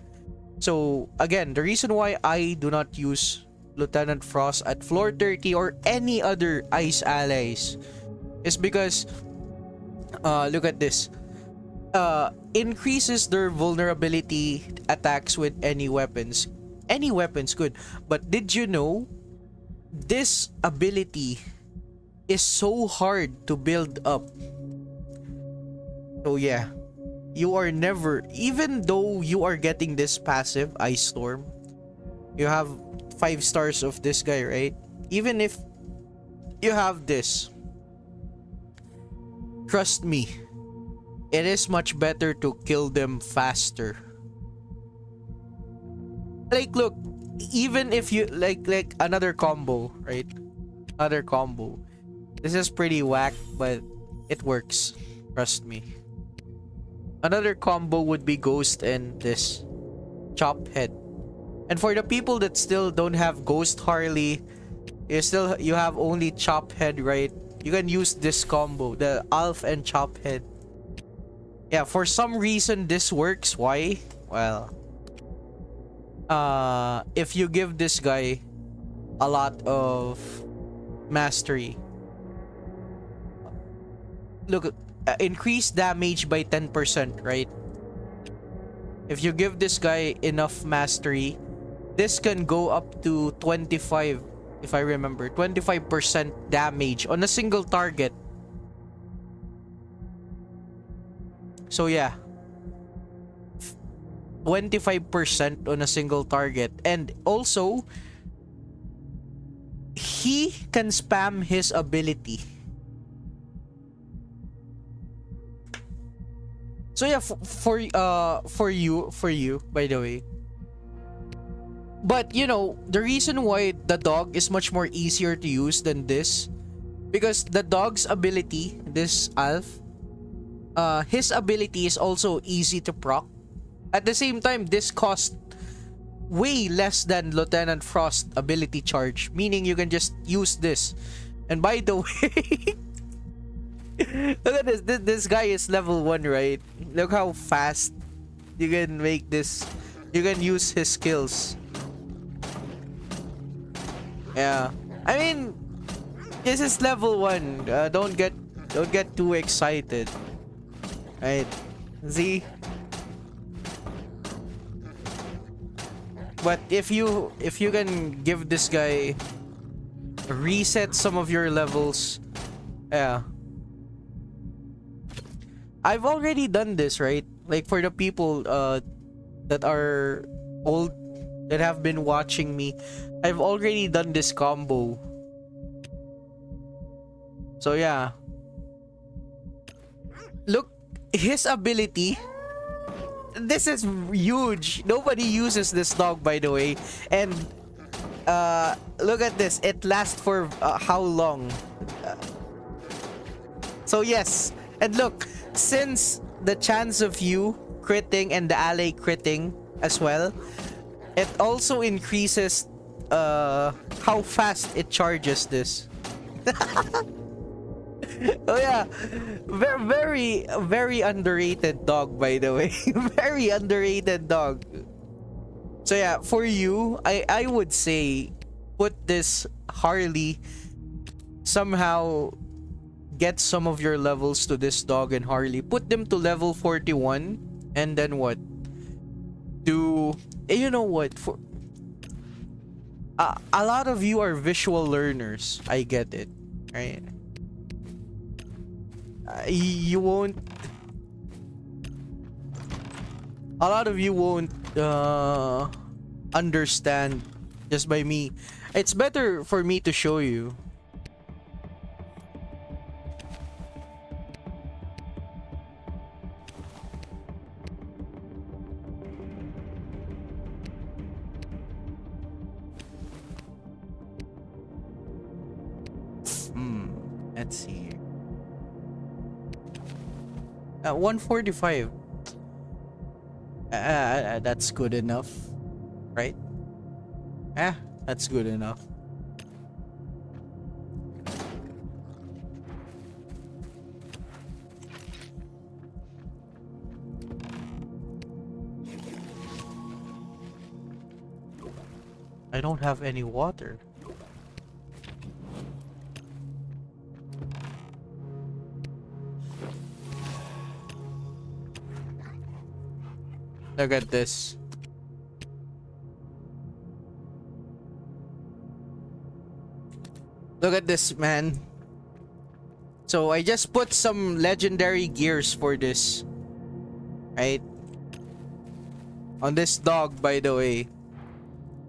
So again, the reason why I do not use Lieutenant Frost at floor 30 or any other ice allies is because look at this. Increases their vulnerability attacks with any weapons. Any weapons good. But did you know this ability is so hard to build up? So yeah, you are never, even though you are getting this passive Ice Storm, you have 5 stars of this guy, right? Even if you have this, trust me, it is much better to kill them faster. Like, look, even if you like another combo, right? Other combo. This is pretty whack, but it works. Trust me. Another combo would be Ghost and this Chop Head. And for the people that still don't have Ghost Harley, you have only Chop Head, right? You can use this combo, the Alf and Chop Head. Yeah, for some reason this works. Why? Well, if you give this guy a lot of mastery, look, increase damage by 10%, right? If you give this guy enough mastery, this can go up to 25, if I remember, 25% damage on a single target. So yeah, 25% on a single target. And also, he can spam his ability. So yeah, for you, by the way. But you know, the reason why the dog is much more easier to use than this, because the dog's ability, this Alf, his ability is also easy to proc. At the same time, this costs way less than Lieutenant Frost ability charge, meaning you can just use this. And by the way, look at this. This guy is level 1, right? Look how fast you can make this. You can use his skills. Yeah, I mean, this is level 1. Don't get too excited, right? See. But if you can give this guy, reset some of your levels, yeah. I've already done this, right? Like for the people that are old, that have been watching me, I've already done this combo. So yeah. Look, his ability. This is huge. Nobody uses this dog, by the way. And look at this. It lasts for how long? So yes. And look, since the chance of you critting and the ally critting as well, it also increases how fast it charges this. Oh yeah, very very underrated dog, by the way. Very underrated dog. So yeah, for you, I would say put this Harley, somehow get some of your levels to this dog and Harley, put them to level 41, and then what? Do you know what? For a lot of you are visual learners. I get it, right? You won't. A lot of you won't understand just by me. It's better for me to show you. Let's see. 145. That's good enough, right? That's good enough. I don't have any water. Look at this. Look at this, man. So I just put some legendary gears for this. Right? On this dog, by the way.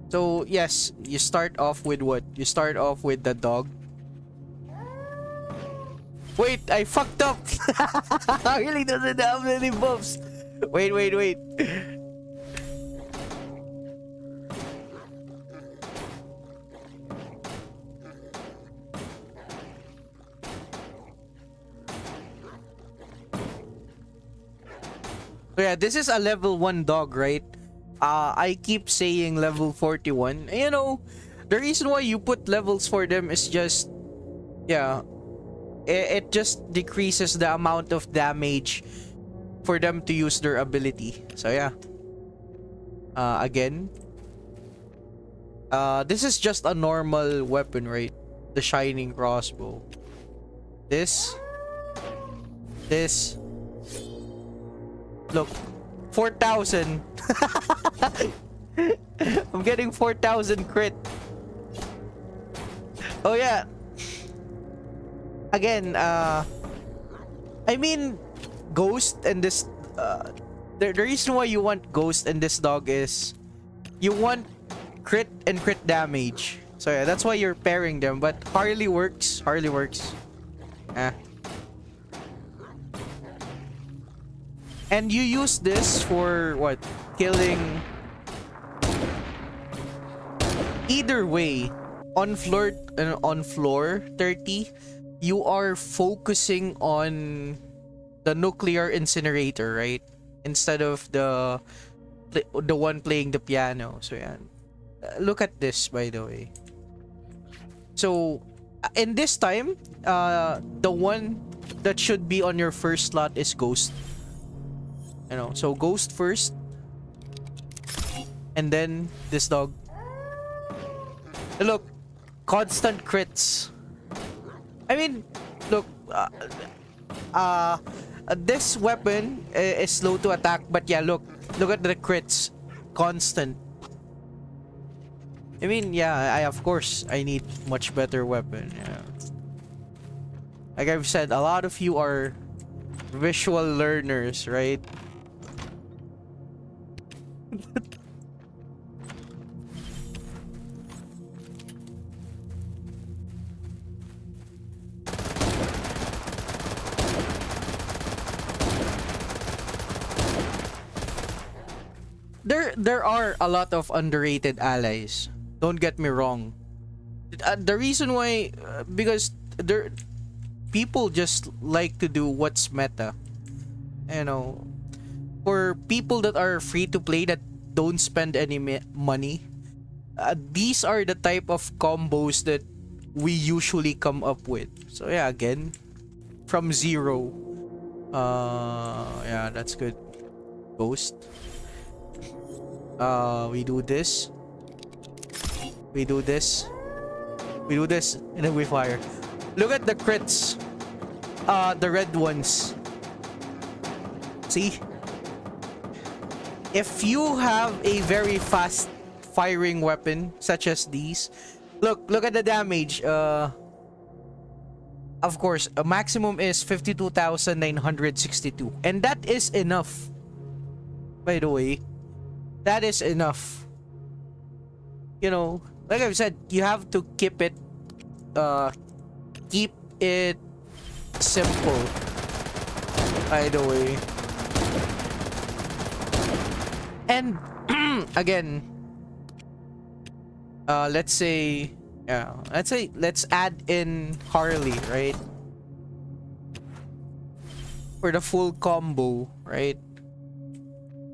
So yes, you start off with what? You start off with the dog. Wait, I fucked up. I really doesn't have any buffs. Wait. So yeah, this is a level 1 dog, right? I keep saying level 41. You know, the reason why you put levels for them is just, yeah, it just decreases the amount of damage for them to use their ability. So yeah. Again, this is just a normal weapon, right? The shining crossbow. This. Look, 4,000. I'm getting 4,000 crit. Oh yeah. Again, I mean, Ghost and this, the reason why you want Ghost and this dog is you want crit and crit damage. So yeah, that's why you're pairing them. But Harley works. And you use this for what? Killing. Either way, on floor 30, you are focusing on the nuclear incinerator, right? Instead of the one playing the piano. So yeah. Look at this, by the way. So in this time, the one that should be on your first slot is Ghost. You know, so Ghost first, and then this dog. Look, constant crits. I mean, look, this weapon is slow to attack, but yeah, look at the crits, constant. I mean, yeah, of course I need much better weapon. Yeah, like I've said, a lot of you are visual learners, right? There are a lot of underrated allies. Don't get me wrong. The reason why, because people just like to do what's meta. You know, for people that are free to play that don't spend any money, these are the type of combos that we usually come up with. So yeah, again, from zero. Yeah, that's good. Ghost. We do this. We do this, and then we fire. Look at the crits. The red ones. See? If you have a very fast firing weapon, such as these, look at the damage. Of course, a maximum is 52,962. And that is enough. By the way. That is enough. You know, like I've said, you have to keep it simple. By the way. And again, let's add in Harley, right? for the full combo, right?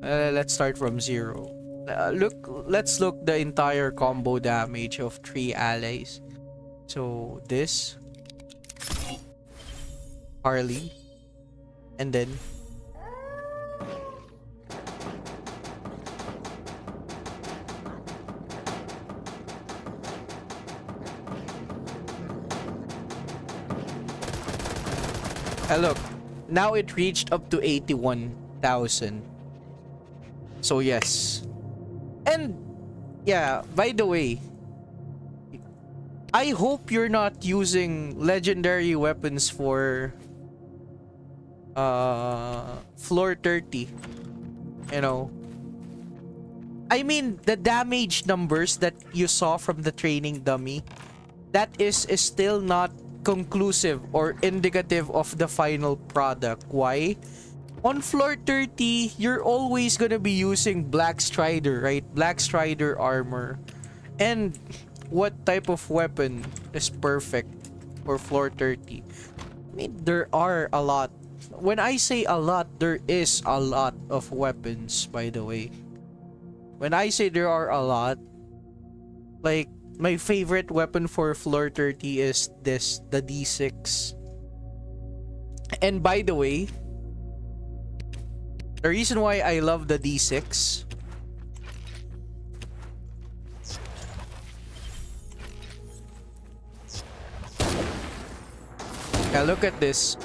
Let's start from 0. Let's look the entire combo damage of 3 allies. So this Harley, and then look, now it reached up to 81,000. So yes. And yeah, by the way, I hope you're not using legendary weapons for floor 30. You know, I mean, the damage numbers that you saw from the training dummy, that is still not conclusive or indicative of the final product. Why? On floor 30, you're always gonna be using Black Strider, right? Black Strider armor. And what type of weapon is perfect for floor 30? I mean, there are a lot. When I say a lot, there is a lot of weapons, by the way. When I say there are a lot, like, my favorite weapon for floor 30 is this, the D6. And by the way, the reason why I love the D6, yeah, look at this.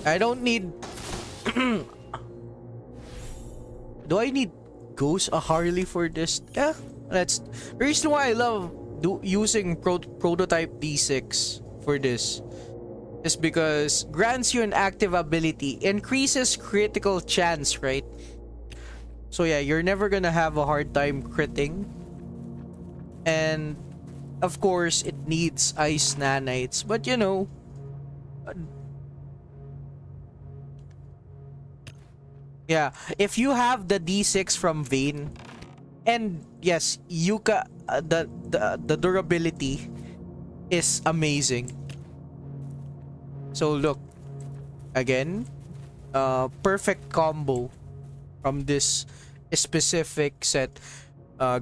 I don't need do I need Ghost a Harley for this? Yeah, that's the reason why I love using prototype D6 for this. Is because grants you an active ability, increases critical chance, right? So yeah, you're never gonna have a hard time critting. And of course, it needs ice nanites, but you know, yeah, if you have the D6 from Vayne, and yes, Yuka, the durability is amazing. So look, again, perfect combo from this specific set.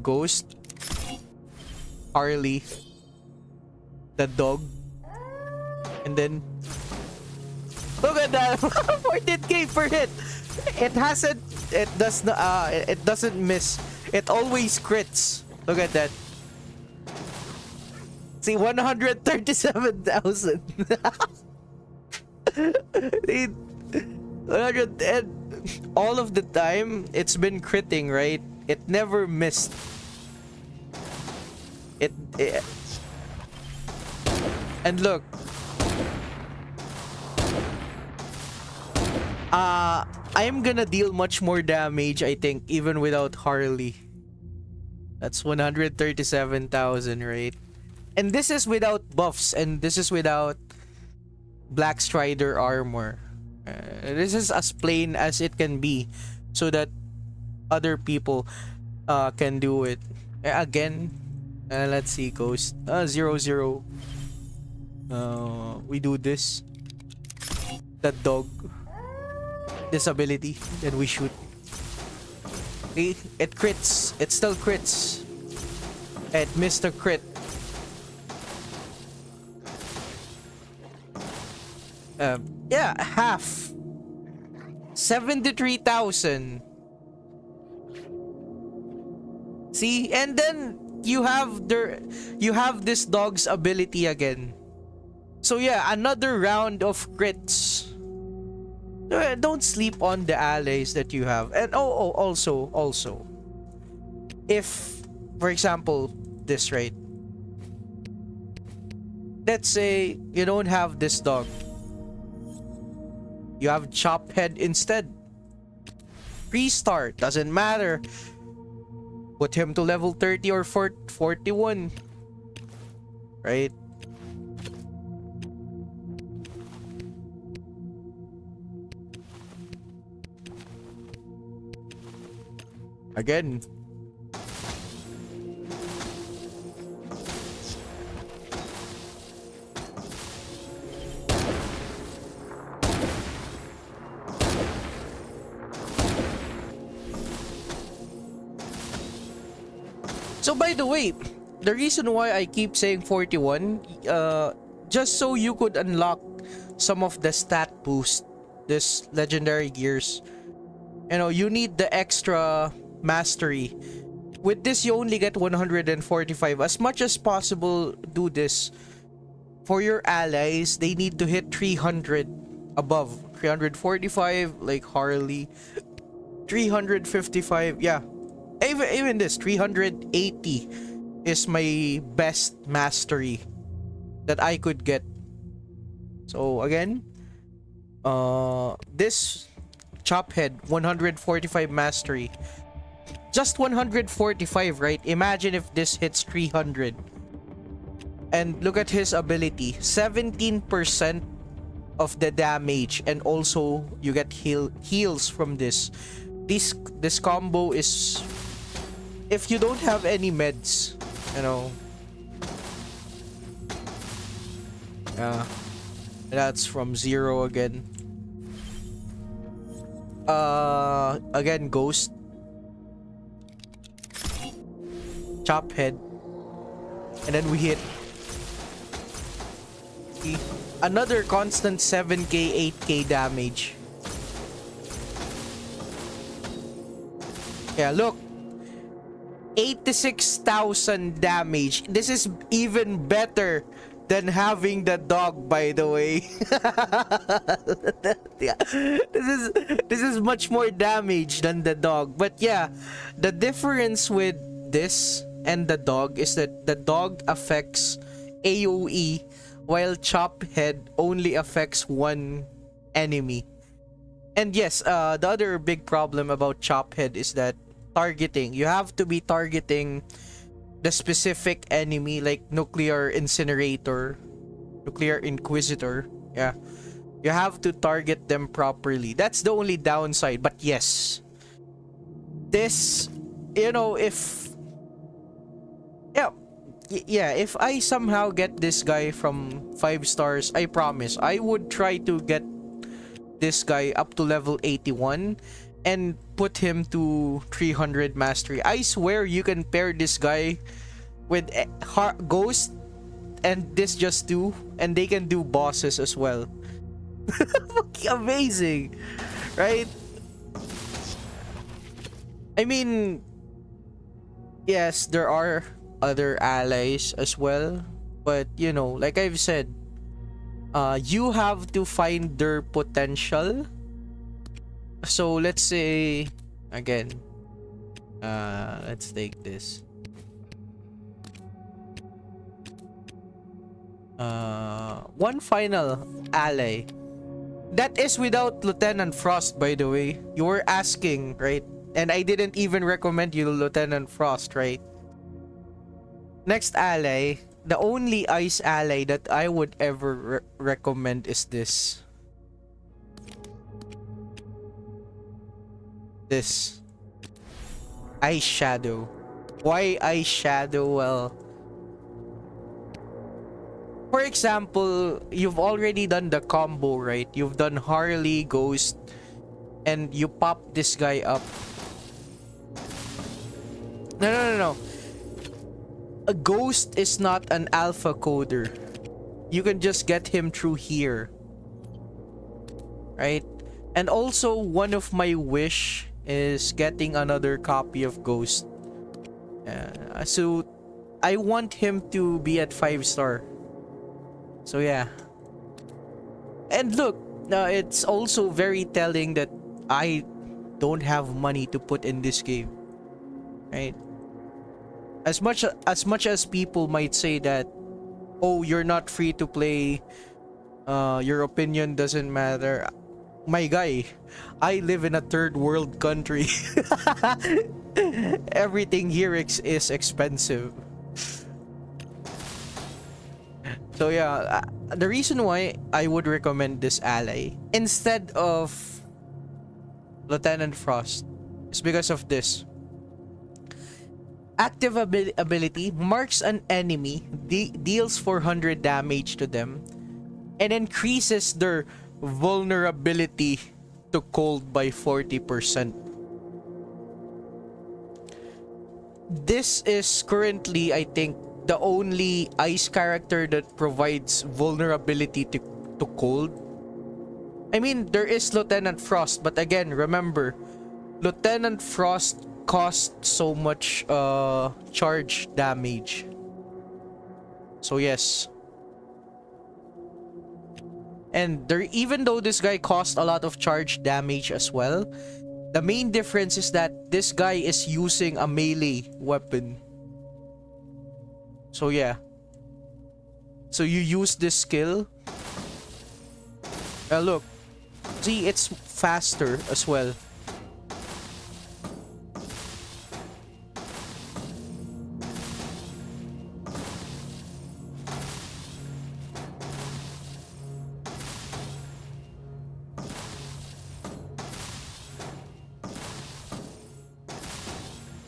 Ghost, Harley, the dog, and then look at that. 14k per hit. It doesn't miss. It always crits. Look at that. See, 137,000. 110. All of the time, it's been critting, right? It never missed. It and look. I'm gonna deal much more damage, I think, even without Harley. That's 137,000, right? And this is without buffs, and this is without Black Strider armor. This is as plain as it can be, so that other people can do it. Again, let's see, Ghost. 0-0. We do this. That dog. This ability, then we shoot. See, it crits. It still crits. It missed a crit. Yeah, half. 73,000. See, and then you have this dog's ability again. So yeah, another round of crits. Don't sleep on the allies that you have. And also, if, for example, this, right? Let's say you don't have this dog. You have Chop Head instead. Restart, doesn't matter. Put him to level 30 or 41. Right? Again. So by the way, the reason why I keep saying 41, just so you could unlock some of the stat boost, this legendary gears, you know, you need the extra mastery. With this, you only get 145. As much as possible, do this. For your allies, they need to hit 300 above. 345, like Harley. 355, yeah. Even this, 380 is my best mastery that I could get. So again, this Chophead, 145 mastery. Just 145, right? Imagine if this hits 300. And look at his ability. 17% of the damage. And also, you get heals from this. This combo is... If you don't have any meds, you know... that's from 0 again. Again, Ghost. Chop head. And then we hit another constant 7k, 8k damage. Yeah, look. 86,000 damage. This is even better than having the dog, by the way. Yeah, this is much more damage than the dog. But yeah, the difference with this and the dog is that the dog affects AoE, while Chop Head only affects one enemy. And yes, the other big problem about Chop Head is that targeting. You have to be targeting the specific enemy, like Nuclear Incinerator, Nuclear Inquisitor. Yeah, you have to target them properly. That's the only downside. But yes, this, you know, if if I somehow get this guy from 5 stars, I promise I would try to get this guy up to level 81 and put him to 300 mastery. I swear you can pair this guy with Ghost and this just do, and they can do bosses as well. Amazing, right? I mean, yes, there are other allies as well, but you know, like I've said, you have to find their potential. So let's say again, let's take this. One final ally that is without Lieutenant Frost, by the way. You were asking, right? And I didn't even recommend you Lieutenant Frost, right? Next ally, the only ice ally that I would ever recommend is this. This Ice Shadow. Why Ice Shadow? Well, for example, you've already done the combo, right? You've done Harley, Ghost, and you pop this guy up. No. A Ghost is not an alpha coder. You can just get him through here, right? And also, one of my wish is getting another copy of Ghost. So I want him to be at 5 star. So yeah. And look, it's also very telling that I don't have money to put in this game, right? As much as people might say that, oh, you're not free to play, your opinion doesn't matter. My guy, I live in a third world country. Everything here is expensive. So yeah, the reason why I would recommend this ally instead of Lieutenant Frost is because of this. Active ability marks an enemy, deals 400 damage to them, and increases their vulnerability to cold by 40%. this is currently, I think, the only ice character that provides vulnerability to cold. I mean, there is Lieutenant Frost, but again, remember, Lieutenant Frost costs so much charge damage. So yes. And there, even though this guy costs a lot of charge damage as well, the main difference is that this guy is using a melee weapon. So yeah. So you use this skill. Look. See, it's faster as well.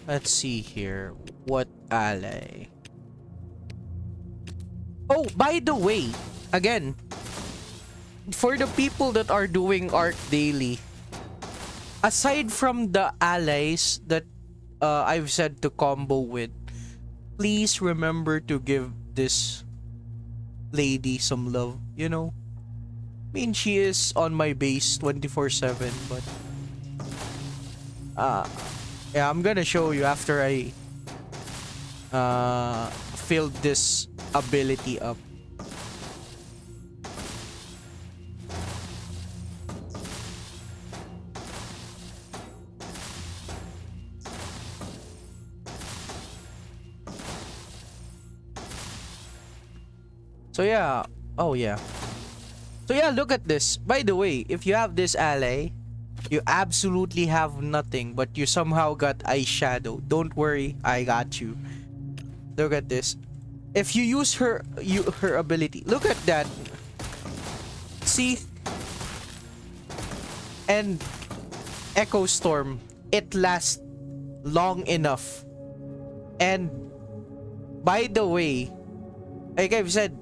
Let's see here. What ally? Oh, by the way, again, for the people that are doing Arc Daily, aside from the allies that I've said to combo with, please remember to give this lady some love, you know? I mean, she is on my base 24/7, but yeah, I'm gonna show you after I filled this ability up. So yeah, oh yeah. So yeah, look at this. By the way, if you have this ally, you absolutely have nothing, but you somehow got Ice Shadow. Don't worry, I got you. Look at this. If you use her ability, look at that. See? And Echo Storm, it lasts long enough. And by the way, like I've said,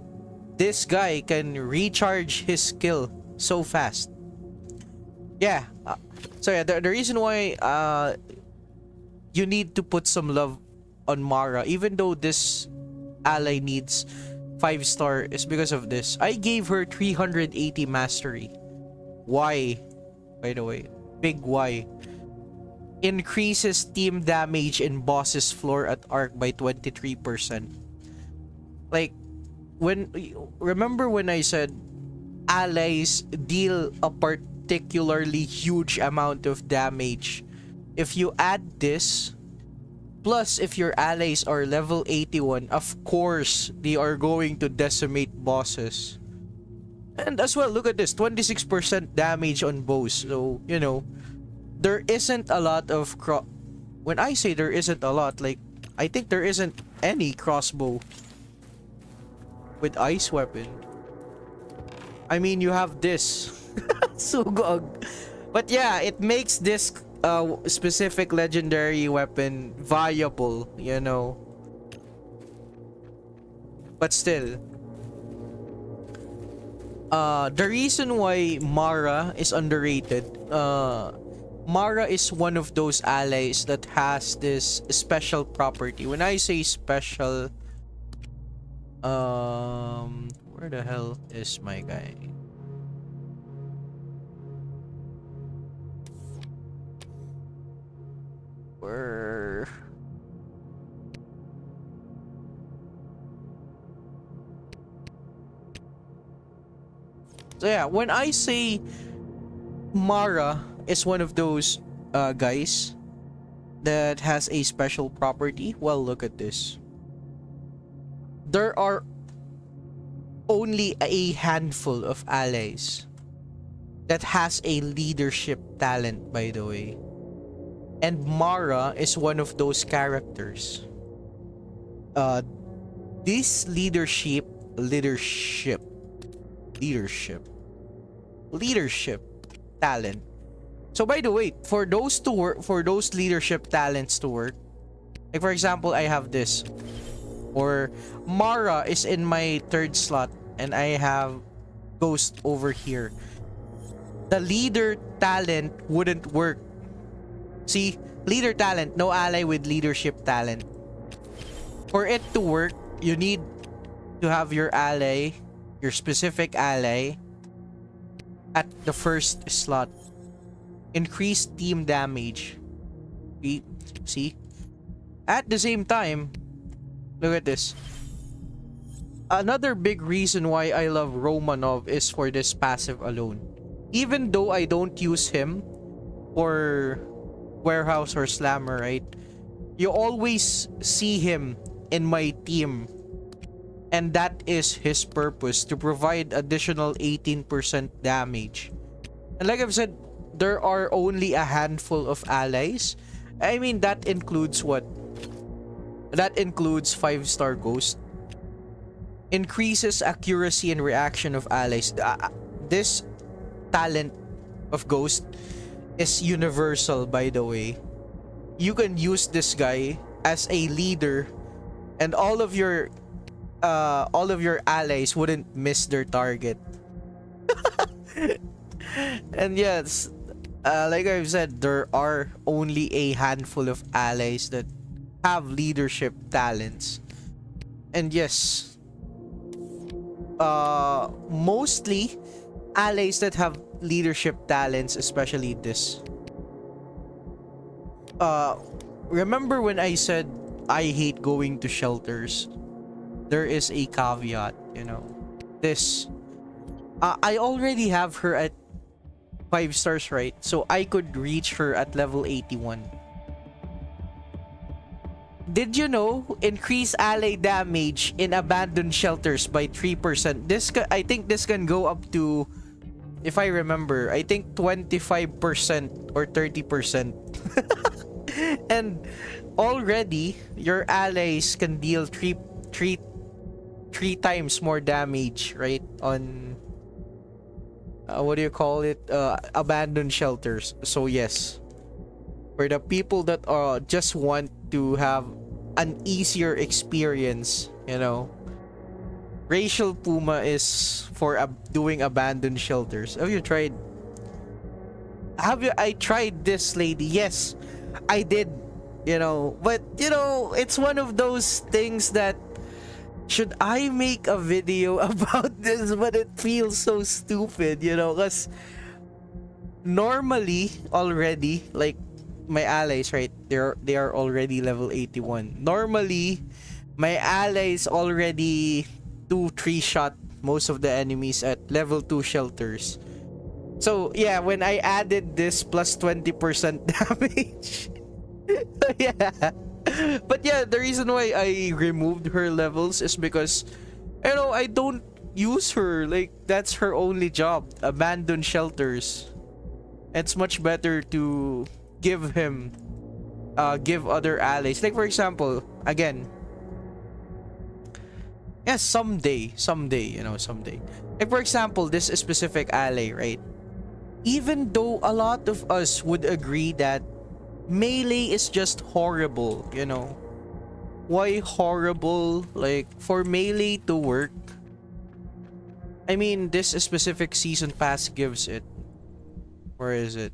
this guy can recharge his skill so fast. Yeah. So yeah, the reason why you need to put some love on Mara, even though this ally needs 5-star, is because of this. I gave her 380 mastery. Why? By the way, big why. Increases team damage in boss's floor at arc by 23%. Like, remember when I said allies deal a particularly huge amount of damage? If you add this, plus if your allies are level 81, of course they are going to decimate bosses. And as well, look at this, 26% damage on bows. So, you know, there isn't a lot of when I say there isn't a lot, like, I think there isn't any crossbow with ice weapon. I mean, you have this Sugog. But yeah, it makes this specific legendary weapon viable, you know. But still, the reason why Mara is underrated, Mara is one of those allies that has this special property. When I say special, where the hell is my guy? Where? So yeah, when I say Mara is one of those guys that has a special property, well, look at this. There are only a handful of allies that has a leadership talent, by the way. And Mara is one of those characters. This leadership talent. So by the way, for those to work, for those leadership talents to work, like for example, I have this, or Mara is in my 3rd slot and I have Ghost over here. The leader talent wouldn't work. See, Leader talent, no ally with leadership talent. For it to work, you need to have your ally, your specific ally, at the first slot. Increase team damage. See? At the same time, look at this. Another big reason why I love Romanov is for this passive alone. Even though I don't use him for warehouse or slammer, right? You always see him in my team. And that is his purpose, to provide additional 18% damage. And like I've said, there are only a handful of allies. I mean, that includes what? That includes 5-star Ghost. Increases accuracy and reaction of allies. This talent of Ghost is universal, by the way. You can use this guy as a leader, and all of your allies wouldn't miss their target. And yes, like I've said, there are only a handful of allies that have leadership talents. And yes, mostly allies that have leadership talents, especially this. Remember when I said I hate going to shelters? There is a caveat, you know. This, I already have her at 5 stars, right? So I could reach her at level 81. Did you know? Increase ally damage in abandoned shelters by 3%. I think this can go up to, if I remember, I think 25% or 30%. And already your allies can deal three times more damage, right? On what do you call it? Abandoned shelters. So yes, for the people that just want to have an easier experience, you know, Racial Puma is for doing abandoned shelters. Have you tried? I tried this, lady. Yes, I did. You know, but you know, it's one of those things that, should I make a video about this? But it feels so stupid, you know, because normally already, like, my allies, right? They are already level 81. Normally, my allies already 2-3 shot most of the enemies at level 2 shelters. So yeah, when I added this plus 20% damage, yeah. But yeah, the reason why I removed her levels is because, you know, I don't use her. Like, that's her only job, abandoned shelters. It's much better to give other allies, like for example, again, yes, someday, you know, someday, like for example, this specific ally, right? Even though a lot of us would agree that melee is just horrible, you know. Why horrible? Like, for melee to work, I mean, this specific season pass gives it. Where is it?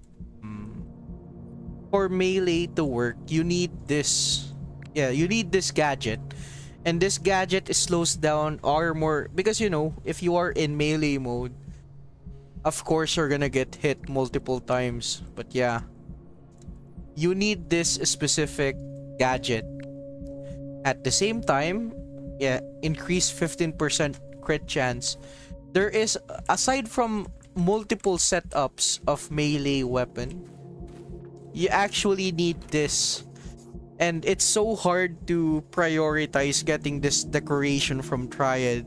For melee to work, you need this. Yeah, you need this gadget. And this gadget slows down armor. Because, you know, if you are in melee mode, of course you're gonna get hit multiple times. But yeah, you need this specific gadget. At the same time, yeah, increase 15% crit chance. There is, aside from multiple setups of melee weapon, you actually need this. And it's so hard to prioritize getting this decoration from Triad.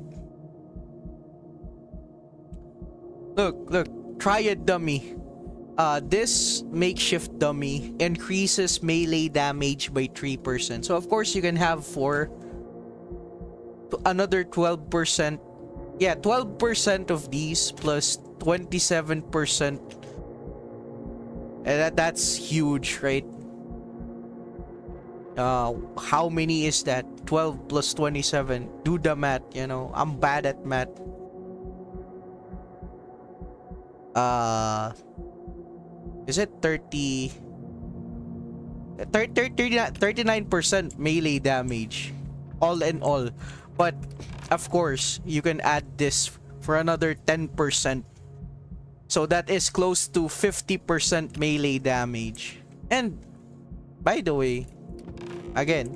Look, Triad dummy. This makeshift dummy increases melee damage by 3%. So of course you can have another 12%. Yeah, 12% of these plus 27%. And that's huge, right? How many is that? 12 plus 27. Do the math, you know. I'm bad at math. Is it 30? 39% melee damage all in all. But of course, you can add this for another 10%. So that is close to 50% melee damage. And by the way, again,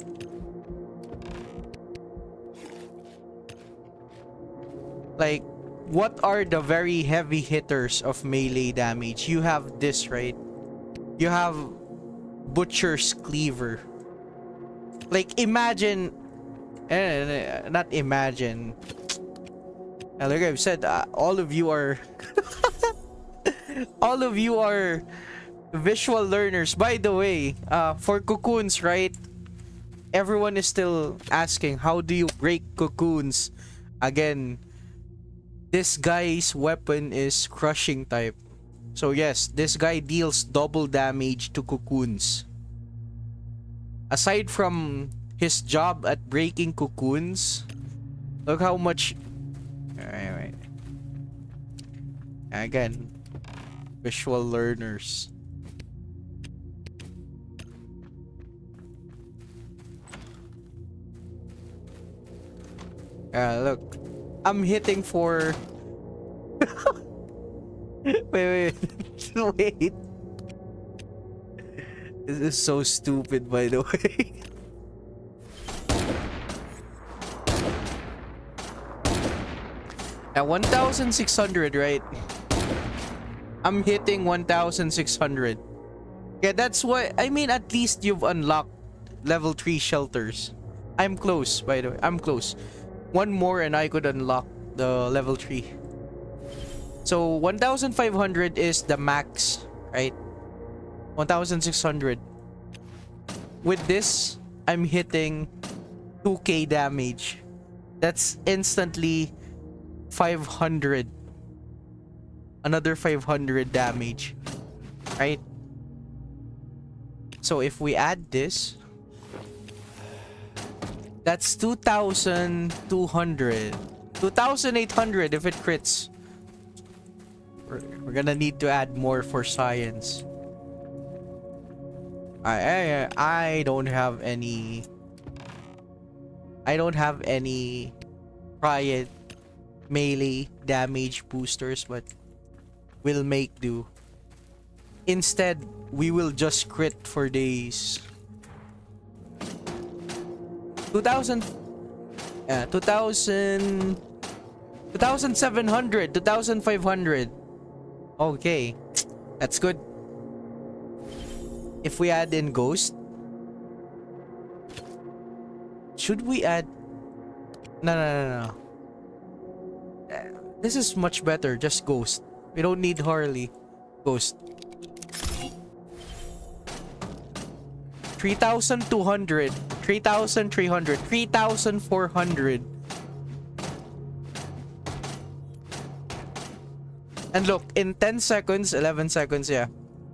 like, what are the very heavy hitters of melee damage? You have this, right? You have Butcher's Cleaver. Like, imagine, not imagine. Like I've said, all of you are, all of you are visual learners. By the way, for cocoons, right? Everyone is still asking, how do you break cocoons? Again, this guy's weapon is crushing type. So yes, this guy deals double damage to cocoons. Aside from his job at breaking cocoons, look how much... Alright. Again, visual learners. Look, I'm hitting for... wait. Wait. This is so stupid, by the way. At 1,600, right? I'm hitting 1,600. Yeah, that's what I mean. At least you've unlocked level 3 shelters. I'm close, by the way. I'm close. One more and I could unlock the level 3. So 1,500 is the max, right? 1,600. With this, I'm hitting 2k damage. That's instantly 500. Another 500 damage, right? So if we add this, that's 2,200. 2,800 if it crits. We're gonna need to add more for science. I don't have any. I don't have any riot melee damage boosters, but we'll make do. Instead, we will just crit for days. 2,000. 2,000. 2,700. 2,500. Okay, that's good. If we add in Ghost, should we add... No. This is much better, just Ghost. We don't need Harley. Ghost. 3,200, 3,300, 3,400. And look, in 10 seconds, 11 seconds, yeah.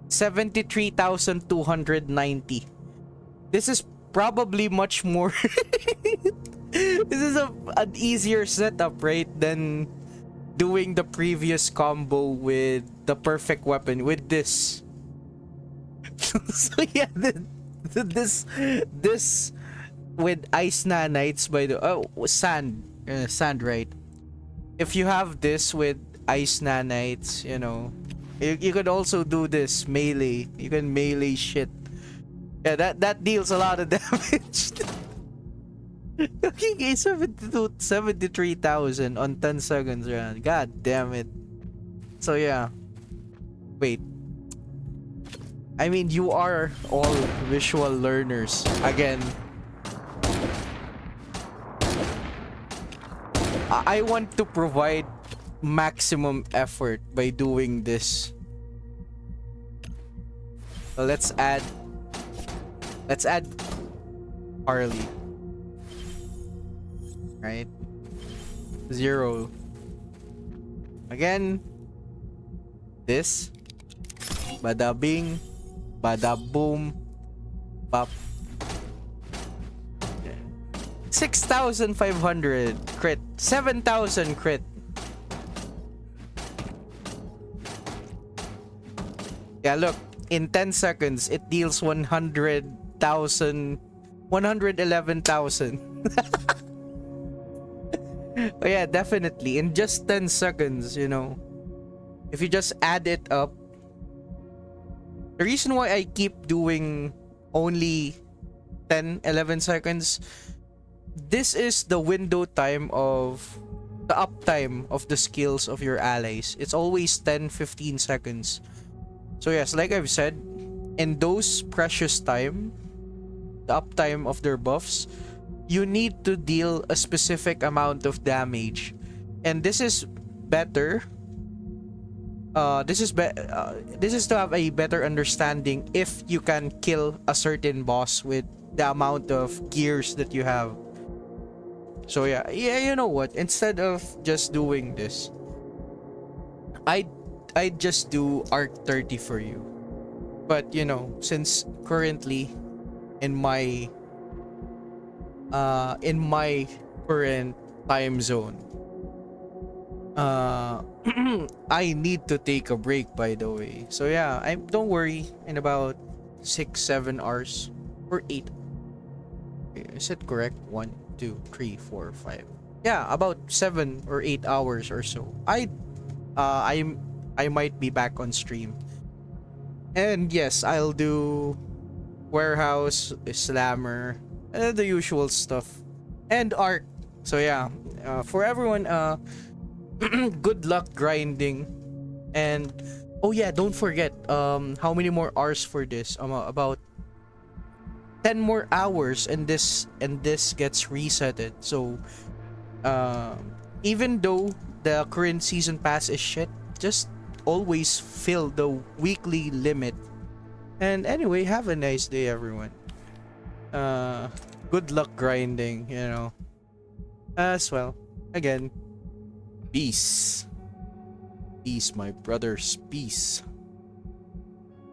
73,290. This is probably much more... This is an easier setup, right? Than doing the previous combo with the perfect weapon with this. So yeah, this with ice nanites by the... Oh, sand, right? If you have this with ice nanites, you know, you could also do this melee. You can melee shit. Yeah, that deals a lot of damage. Okay, 73,000 on 10 seconds run. God damn it. So yeah. Wait. I mean, you are all visual learners. Again, I want to provide maximum effort by doing this. So let's add Harley. Right? 0. Again, this. Bada bing, bada boom, pop. 6,500 crit, 7,000 crit. Yeah, look, in 10 seconds it deals 100,000, 111,000. But yeah, definitely in just 10 seconds, you know, if you just add it up. The reason why I keep doing only 10, 11 seconds, this is the window time of the uptime of the skills of your allies. It's always 10, 15 seconds. So yes, like I've said, in those precious time, the uptime of their buffs, you need to deal a specific amount of damage. And this is better. This is to have a better understanding if you can kill a certain boss with the amount of gears that you have. So yeah, you know what? Instead of just doing this, I'd just do Arc 30 for you. But you know, since currently in my current time zone, I need to take a break, by the way. So yeah, I don't worry, in about 6-7 hours or 8. Is it correct? 1, 2, 3, 4, 5. Yeah, about 7 or 8 hours or so. I might be back on stream. And yes, I'll do warehouse, slammer, the usual stuff, and arc. So yeah, for everyone, good luck grinding. And oh yeah, don't forget, how many more hours for this? About 10 more hours, and this gets resetted. So even though the current season pass is shit, just always fill the weekly limit. And anyway, have a nice day, everyone. Good luck grinding, you know, as well. Again, peace, my brothers, peace.